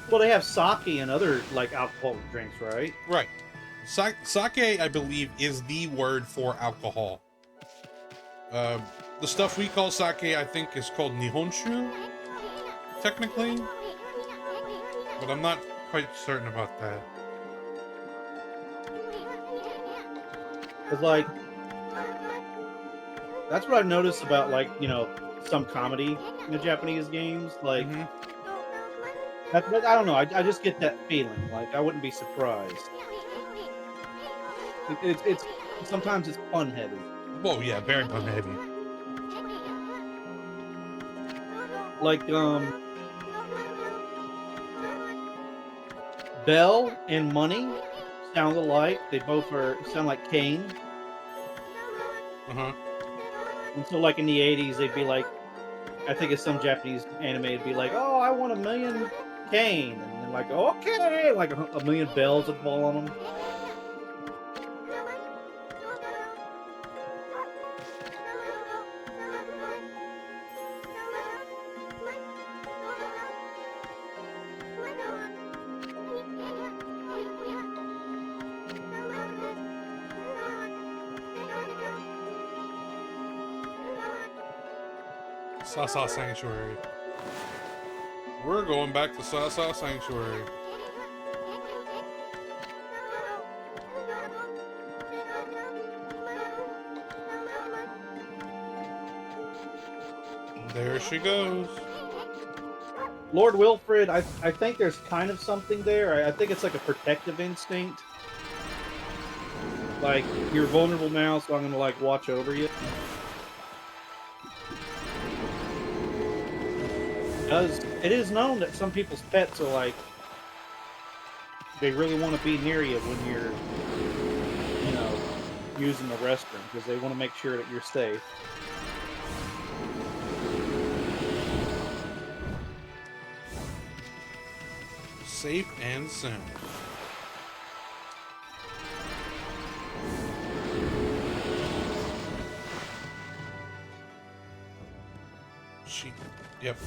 Well, they have sake and other, like, alcoholic drinks, right? right, sake, I believe, is the word for alcohol. The stuff we call sake, I think, is called nihonshu, technically, but I'm not quite certain about that. Because, like, that's what I've noticed about, like, you know, some comedy in the Japanese games. Like, I don't know. I just get that feeling. Like, I wouldn't be surprised. It's sometimes it's fun heavy. Well, yeah, very pun heavy. Like, Bell and Money sound alike. They both sound like Kane. And so, like, in the 80s, they'd be like, I think it's some Japanese anime, it'd be like, oh, I want 1,000,000 Kane. And then, like, okay, like a million bells would fall on them. Sasa Sanctuary. We're going back to Sasa Sanctuary. There she goes. Lord Wilfred, I think there's kind of something there. I think it's like a protective instinct. Like, you're vulnerable now, so I'm gonna, like, watch over you. Because it is known that some people's pets are like, they really want to be near you when you're, you know, using the restroom, because they want to make sure that you're safe. Safe and sound. Yep.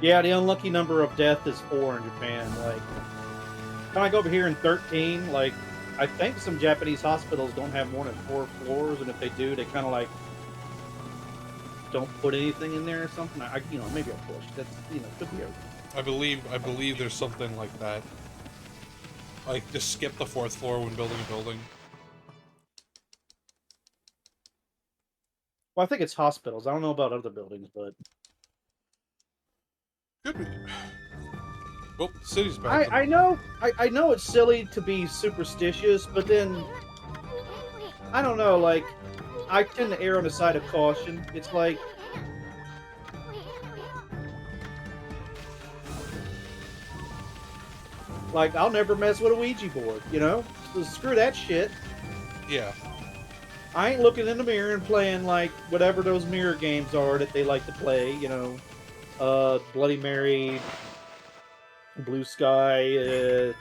Yeah, the unlucky number of death is 4 in Japan. Like, kind of go over here in 13. Like, I think some Japanese hospitals don't have more than 4 floors, and if they do, they kind of like don't put anything in there or something. You know, maybe I'll push. That's, you know, could be a... I believe there's something like that. Like, just skip the 4th floor when building a building. Well, I think it's hospitals. I don't know about other buildings, but Could be. Well, the city's back. I know it's silly to be superstitious, but then I don't know. Like, I tend to err on the side of caution. It's like, I'll never mess with a Ouija board, you know? So screw that shit. Yeah. I ain't looking in the mirror and playing, like, whatever those mirror games are that they like to play, you know? Bloody Mary, Blue Sky,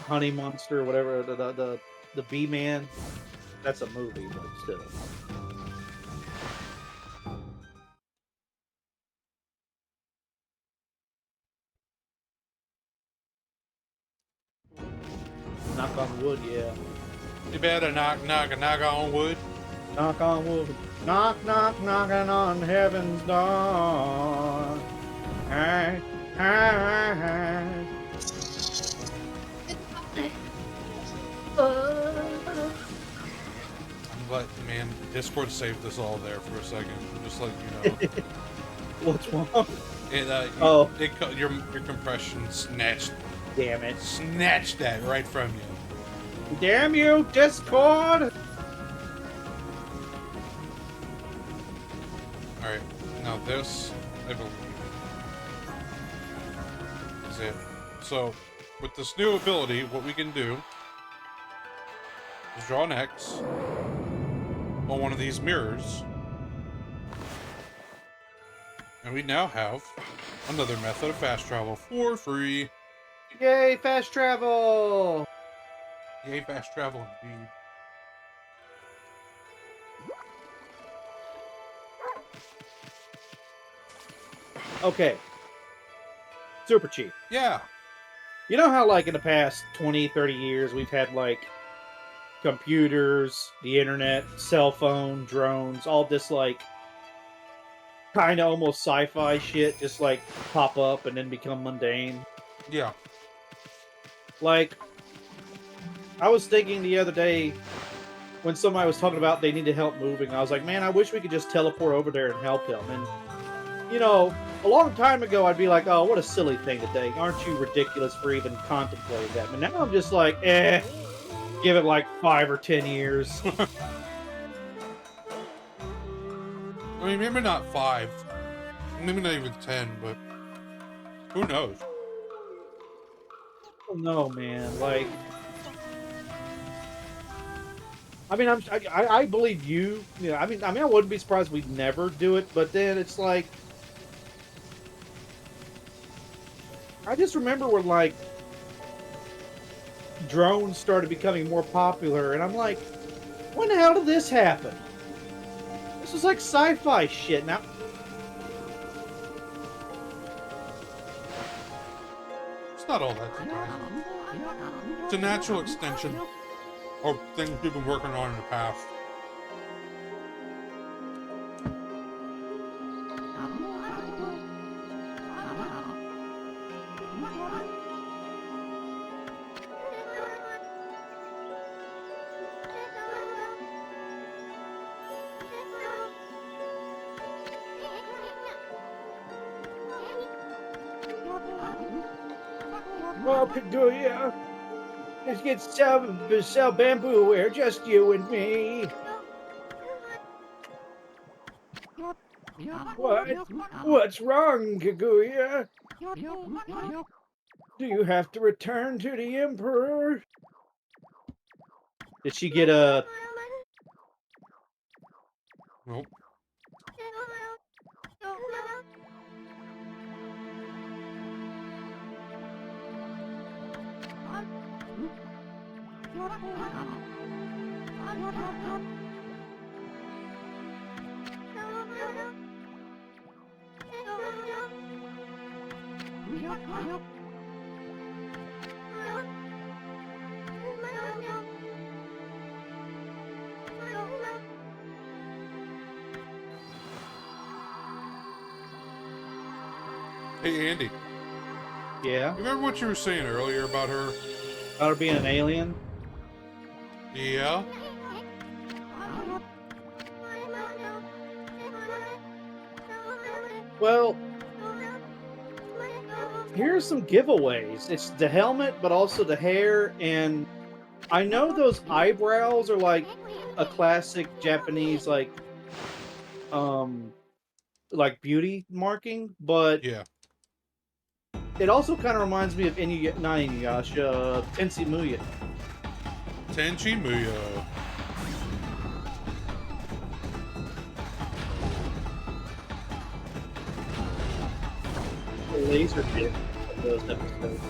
Honey Monster, whatever, the Bee-Man. That's a movie, but still. Knock on wood, yeah. You better knock on wood. Knock on wood. Knock, knock, knocking on heaven's door. Hey, hey, hey. I'm glad, man, Discord saved us all there for a second. Just like, you know. What's wrong? It, your compression snatched. Damn it. Snatched that right from you. Damn you, Discord! Alright, now this, I believe, is it. So, with this new ability, what we can do is draw an X on one of these mirrors. And we now have another method of fast travel for free. Yay, fast travel! Yay, fast travel indeed. Okay. Super Chief. Yeah. You know how, like, in the past 20, 30 years, we've had, like, computers, the internet, cell phone, drones, all this, like, kind of almost sci-fi shit just, like, pop up and then become mundane? Yeah. Like, I was thinking the other day when somebody was talking about they need help moving, I was like, man, I wish we could just teleport over there and help him. And, you know, a long time ago, I'd be like, oh, what a silly thing to think. Aren't you ridiculous for even contemplating that? But now I'm just like, give it like 5 or 10 years. I mean, maybe not 5. Maybe not even 10, but who knows? No, man. Like, I mean, I believe you. You know, I mean, I wouldn't be surprised if we'd never do it. But then it's like, I just remember when, like, drones started becoming more popular, and I'm like, when the hell did this happen? This is like sci-fi shit. Now, It's not all that surprising. It's a natural extension of things we've been working on in the past. Well, Kaguya, let's get sell bamboo ware, just you and me. What? What's wrong, Kaguya? Do you have to return to the Emperor? Did she get a? Nope. Hey, Andy. Yeah, You remember what you were saying earlier about her? about her being an alien. Yeah? Well, here's some giveaways. It's the helmet, but also the hair, and I know those eyebrows are like a classic Japanese like beauty marking, but Yeah. it also kind of reminds me of not Inuyasha, Tensei Muya. Tenchi Muyo. The laser bit of those episodes.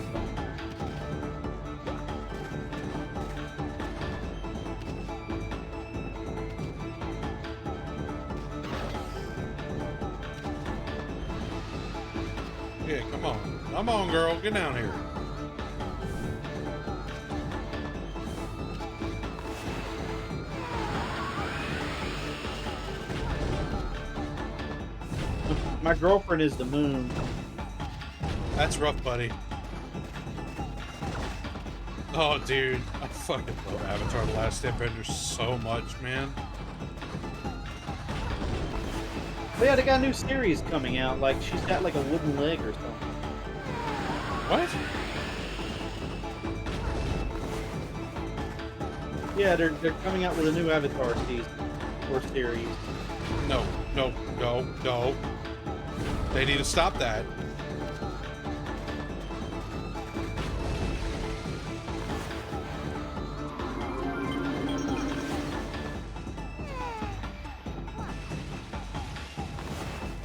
Yeah, come on. Come on, girl. Get down here. My girlfriend is the moon. That's rough, buddy. Oh, dude. I fucking love Avatar The Last Airbender so much, man. But yeah, they got a new series coming out. Like, she's got like a wooden leg or something. What? Yeah, they're coming out with a new Avatar season or series. No, no, no, no. They need to stop that.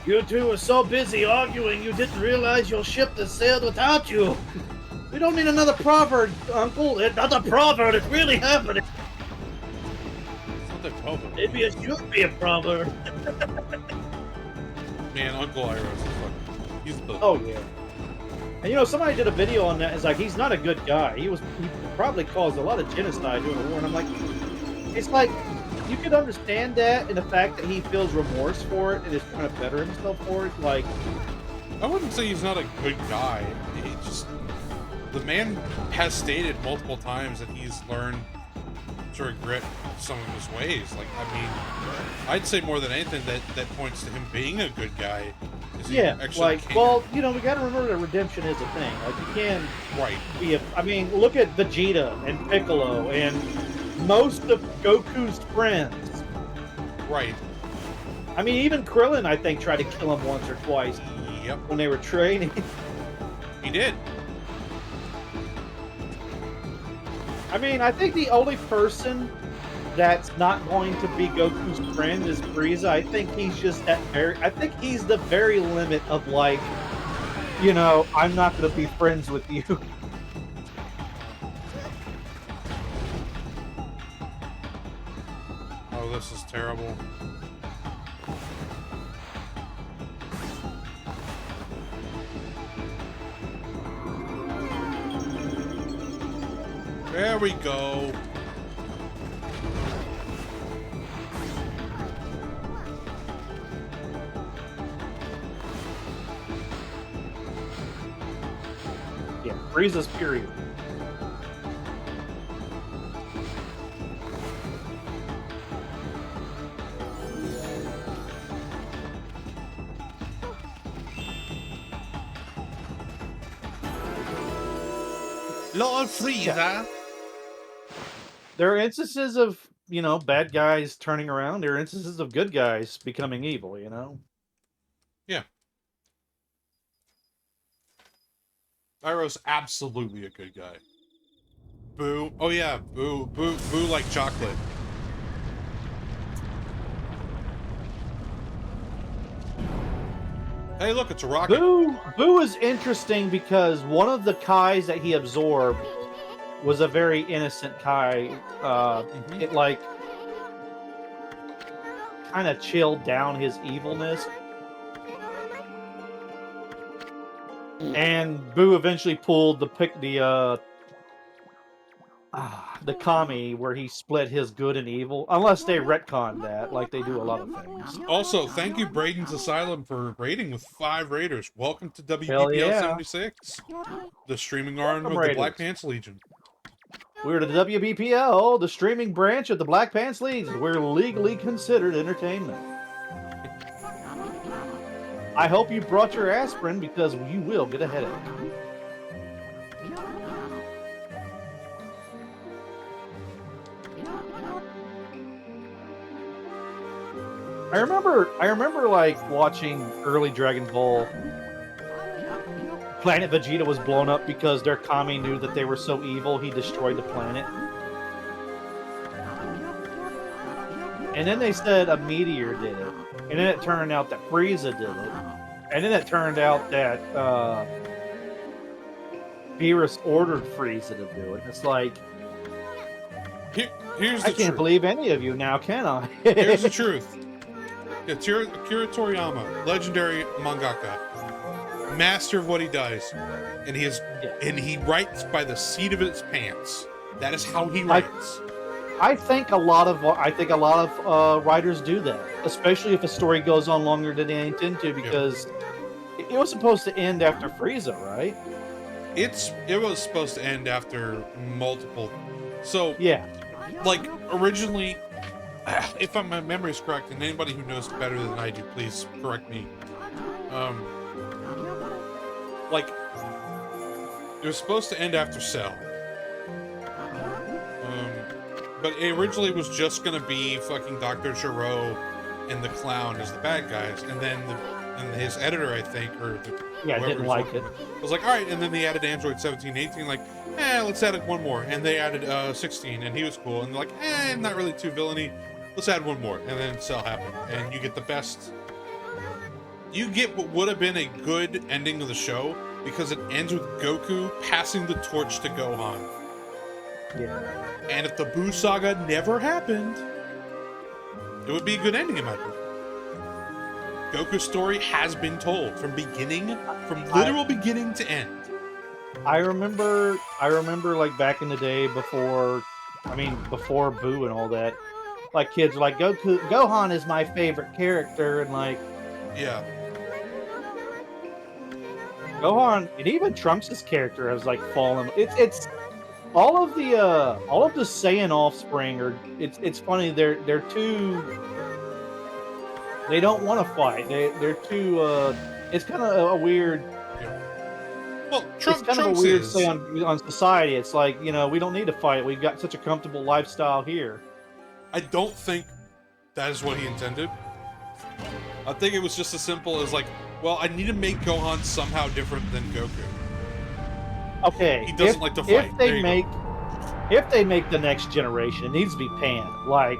You two were so busy arguing you didn't realize your ship has sailed without you. We don't need another proverb, Uncle. It's not a proverb, it's really happening. It's not that problem. Maybe it should be a proverb. Man, Uncle Iroh's is fucking... He's the... Oh yeah. And you know, somebody did a video on that. It's like he's not a good guy. He probably caused a lot of genocide during the war. And I'm like, it's like you could understand that in the fact that he feels remorse for it and is trying to better himself for it. Like, I wouldn't say he's not a good guy. He just... The man has stated multiple times that he's learned to regret some of his ways. Like, I mean, I'd say more than anything that points to him being a good guy. Is he yeah, actually like, can- well, you know, we got to remember that redemption is a thing. Like, you can Right. be a. I mean, look at Vegeta and Piccolo and most of Goku's friends. Right. I mean, even Krillin, I think, tried to kill him once or twice Yep. when they were training. He did. I mean, I think the only person that's not going to be Goku's friend is Frieza. I think he's just I think he's the very limit of like, you know, I'm not going to be friends with you. Oh, this is terrible. There we go. Yeah, Frieza's period. Lord Frieza. There are instances of, you know, bad guys turning around. There are instances of good guys becoming evil, you know? Yeah. Iroh's absolutely a good guy. Boo. Oh yeah, Boo like chocolate. Hey, look, it's a rocket. Boo is interesting because one of the Kais that he absorbed was a very innocent Kai. It like kind of chilled down his evilness. And Boo eventually pulled the Kami where he split his good and evil. Unless they retcon that, like they do a lot of things. Also, thank you, Braden's Asylum, for raiding with 5 raiders. Welcome to Hell WBPL yeah. 76, the streaming arm of Welcome, the Black Raiders. Pants Legion. We're the WBPL, the streaming branch of the Black Pants Leagues. We're legally considered entertainment. I hope you brought your aspirin because you will get a headache. I remember like watching early Dragon Ball. Planet Vegeta was blown up because their Kami knew that they were so evil, he destroyed the planet. And then they said a meteor did it. And then it turned out that Frieza did it. And then it turned out that Beerus ordered Frieza to do it. It's like, Here's the I can't truth. believe any of you now, can I? Here's the truth. Akira Toriyama, legendary mangaka, master of what he does, and he writes by the seat of his pants. That is how he writes. I think a lot of writers do that, especially if a story goes on longer than they intend to, because it was supposed to end after Frieza, right? It was supposed to end after multiple. So yeah, like originally, if my memory is correct, and anybody who knows better than I do, please correct me. Like it was supposed to end after Cell. But it originally was just gonna be fucking Dr. Gero and the clown as the bad guys, and then his editor, I think, didn't like it. Was like, all right, and then they added Android 17, 18, like, let's add one more, and they added 16, and he was cool, and they're like, not really too villainy, let's add one more, and then Cell happened, and you get the best. You get what would have been a good ending of the show because it ends with Goku passing the torch to Gohan. Yeah. And if the Buu saga never happened, it would be a good ending in my opinion. Goku's story has been told from literal beginning to end. I remember like back in the day before Boo and all that, like kids were like, Gohan is my favorite character, and like, yeah. Gohan, and even Trunks' character has like fallen. It's all of the Saiyan offspring are. It's funny. They're too. They don't want to fight. They're too. It's kind of a weird. Well, it's kind of a weird say on society. It's like, we don't need to fight. We've got such a comfortable lifestyle here. I don't think that is what he intended. I think it was just as simple as like, well, I need to make Gohan somehow different than Goku. Okay, he doesn't like to fight. If they make the next generation, it needs to be Pan. Like,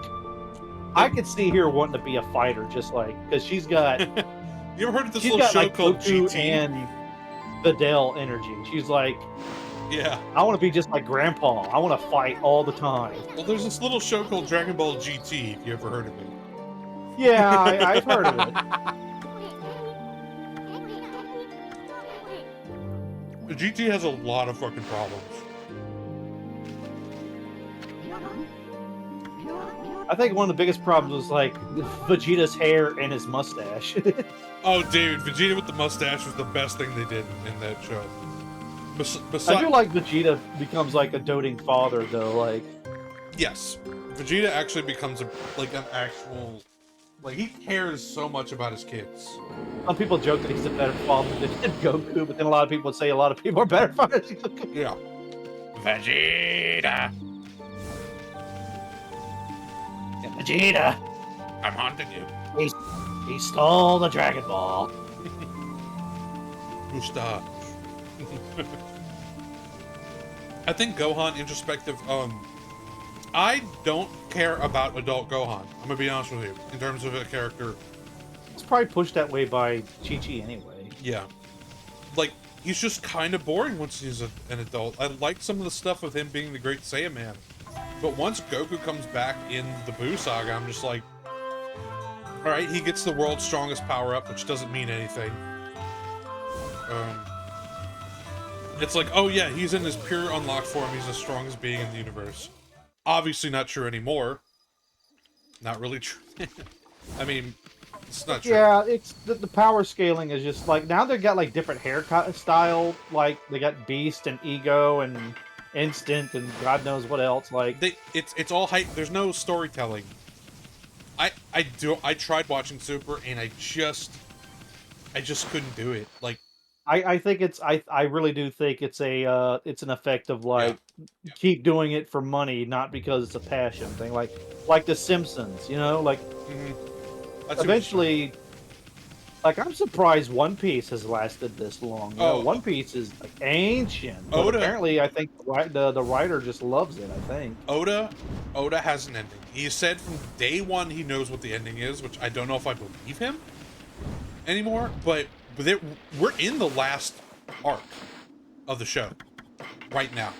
I could see her wanting to be a fighter, just like, because she's got. You ever heard of this little show called Goku GT? And Videl energy. She's like, yeah, I want to be just like Grandpa. I want to fight all the time. Well, there's this little show called Dragon Ball GT. If you ever heard of it? Yeah, I've heard of it. The GT has a lot of fucking problems. I think one of the biggest problems was like Vegeta's hair and his mustache. Oh, dude, Vegeta with the mustache was the best thing they did in that show. I feel like Vegeta becomes like a doting father, though. Like, yes, Vegeta actually becomes an actual, like, he cares so much about his kids. some people joke that he's a better father than Goku, but then a lot of people would say a lot of people are better fathers than Goku. Yeah. Vegeta, Vegeta, I'm haunting you. he stole the Dragon Ball. Mustache. I think Gohan introspective. I don't care about adult Gohan. I'm gonna be honest with you. In terms of a character, It's probably pushed that way by Chi-Chi anyway. yeah, like he's just kind of boring once he's an adult. I like some of the stuff with him being the Great Saiyan Man, but once Goku comes back in the Buu saga, I'm just like, all right, he gets the world's strongest power up, which doesn't mean anything. It's like, oh yeah, he's in his pure unlocked form. He's the strongest being in the universe. Obviously not true anymore. Not really true. I mean, it's not true. Yeah, it's the power scaling is just like now they've got like different haircut style. Like they got Beast and Ego and Instant and God knows what else. Like It's all hype. There's no storytelling. I tried watching Super and I just couldn't do it. Like, I think I really do think it's an effect of like keep doing it for money, not because it's a passion thing. Like The Simpsons, you know, like eventually, like I'm surprised One Piece has lasted this long. You know, One Piece is like ancient, but apparently I think the writer just loves it. I think Oda has an ending. He said from day one he knows what the ending is, which I don't know if I believe him anymore, but we're in the last arc of the show right now.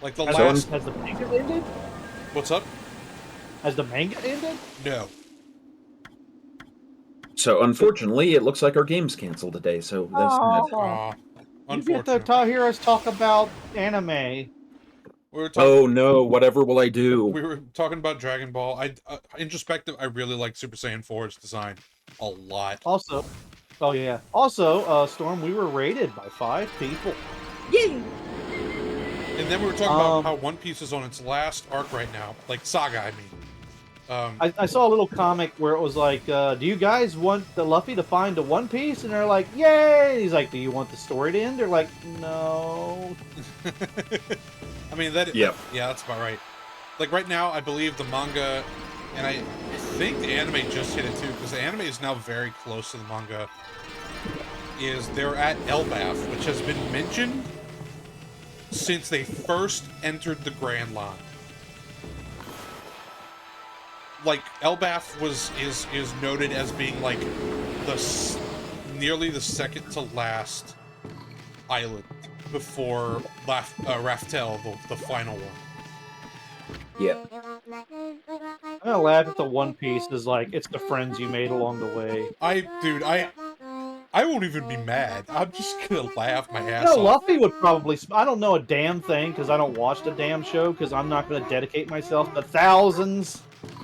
Like the last. Has the manga ended? What's up? Has the manga ended? No. So unfortunately, it looks like our game's canceled today. So that's You get to hear us talk about anime. We were talking, oh no! Whatever will I do? We were talking about Dragon Ball. Introspective. I really like Super Saiyan 4's design a lot. Also, oh yeah. Also, Storm, we were rated by 5 people. Yay! And then we were talking about how One Piece is on its last arc right now, like saga. I mean, I saw a little comic where it was like, "Do you guys want the Luffy to find a One Piece?" And they're like, "Yay!" And he's like, "Do you want the story to end?" They're like, "No." I mean yeah, that's about right. Like right now, I believe the manga, and I think the anime just hit it too, because the anime is now very close to the manga. They're at Elbaf, which has been mentioned since they first entered the Grand Line. Like Elbaf is noted as being like nearly the second to last island before Raftel, the final one. Yeah. I'm gonna laugh at the One Piece is like it's the friends you made along the way. I won't even be mad. I'm just gonna laugh my ass off. Luffy would probably. I don't know a damn thing because I don't watch the damn show because I'm not gonna dedicate myself to thousands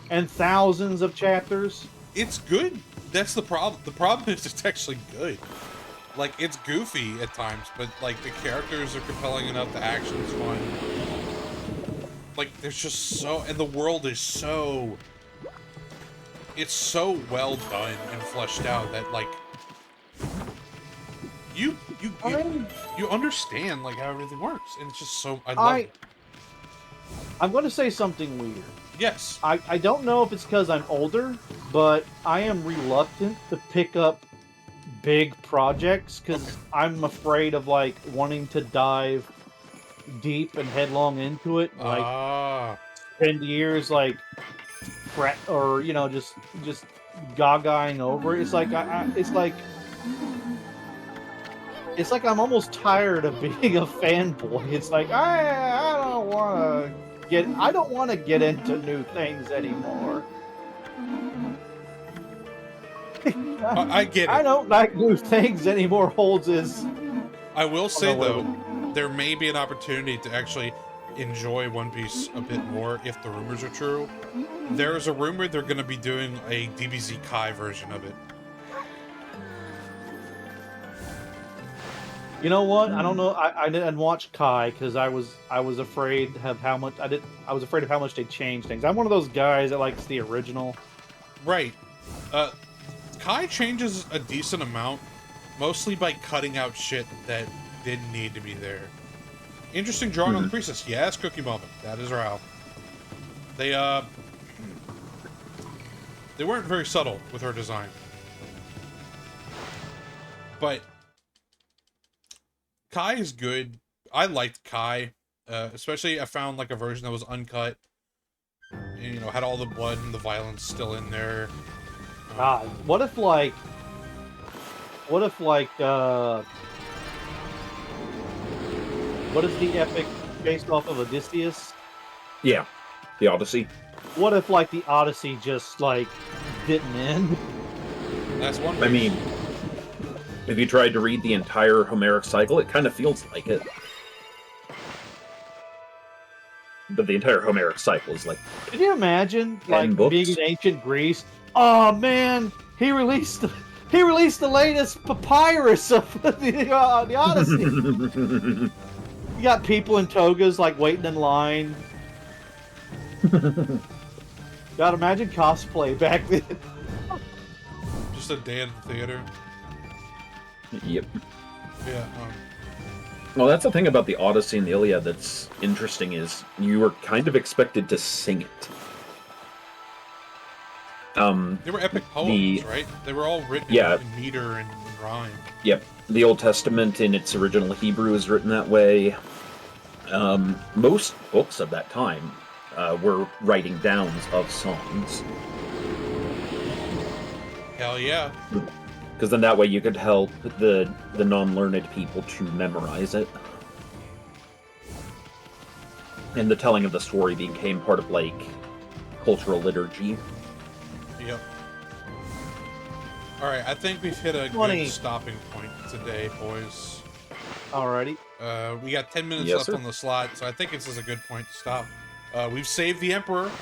and thousands of chapters. It's good. That's the problem. The problem is it's actually good. Like, it's goofy at times, but, like, the characters are compelling enough, the action's fun. Like, there's just so... And the world is so... It's so well done and fleshed out that, like... You understand, like, how everything works, and it's just so... I love it. I'm going to say something weird. Yes. I don't know if it's because I'm older, but I am reluctant to pick up big projects because I'm afraid of like wanting to dive deep and headlong into it, like spend years like or you know just gagaing over it. It's like it's like I'm almost tired of being a fanboy. It's like I don't want to get into new things anymore. I get it. I don't like new things anymore. Holds is. I will say though, there may be an opportunity to actually, enjoy One Piece a bit more if the rumors are true. There is a rumor they're going to be doing a DBZ Kai version of it. You know what? I don't know. I didn't watch Kai because I was afraid of how much I was afraid of how much they changed things. I'm one of those guys that likes the original. Right. Kai changes a decent amount, mostly by cutting out shit that didn't need to be there. Interesting drawing on the priestess. Yes, Cookie Moment. That is Ralph. They weren't very subtle with her design. But Kai is good. I liked Kai. Especially I found like a version that was uncut. And, you know, had all the blood and the violence still in there. God, what if like what is the epic based off of Odysseus? Yeah, the Odyssey. What if like the Odyssey just like didn't end? That's one. I mean, if you tried to read the entire Homeric cycle, it kind of feels like it. But the entire Homeric cycle is like... Can you imagine like books? being in ancient Greece? Oh man, he released the latest papyrus of the Odyssey. You got people in togas like waiting in line. God, imagine cosplay back then. Just a day in the theater. Yep. Yeah. Well, that's the thing about the Odyssey and the Iliad that's interesting is you were kind of expected to sing it. They were epic poems, right? They were all written in meter and rhyme. Yep. The Old Testament in its original Hebrew is written that way. Most books of that time were writing downs of songs. Hell yeah. Because then that way you could help the non-learned people to memorize it. And the telling of the story became part of, like, cultural liturgy. Yep. Alright, I think we've hit a good stopping point today, boys. Alrighty. We got 10 minutes left on the slot, so I think this is a good point to stop. We've saved the Emperor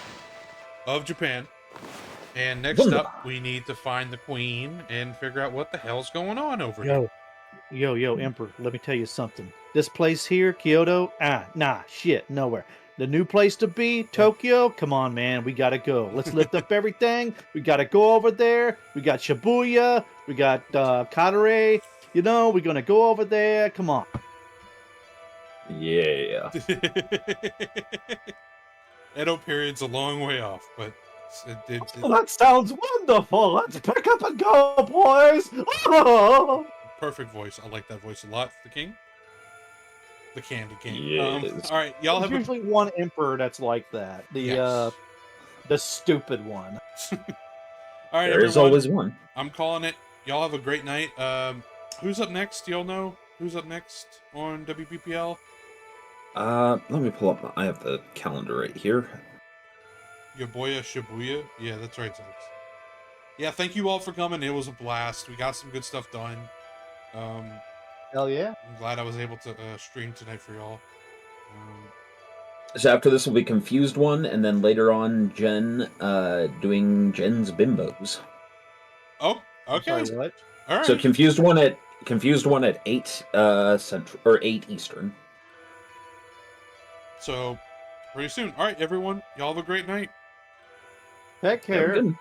of Japan. And next up, we need to find the Queen and figure out what the hell's going on over here. Yo, Emperor, let me tell you something. This place here, Kyoto, nah, shit, nowhere. The new place to be, Tokyo, come on, man, we gotta go. Let's lift up everything. We gotta go over there. We got Shibuya. We got Kadare. You know, we're gonna go over there. Come on. Yeah. Edo period's a long way off, but... Oh, that sounds wonderful. Let's pick up and go, boys. Oh! Perfect voice. I like that voice a lot. The king, the Candy King. Yes. All right, y'all There's have usually one emperor that's like that. The stupid one. All right, there is everyone. always one. I'm calling it. Y'all have a great night. Who's up next? Y'all know who's up next on WPPL? Let me pull up. I have the calendar right here. Yaboya Shibuya. Yeah, that's right, Zex. Yeah, thank you all for coming. It was a blast. We got some good stuff done. Hell yeah. I'm glad I was able to stream tonight for y'all. So after this will be Confused One, and then later on, Jen doing Jen's Bimbos. Oh, okay. Sorry, what? All right. So Confused One at 8 Central or 8 Eastern. So pretty soon. All right, everyone. Y'all have a great night. Take care. Good.